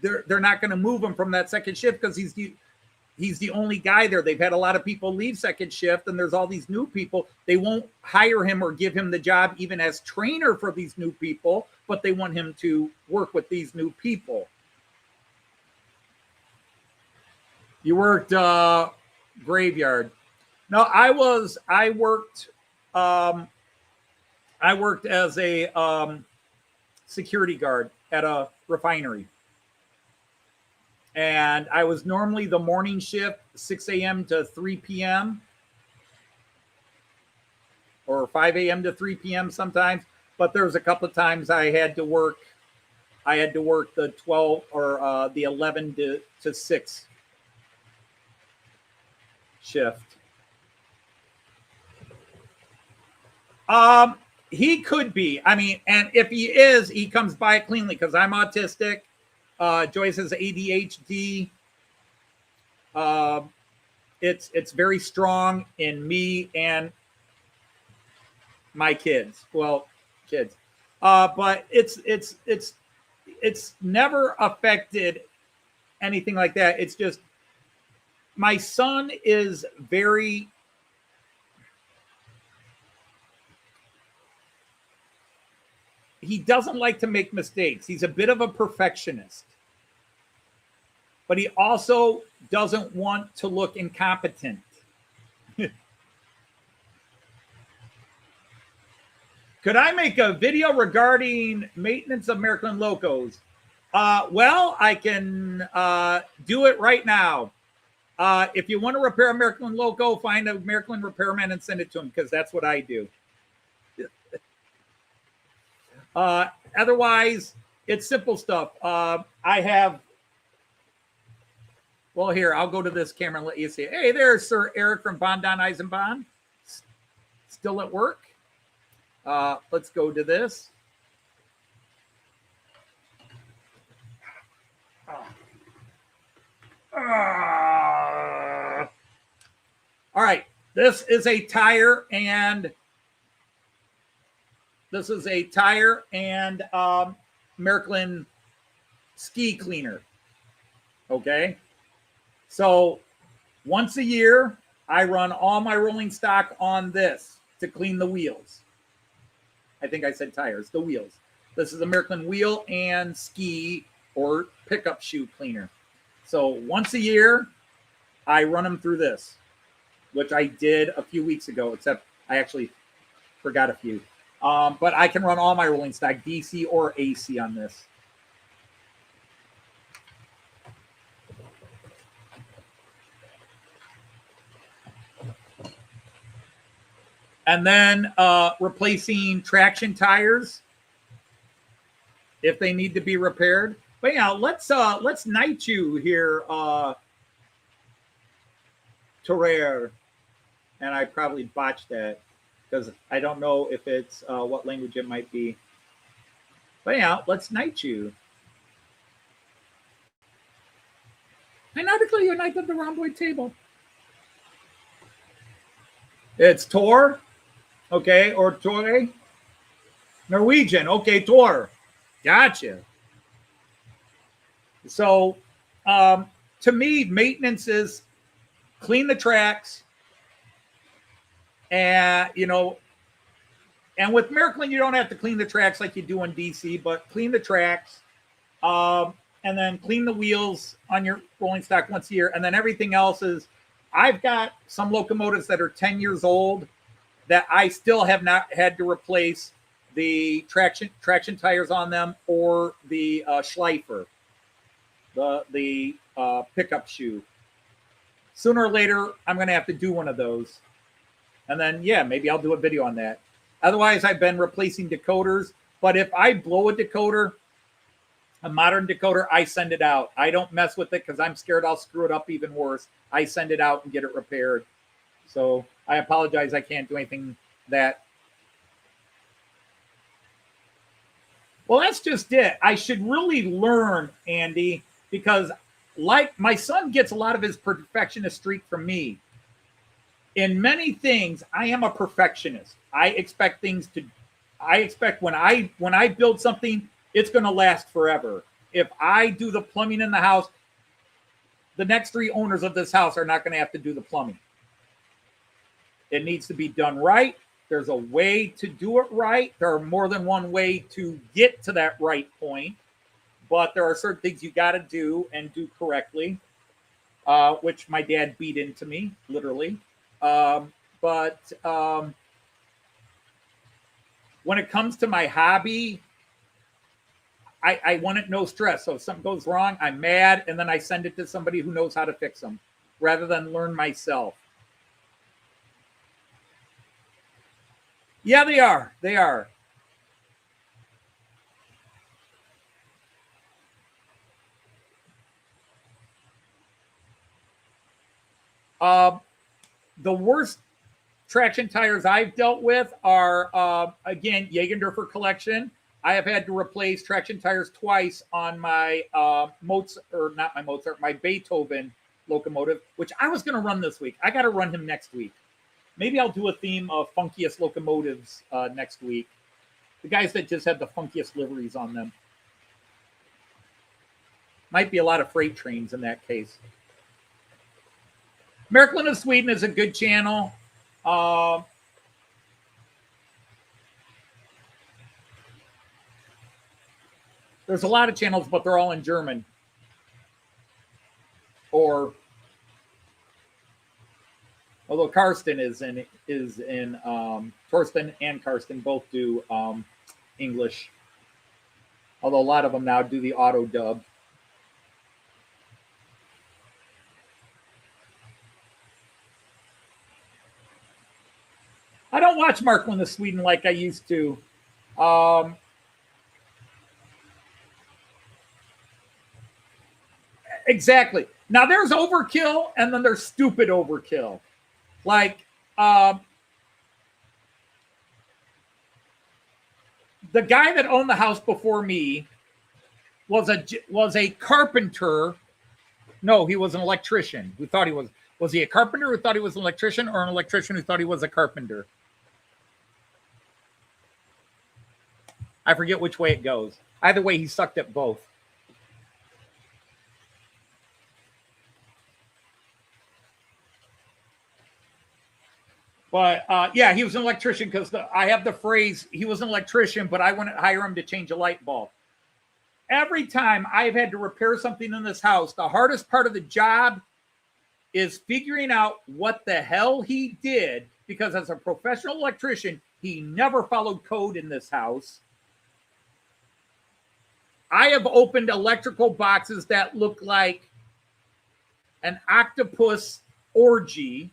they're not going to move him from that second shift because he's the only guy there. They've had a lot of people leave second shift, and there's all these new people. They won't hire him or give him the job even as trainer for these new people, but they want him to work with these new people. You worked graveyard. No, I worked as a security guard at a refinery. And I was normally the morning shift, 6 a.m. to 3 p.m. or 5 a.m. to 3 p.m. sometimes. But there was a couple of times I had to work the 12 or the 11 to 6 shift. He could be. I mean, and if he is, he comes by it cleanly because I'm autistic. Joyce has ADHD. It's very strong in me and my kids. Well, kids. But it's never affected anything like that. It's just my son is very he doesn't like to make mistakes. He's a bit of a perfectionist. But he also doesn't want to look incompetent. Could I make a video regarding maintenance of Märklin locos? Well, I can do it right now. If you want to repair a Märklin loco, find a Märklin repairman and send it to him because that's what I do. Otherwise, it's simple stuff. I have, well, here, I'll go to this camera and let you see. Hey, there's Sir Eric from Bondon Eisenbahn. Still at work. Let's go to this. All right, this is a tire and Märklin ski cleaner. Okay. So once a year, I run all my rolling stock on this to clean the wheels. I think I said tires, the wheels. This is a Märklin wheel and ski or pickup shoe cleaner. So once a year, I run them through this, which I did a few weeks ago, except I actually forgot a few. But I can run all my rolling stock, DC or AC on this. And then replacing traction tires if they need to be repaired. But yeah, let's knight you here, Torre. And I probably botched that because I don't know if it's what language it might be. But yeah, let's knight you. I now declare you a knight of the rhomboid table. It's Tor. Okay, or Torre. Norwegian. Okay, Tor. Gotcha. So, to me, maintenance is clean the tracks and, And with Märklin, you don't have to clean the tracks like you do in DC, but clean the tracks, and then clean the wheels on your rolling stock once a year. And then everything else is, I've got some locomotives that are 10 years old that I still have not had to replace the traction tires on them or the Schleifer, the pickup shoe. Sooner or later, I'm going to have to do one of those. And then, yeah, maybe I'll do a video on that. Otherwise, I've been replacing decoders. But if I blow a decoder, a modern decoder, I send it out. I don't mess with it because I'm scared I'll screw it up even worse. I send it out and get it repaired. So I apologize. I can't do anything that. Well, that's just it. I should really learn, Andy, because like my son gets a lot of his perfectionist streak from me. In many things, I am a perfectionist. I expect when I build something, it's going to last forever. If I do the plumbing in the house, the next 3 owners of this house are not going to have to do the plumbing. It needs to be done right. There's a way to do it right. There are more than one way to get to that right point, but there are certain things you got to do and do correctly, which my dad beat into me, literally. But when it comes to my hobby, I want it no stress. So if something goes wrong, I'm mad, and then I send it to somebody who knows how to fix them rather than learn myself. Yeah, they are. They are. The worst traction tires I've dealt with are, again, Jägendorfer collection. I have had to replace traction tires twice on my my Beethoven locomotive, which I was going to run this week. I got to run him next week. Maybe I'll do a theme of funkiest locomotives next week. The guys that just have the funkiest liveries on them. Might be a lot of freight trains in that case. Märklin of Sweden is a good channel. There's a lot of channels, but they're all in German. Although Karsten is in Torsten and Karsten both do English. Although a lot of them now do the auto dub. I don't watch Märklin of Sweden like I used to. Exactly. Now there's overkill, and then there's stupid overkill. Like the guy that owned the house before me was a carpenter. No, he was an electrician who thought he was. Was he a carpenter who thought he was an electrician, or an electrician who thought he was a carpenter? I forget which way it goes. Either way, he sucked at both. But yeah, he was an electrician because I have the phrase, he was an electrician, but I wouldn't hire him to change a light bulb. Every time I've had to repair something in this house, the hardest part of the job is figuring out what the hell he did, because as a professional electrician, he never followed code in this house. I have opened electrical boxes that look like an octopus orgy.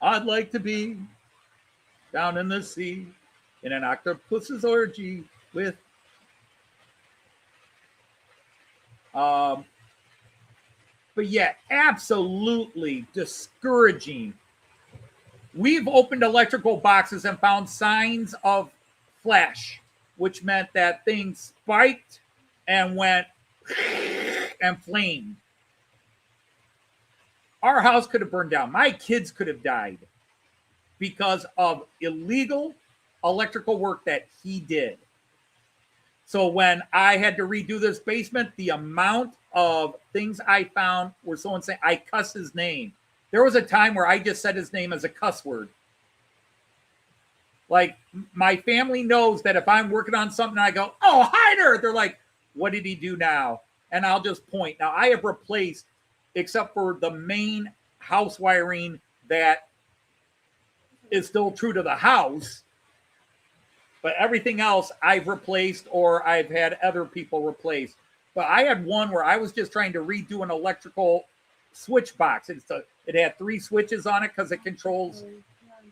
I'd like to be down in the sea in an octopus's orgy with. But yeah, absolutely discouraging. We've opened electrical boxes and found signs of flash, which meant that things spiked and went and flamed. Our house could have burned down. My kids could have died because of illegal electrical work that he did. So when I had to redo this basement, the amount of things I found were so insane. I cussed his name. There was a time where I just said his name as a cuss word. Like, my family knows that if I'm working on something, I go, "Oh, Hyder!" They're like, "What did he do now?" And I'll just point. Now, I have replaced, except for the main house wiring that is still true to the house, but everything else I've replaced or I've had other people replace. But I had one where I was just trying to redo an electrical switch box. It had 3 switches on it because it controls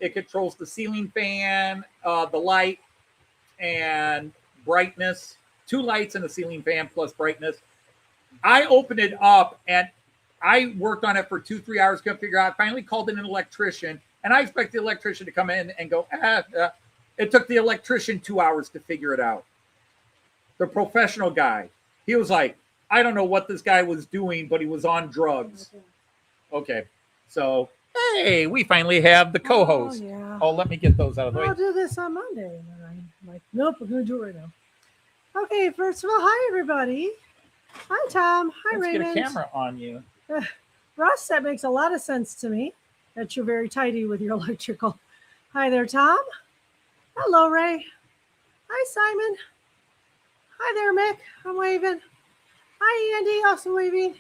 the ceiling fan, the light, and brightness. 2 lights and a ceiling fan plus brightness. I opened it up and I worked on it for 2-3 hours, couldn't figure out. I finally called in an electrician, and I expect the electrician to come in and go, It took the electrician 2 hours to figure it out. The professional guy. He was like, I don't know what this guy was doing, but he was on drugs. Okay. So, hey, we finally have the co-host. Oh, yeah. Oh, let me get those out of the way. I'll do this on Monday. And then I'm like, nope, I'm going to do it right now. Okay, first of all, hi, everybody. Hi, Tom. Hi, Let's Raymond. get a camera on you. Russ, that makes a lot of sense to me that you're very tidy with your electrical. Hi there, Tom. Hello, Ray. Hi, Simon. Hi there, Mick. I'm waving. Hi, Andy. Also waving.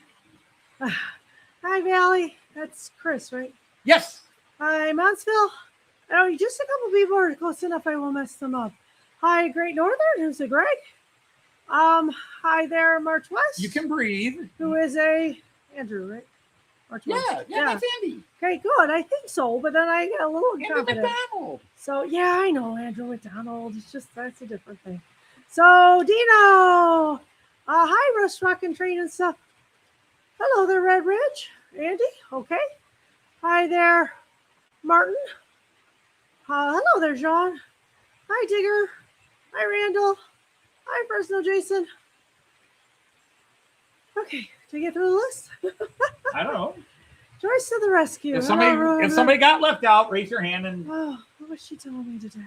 Hi, Valley. That's Chris, right? Yes. Hi, Mansville. Oh, just a couple people are close enough. I won't mess them up. Hi, Great Northern. Who's a Greg? Hi there, March West. You can breathe. Who is a Andrew, right? March West. Yeah, that's Andy. Okay, good. I think so, but then I get a little Andy confident. McDonald. So yeah, I know Andrew McDonald. It's just that's a different thing. So Dino, hi, Russ Rockin' Train and stuff. Hello there, Red Ridge. Andy, okay. Hi there, Martin. Hello there, John. Hi, Digger. Hi, Randall. Hi, Fresno Jason. Okay, to get through the list. I don't know. Joyce to the rescue. If somebody got left out, raise your hand and. Oh, what was she telling me today?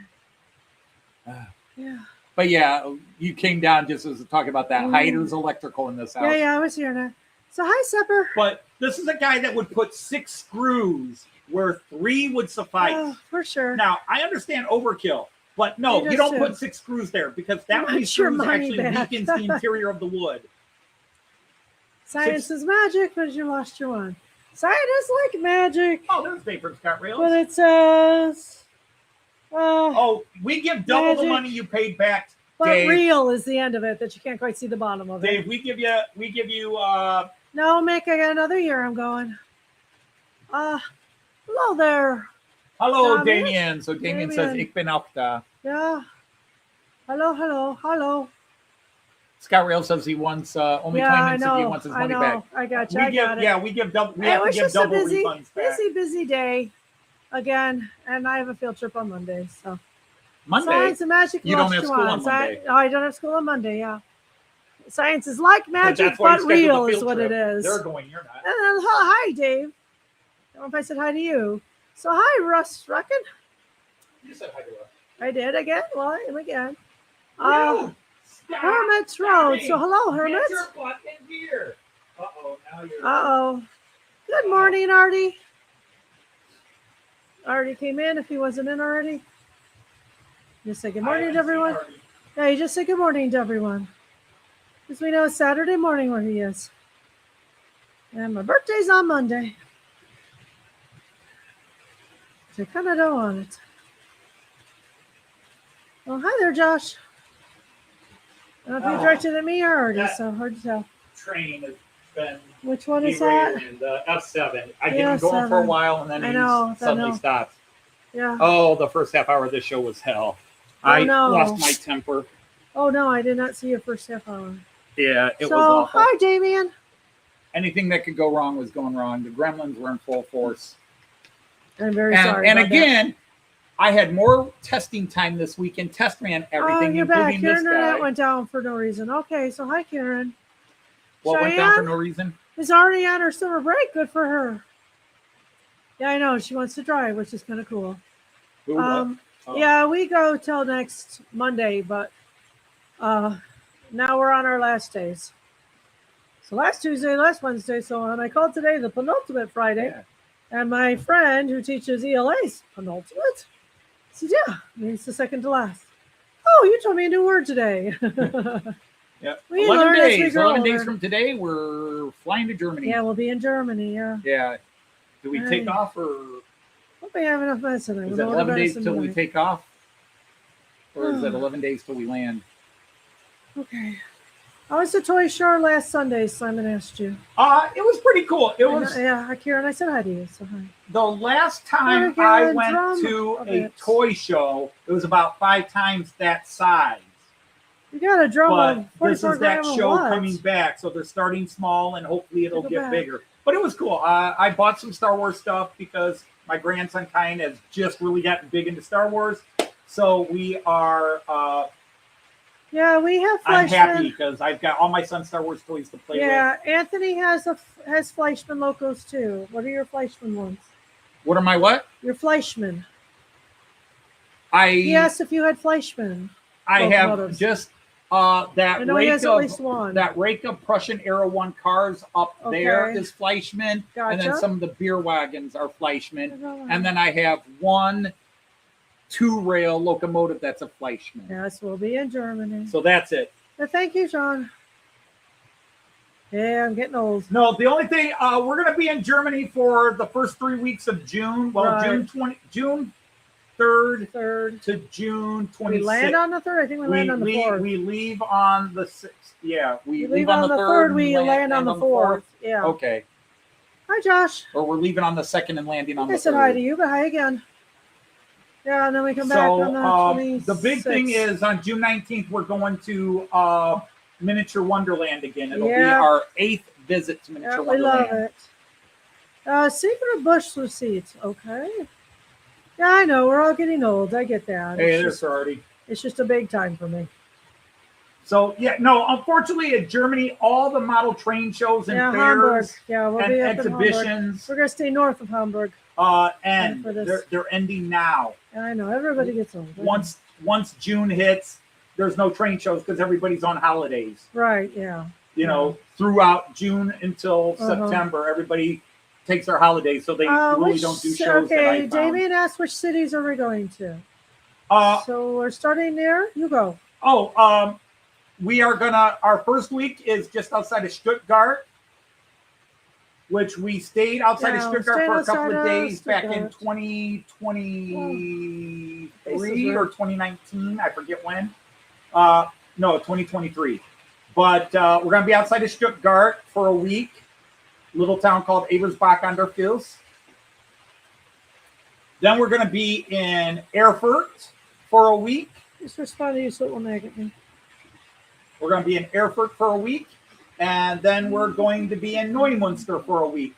Yeah. But yeah, you came down just as talking about that. Hyder's electrical in this house. Yeah, I was hearing that. So hi, Sepper. But this is a guy that would put 6 screws where 3 would suffice. Oh, for sure. Now, I understand overkill, but no, you don't put 6 screws there because that many screws actually weakens the interior of the wood. Science is magic, but you lost your one. Science is like magic. Oh, there's paper Scott rails. But it says... we give double magic. the money you paid back. But Dave. Real is the end of it that you can't quite see the bottom of it. Dave, we give you No, Mick, I got another year I'm going. Hello there. hello, Damien. Damien. So Damien says, Ich bin auch da. Yeah. Hello. Scott Rail says he wants only claimants if he wants his money back. I got you. We give double. We It have to was give just a double busy, refunds back. busy day again, and I have a field trip on Monday. So Monday. Science and magic. You don't have school on Monday. I don't have school on Monday. Yeah. Science is like magic, that's why you but scheduled real the is field what trip. it is. They're going. You're not. And then, hi, Dave. I don't know if I said hi to you. So hi, Russ Ruckin. You said hi to us. I did again. Well, I am again. Stop. Hermit's Road. So hello, Get Hermits. your butt in here. Now you're. Uh-oh. Good morning, Artie. Artie came in if he wasn't in already. Just say good morning to everyone. Yeah, you just say good morning to everyone. Because we know it's Saturday morning where he is. And my birthday's on Monday. So I kind of don't want it. Well, hi there, Josh. I don't know if you directed at me or Artie, so hard to tell. Train has been. Which one is that? The F7. I get Yeah, him going for a F7. while and then I he know, suddenly stops. Yeah. Oh, the first half hour of this show was hell. Oh, I no. lost my temper. Oh, no, I did not see your first half hour. Yeah, it was So, awful. hi, Damien. Anything that could go wrong was going wrong. The gremlins were in full force. I'm very sorry. And about again, I had more testing time this weekend. Test ran that. everything, you're back. including Your this internet guy. went down for no reason. Okay, so hi, Karen. What went down for Cheyenne no reason? is already on her summer break. Good for her. Yeah, I know. She wants to drive, which is kind of cool. Who, what? Oh. Yeah, we go till next Monday, but now we're on our last days. So last Tuesday, last Wednesday, so and I called today the penultimate Friday. Yeah. And my friend who teaches ELA's penultimate said, yeah, it's the second to last. Oh, you told me a new word today. Yep. We 11 learn as we days. grow 11 days older. from today, we're flying to Germany. Yeah, we'll be in Germany, yeah. Yeah. Do we take Right. off or Hope we have enough medicine. is it 11 days till we take off? Or is it Oh. 11 days till we land? Okay. How was the toy show last Sunday? Simon asked you. It was pretty cool. It was Yeah, Kieran, I said hi to you. So hi. the last time We're I getting went drum to of a it. toy show. It was about 5 times that size. You got a drum But of this 44 is that gram of show what? coming back, so they're starting small and hopefully it'll Go get back. bigger. But it was cool. I bought some Star Wars stuff because my grandson kind has just really gotten big into Star Wars. So we are. Yeah, we have I'm happy Fleischmann. because I've got all my son's Star Wars toys to play with. Yeah, Anthony has Fleischmann locos too. What are your Fleischmann ones? What are my what? Your Fleischmann. I He asked if you had Fleischmann. I have locomotives. just that I know he rake has at least one. that rake of Prussian Era 1 cars up there Okay. is Fleischmann, and then Gotcha. some of the beer wagons are Fleischmann, and then I have one 2-rail locomotive that's a Fleischmann. Yes, we'll be in Germany. So that's it. Well, thank you, John. Yeah, I'm getting old. No, the only thing we're going to be in Germany for the first 3 weeks of June. Well, Right. June 3rd Third. to June 26th. We land on the third. I think we land on the fourth. We leave on the 6th. Yeah, we leave on the third. We land on the fourth. Yeah. Okay. Hi, Josh. Or we're leaving on the 2nd and landing on I the said 3rd. hi to you, but hi again. Yeah, and then we come back on the 26th. the big thing is on June 19th, we're going to Miniature Wonderland again. It'll be Yeah. our 8th visit to Yeah, Miniature we love Wonderland. it. Secret Bush receipts. Okay. Yeah, I know. We're all getting old. I get that. Hey, It's there's just, already. it's just a big time for me. So, yeah, no, unfortunately, in Germany, all the model train shows and Yeah, Hamburg. fairs Yeah, we'll and be up in Hamburg. exhibitions We're going to stay north of Hamburg. and for this. they're ending now. I know. Everybody gets old. Once June hits, there's no train shows because everybody's on holidays. Right, yeah. You know, throughout June until Uh-huh. September, everybody takes their holidays, so they really don't do shows. that I Okay, found. Damien asked which cities are we going to? Uh, So we're starting there. You go. we are gonna. Our first week is just outside of Stuttgart, which we stayed outside Yeah, of we Stuttgart stayed for a couple outside of of days back in Stuttgart. 2023 or 2019. I forget when. No, 2023. But we're gonna be outside of Stuttgart for a week. Little town called Ebersbach an der Fils. Then we're going to be in Erfurt for a week. Just respond to you so it will nag at me. We're going to be in Erfurt for a week. And then we're going to be in Neumünster for a week.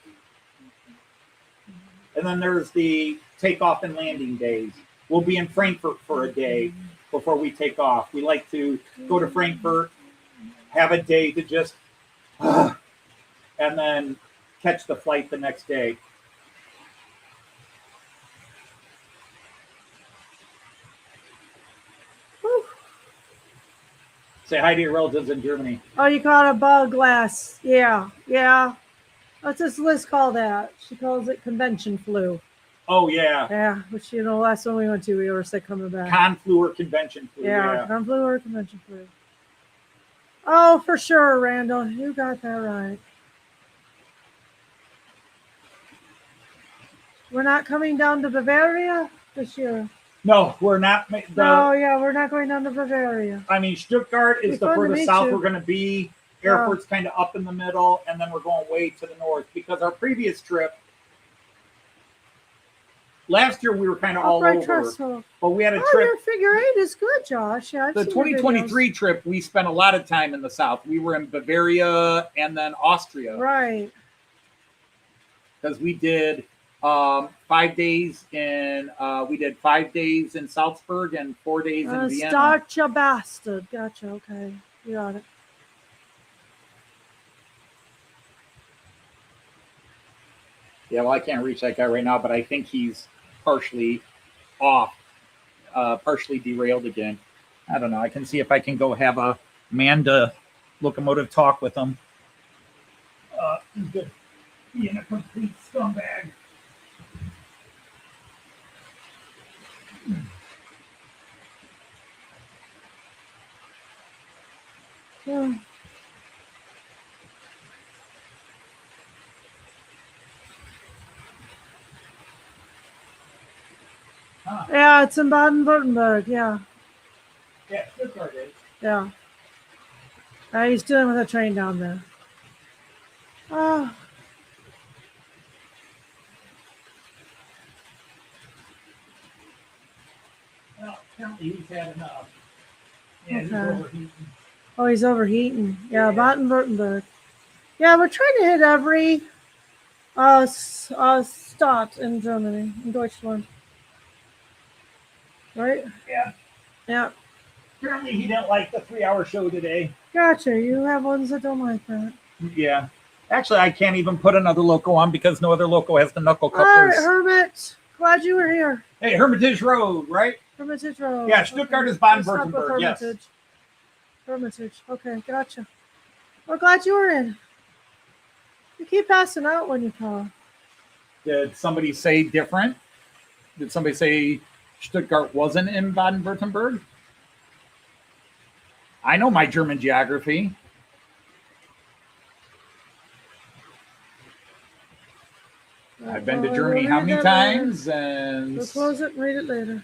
And then there's the takeoff and landing days. We'll be in Frankfurt for a day before we take off. We like to go to Frankfurt, have a day to just, and then catch the flight the next day. Whew. Say hi to your relatives in Germany. Oh, you caught a bug glass. Yeah, yeah. What's this Liz call that? She calls it convention flu. Oh, yeah. Yeah, which, you know, last one we went to, we were sick coming back. Conflu or convention flu. Yeah, flu or convention flu. Oh, for sure, Randall. You got that right. We're not coming down to Bavaria this year. No, we're not. No, yeah, we're not going down to Bavaria. I mean, Stuttgart is Be the fun to furthest meet south you. we're going to be. Yeah. Erfurt's kind of up in the middle, and then we're going way to the north because our previous trip, last year we were kind of all Upright over, trestle. but we had a Oh, trip. your figure eight is good, Josh. Yeah, I've The seen your 2023 trip, we spent a lot of time in the south. We were in Bavaria and then Austria videos. Right. because we did 5 days in. We did 5 days in Salzburg and 4 days in Vienna. Start your bastard. Gotcha. Okay. You got it. Yeah, well, I can't reach that guy right now, but I think he's partially off, partially derailed again. I don't know. I can see if I can go have a Manda locomotive talk with him. He's good. Being a complete scumbag. Yeah. Yeah, it's in Baden-Württemberg. Yeah, Yeah, Stuttgart is. yeah. He's dealing with a train down there. Oh, Well, apparently he's had enough. Yeah, he's Okay. overheating. oh, he's overheating. Yeah, Yeah. Baden-Württemberg. Yeah, we're trying to hit every Stadt in Germany, in Deutschland. Right? Yeah. Yeah. Apparently he didn't like the 3-hour show today. Gotcha. You have ones that don't like that. Yeah. Actually, I can't even put another loco on because no other loco has the knuckle All right, couplers. Hermit. Glad you were here. Hey, Hermitage Road, right? Hermitage Road. Yeah, Stuttgart is Let's stop with Baden-Württemberg, yes. Hermitage. Hermitage. Okay, gotcha. We're glad you were in. You keep passing out when you call. Did somebody say different? Did somebody say Stuttgart wasn't in Baden-Württemberg? I know my German geography. I've been to Well, Germany we'll how read many that later. times? And We'll close it and read it later.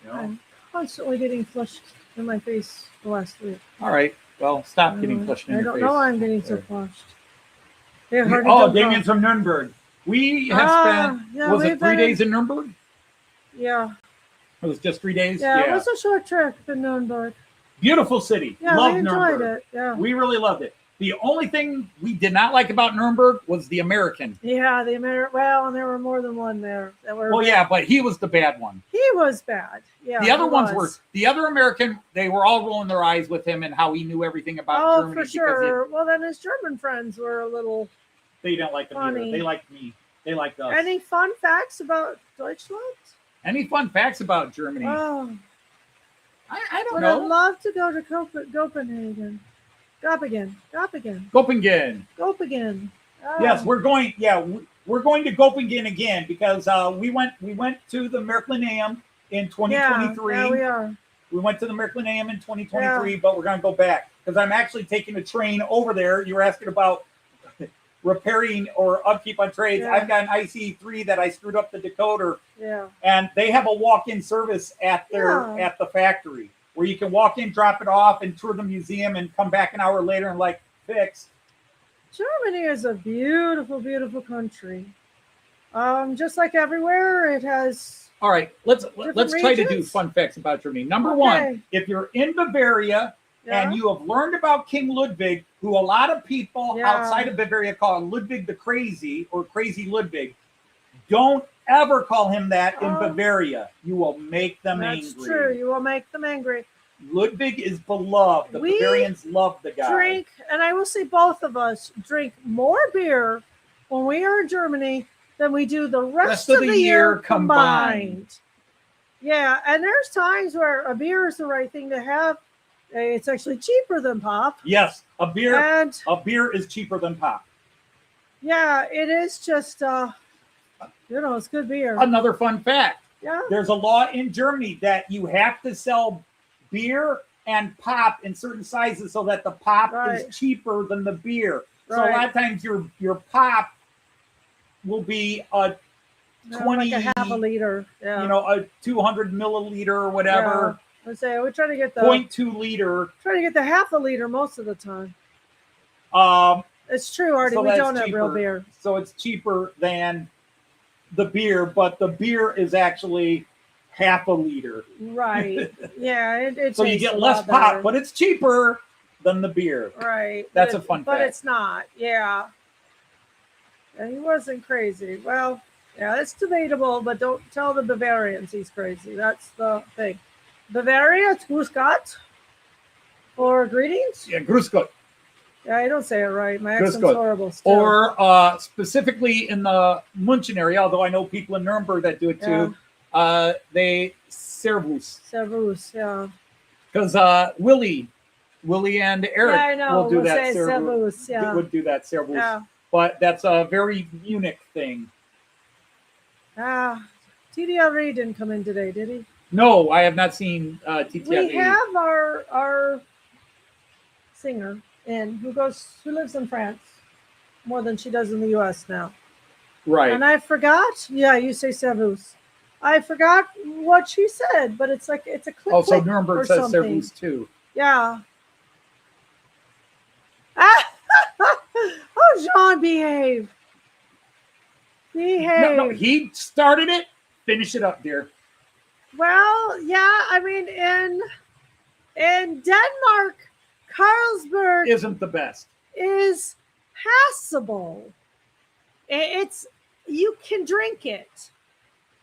you know. I'm constantly getting flushed in my face the last week. All right. Well, stop getting flushed in I your don't face. know why I'm getting so There. flushed. They're hard to Oh, dump Damien's off. from Nuremberg. We have spent, yeah, was it we've 3 been days in Nuremberg? Yeah. It was just 3 days? Yeah, it was a short trip in Nuremberg. Beautiful city. Yeah, Loved we enjoyed Nuremberg. it. Yeah. We really loved it. The only thing we did not like about Nuremberg was the American. Yeah, the well, and there were more than one there. That were Well, yeah, but he was the bad one. He was bad. Yeah. The other he ones was. were, the other American, they were all rolling their eyes with him and how he knew everything about Oh, Germany. for because sure. Well, then his German friends were a little. they didn't like him either. Funny. They liked me. They liked us. Any fun facts about Deutschland? Any fun facts about Germany? Oh, I don't would I'd know. love to go to Copenhagen. Gopingen. Copenhagen. Oh. Yes, we're going. Yeah, we're going to Copenhagen again because we went to the Märklin in 2023. Yeah, we are. We went to the Märklin in 2023, but we're going to go back because I'm actually taking a train over there. You were asking about repairing or upkeep on trades. Yeah. I've got an IC3 that I screwed up the decoder, Yeah. and they have a walk-in service at the factory where you can walk in, drop it off, and tour the museum, and come back an hour later and fix. Germany is a beautiful, beautiful country. Just like everywhere, it has. All right, let's try to do regions? fun facts about Germany. Number Okay. one, if you're in Bavaria Yeah. and you have learned about King Ludwig, who a lot of people Yeah. outside of Bavaria call Ludwig the Crazy or Crazy Ludwig, don't ever call him that in Oh. Bavaria. You will make them That's angry. true. You will make them angry. Ludwig is beloved. The We Bavarians love the guy. Drink, and I will say both of us drink more beer when we are in Germany than we do the rest of the year combined. Yeah, and there's times where a beer is the right thing to have. It's actually cheaper than pop. Yes, a beer And is cheaper than pop. yeah, it is just it's good beer. Another fun fact. Yeah. There's a law in Germany that you have to sell beer and pop in certain sizes so that the pop Right. is cheaper than the beer. So a Right. lot of times your pop will be a 20, like a half a liter. Yeah. a 200 milliliter or whatever, I say we try to get the 0.2 liter. half a liter most of the time. Um, It's true, Artie. So we that's don't have real cheaper. beer. so it's cheaper than the beer, but the beer is actually half a liter. Right. Yeah. It So you tastes get a less lot pop, better. but it's cheaper than the beer. Right. That's But a fun But fact. it's not. Yeah. And he wasn't crazy. Well, yeah, it's debatable, but don't tell the Bavarians he's crazy. That's the thing. Bavaria, it's Grüß Gott. Or greetings? Yeah, Grüß Gott. Yeah, I don't say it right. My Grüß accent's Gott. horrible still. Or specifically in the München area, although I know people in Nuremberg that do it too, they Servus. Servus, yeah. Because Willie and Eric Yeah, I know. will do We'll that say Servus. Servus, yeah. Would do that Servus. Yeah. But that's a very Munich thing. TDLR didn't come in today, did he? No, I have not seen TTFE. We have our singer who lives in France more than she does in the U.S. now. Right. And I forgot. Yeah, you say servus. I forgot what she said, but it's a click. Oh, so click Nuremberg or says something. servus too. Yeah. Oh, John, behave. No, he started it. Finish it up, dear. Well, yeah. I mean, in Denmark, Carlsberg Isn't the best. is passable. You can drink it.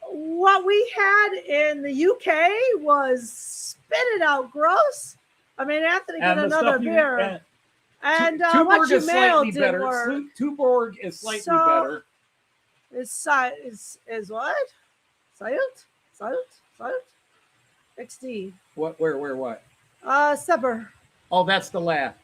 What we had in the UK was spit it out gross. I mean, Anthony get another beer. And what Tuborg you is mailed slightly did better. work. Tuborg is slightly So- better. Is what? Salt? XD. What? Where? What? Seber. Oh, that's the laugh.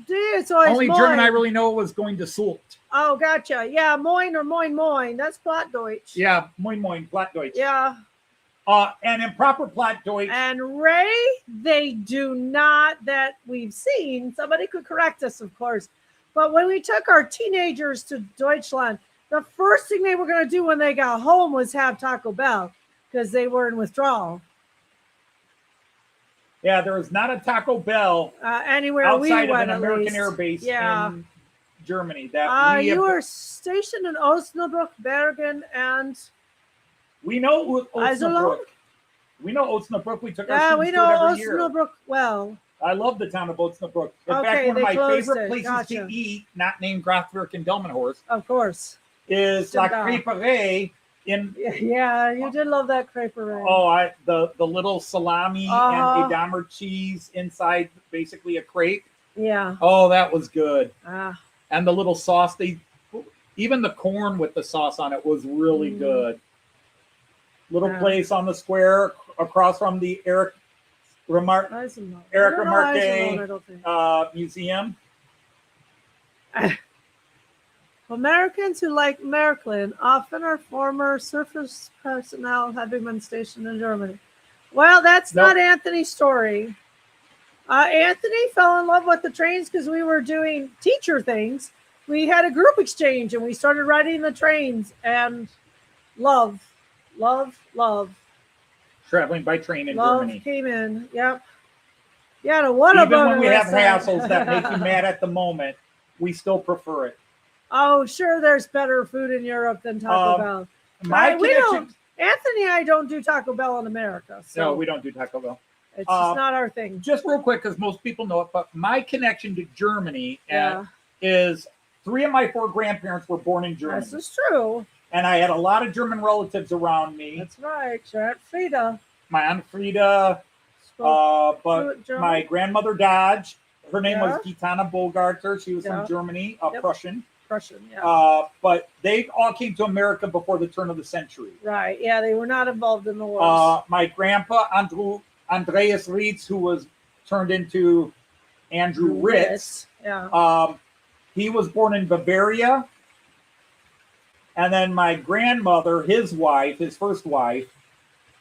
It's always Only moin. German I really know was going to Sult. Oh, gotcha. Yeah, moin or moin. That's Plattdeutsch. Yeah, moin, Plattdeutsch. Yeah. And in proper Plattdeutsch, And Ray, they do not, that we've seen. Somebody could correct us, of course. But when we took our teenagers to Deutschland, the first thing they were going to do when they got home was have Taco Bell because they were in withdrawal. yeah, there is not a Taco Bell Anywhere outside we of went, an at American least. air base Yeah. in Germany. That You were stationed in Osnabrück, Bergen, and we know Iserlohn? Osnabrück. We know Osnabrück. We took our yeah, students we to it know every year. Osnabrück well. I love the town of Osnabrück. In Okay, fact, one of they my closed favorite it. places Gotcha. to eat, not named Grafwerk and Delmenhorst, Of course. is La Stimmt auch. Crêperie in Yeah, you did love that creperie. the little salami Uh-huh. and Edamer cheese inside basically a crepe. Yeah. Oh, that was good. Ah, And the little sauce, even the corn with the sauce on it was really good. Little Yeah. place on the square across from the Eric Remarque Iserlohn. Eric I don't know Remarque, Iserlohn, I don't think. Museum. Americans who like Märklin often are former surface personnel having been stationed in Germany. Well, that's Nope. not Anthony's story. Anthony fell in love with the trains because we were doing teacher things. We had a group exchange and we started riding the trains and love. Traveling by train in Love Germany. came in. Yep. Yeah, to what Even about when we it, have listen. hassles that make you mad at the moment, we still prefer it. Oh, sure, there's better food in Europe than Taco Bell. My we connection. don't. Anthony and I don't do Taco Bell in America, so No, we don't do Taco Bell. it's just not our thing. Just real quick, because most people know it, but my connection to Germany Yeah, is 3 of my 4 grandparents were born in Germany. this is true. And I had a lot of German relatives around me. That's right. Your Aunt Frida My Aunt Frida, spoke but fluent German. my grandmother Dodge, her name was Yeah. Gitana Bogarter. She was Yeah. from Germany, Yep. Prussian. Prussian. Yeah, But they all came to America before the turn of the century. right. Yeah, they were not involved in the wars. My grandpa, Andreas Ritz, who was turned into Andrew Ritz, Yeah. he was born in Bavaria. And then my grandmother, his wife, his first wife,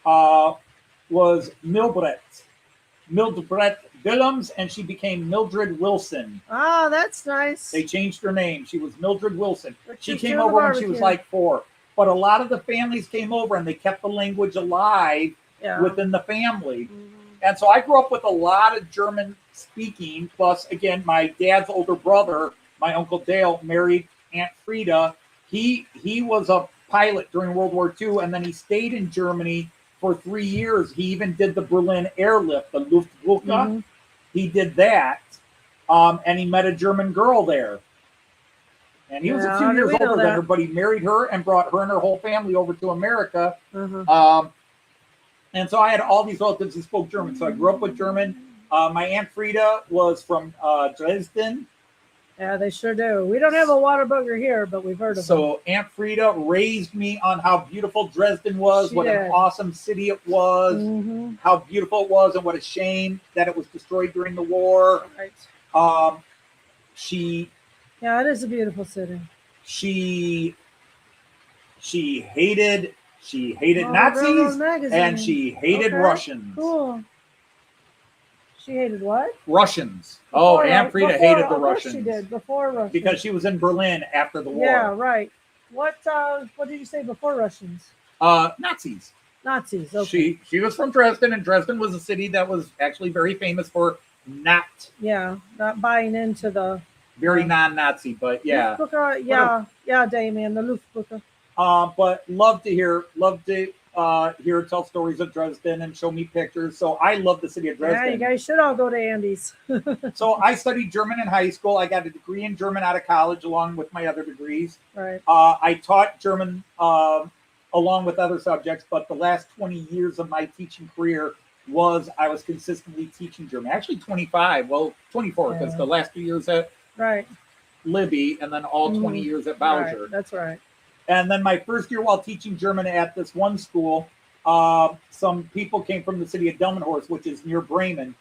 was Mildred Willems, and she became Mildred Wilson. Oh, that's nice. They changed her name. She was Mildred Wilson. But She she's came doing the over when she was barbecue. like 4. But a lot of the families came over and they kept the language alive Yeah. within the family. Mhm. And so I grew up with a lot of German speaking. Plus, again, my dad's older brother, my Uncle Dale, married Aunt Frida. He was a pilot during World War II, and then he stayed in Germany for 3 years. He even did the Berlin airlift, the Luftwaffe. Mhm. He did that, and he met a German girl there. And he was Yeah, a few how do years we know older than that? her, but he married her and brought her and her whole family over to America. Uh-huh. And so I had all these relatives who spoke German. So I grew up with German. My Aunt Frida was from Dresden. Yeah, they sure do. We don't have a water booger here, but we've heard of them. So Aunt Frida raised me on how beautiful Dresden was, She what did. an awesome city it was, Mhm. how beautiful it was, and what a shame that it was destroyed during the war. Right. She Yeah, it is a beautiful city. she hated Oh, Nazis, Magazine. and she hated Okay. Russians. Cool. She hated what? Russians. Oh, Aunt Frida hated the of course Russians. She did before Russians. Because she was in Berlin after the war. Yeah, right. What did you say before Russians? Nazis. Nazis. Okay. She was from Dresden, and Dresden was a city that was actually very famous for not buying into the very non-Nazi, but yeah. Luftbrücke, Damien, the Luftbrücke. But love to hear her tell stories of Dresden and show me pictures. So I love the city of Dresden. Yeah, you guys should all go to Andy's. So I studied German in high school. I got a degree in German out of college along with my other degrees. Right. I taught German along with other subjects, but the last 20 years of my teaching career I was consistently teaching German. Actually 24, because the last 2 years at Libby and then all 20 years at Bowser. Right. That's right. And then my first year while teaching German at this one school, some people came from the city of Delmenhorst, which is near Bremen,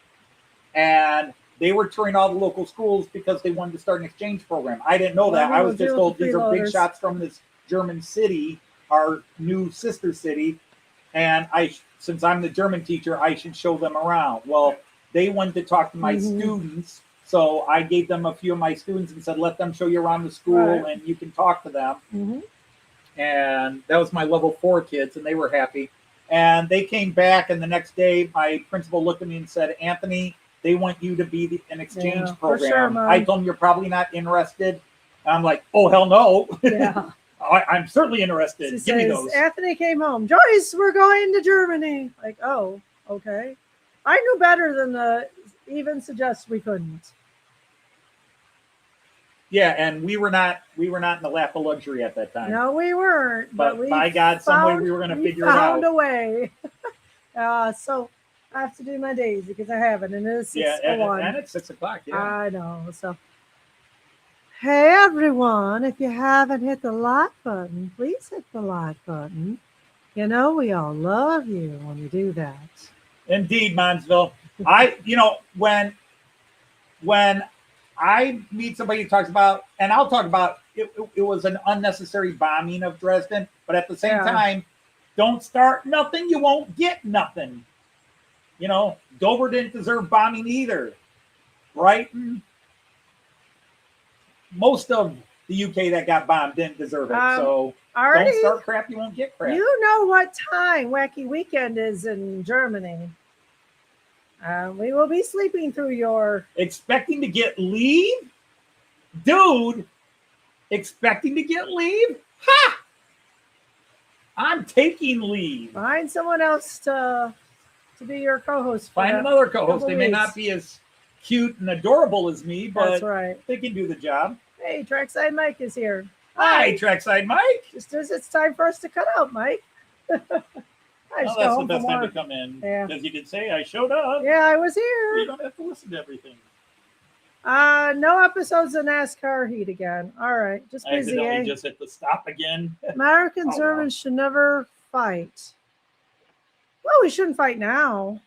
and they were touring all the local schools because they wanted to start an exchange program. I didn't know that. I was just told these are big shots from this German city, our new sister city, and since I'm the German teacher, I should show them around. Well, they wanted to talk to my students, so I gave them a few of my students and said, let them show you around the school and you can talk to them. Mm-hmm. And that was my level 4 kids, and they were happy. And they came back, and the next day, my principal looked at me and said, Anthony, they want you to be an exchange program. Sure, I told them you're probably not interested. And I'm like, oh, hell no. Yeah. I'm certainly interested. Give me those. Anthony came home. Joyce, we're going to Germany. Like, oh, okay. I knew better than to even suggest we couldn't. Yeah, and we were not in the lap of luxury at that time. No, we weren't. But by God, some way we were going to figure it out. Found a way. So I have to do my days because I haven't, and it is 6:01. And it's 6 o'clock. Yeah, I know. So, hey everyone, if you haven't hit the like button, please hit the like button. You know we all love you when you do that. Indeed, Monsville. When I meet somebody who talks about, and I'll talk about, it was an unnecessary bombing of Dresden, but at the same time, don't start nothing, you won't get nothing. Dover didn't deserve bombing either. Brighton, most of the UK that got bombed didn't deserve it. So don't start crap, you won't get crap. You know what time Wacky Weekend is in Germany. We will be sleeping through your... Expecting to get leave? Dude, expecting to get leave? Ha! I'm taking leave. Find someone else to be your co-host. Find another co-host. They may not be as cute and adorable as me, but they can do the job. Hey, Trackside Mike is here. Hi, Trackside Mike. Just as it's time for us to cut out, Mike. That's the best time to come in. Because you can say, I showed up. Yeah, I was here. You don't have to listen to everything. No episodes of NASCAR heat again. All right. Just busy, I just hit the stop again. American Germans should never fight. Well, we shouldn't fight now.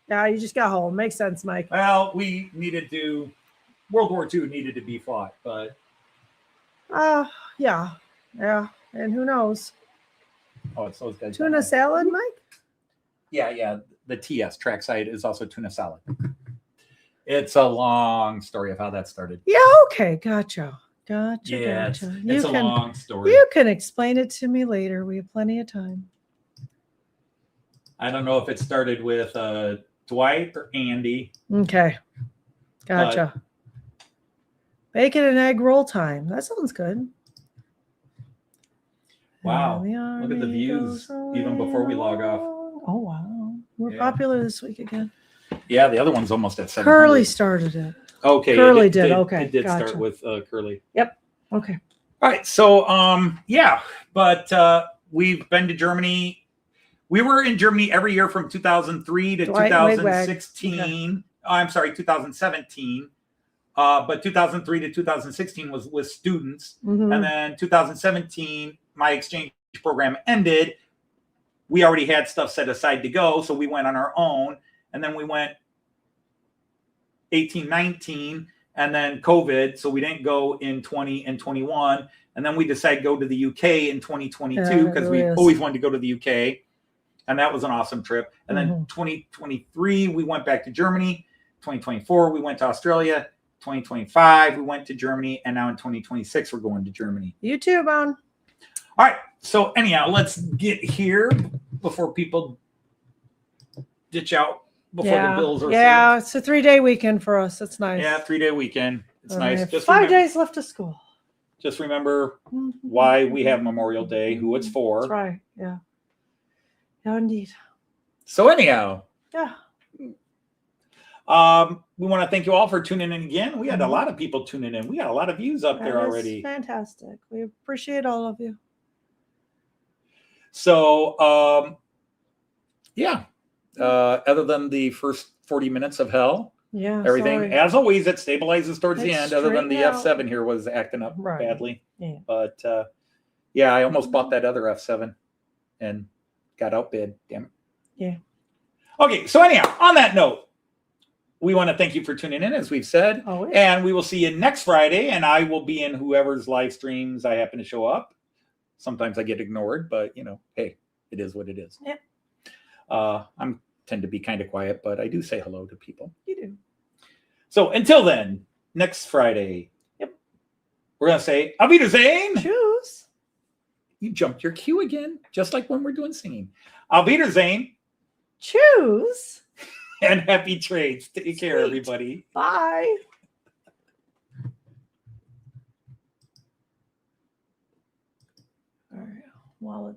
Yeah, you just got home. Makes sense, Mike. Well, World War II needed to be fought, but... Yeah. And who knows? Oh, it's those guys. Tuna salad, Mike? Yeah. The TS trackside is also tuna salad. It's a long story of how that started. Yeah, okay. Gotcha. Yeah, gotcha. It's a long story. You can explain it to me later. We have plenty of time. I don't know if it started with Dwight or Andy. Okay. Gotcha. Bacon and egg roll time. That sounds good. Wow. Look at the views even before we log off. Oh, wow. We're popular this week again. Yeah, the other one's almost at 700. Curly started it. Okay. Curly did. Okay. It did start with Curly. Yep. Okay. All right. So, but we've been to Germany. We were in Germany every year from 2003 to 2016. Okay. I'm sorry, 2017. But 2003 to 2016 was with students. Mm-hmm. And then 2017, my exchange program ended. We already had stuff set aside to go. So we went on our own. And then we went 18, 19, and then COVID. So we didn't go in 20 and 21. And then we decided to go to the UK in 2022 because we always wanted to go to the UK. And that was an awesome trip. And then 2023, we went back to Germany. 2024, we went to Australia. 2025, we went to Germany. And now in 2026, we're going to Germany. You too, Bon. All right. So anyhow, let's get here before people ditch out before the bills are Yeah, it's a 3-day weekend for us. It's nice. Yeah, 3-day weekend. It's nice. Just 5 days left of school. Just remember why we have Memorial Day, who it's for. That's right. Yeah. Yeah, indeed. So anyhow, Yeah. we want to thank you all for tuning in again. We had a lot of people tuning in. We got a lot of views up there already. Fantastic. We appreciate all of you. So, yeah. Other than the first 40 minutes of hell, everything, as always, it stabilizes towards the end, other than the F7 here was acting up badly. Yeah. But, yeah, I almost bought that other F7 and got outbid. Damn it. Yeah. Okay, so anyhow, on that note, we want to thank you for tuning in, as we've said. And we will see you next Friday, and I will be in whoever's live streams I happen to show up. Sometimes I get ignored, but, you know, hey, it is what it is. Yeah. I tend to be kind of quiet, but I do say hello to people. You do. So until then, next Friday, we're going to say, Auf Wiedersehen. Tschüss. You jumped your cue again, just like when we're doing singing. Auf Wiedersehen. Tschüss. And happy trades. Take care, everybody. Bye. All right. While it's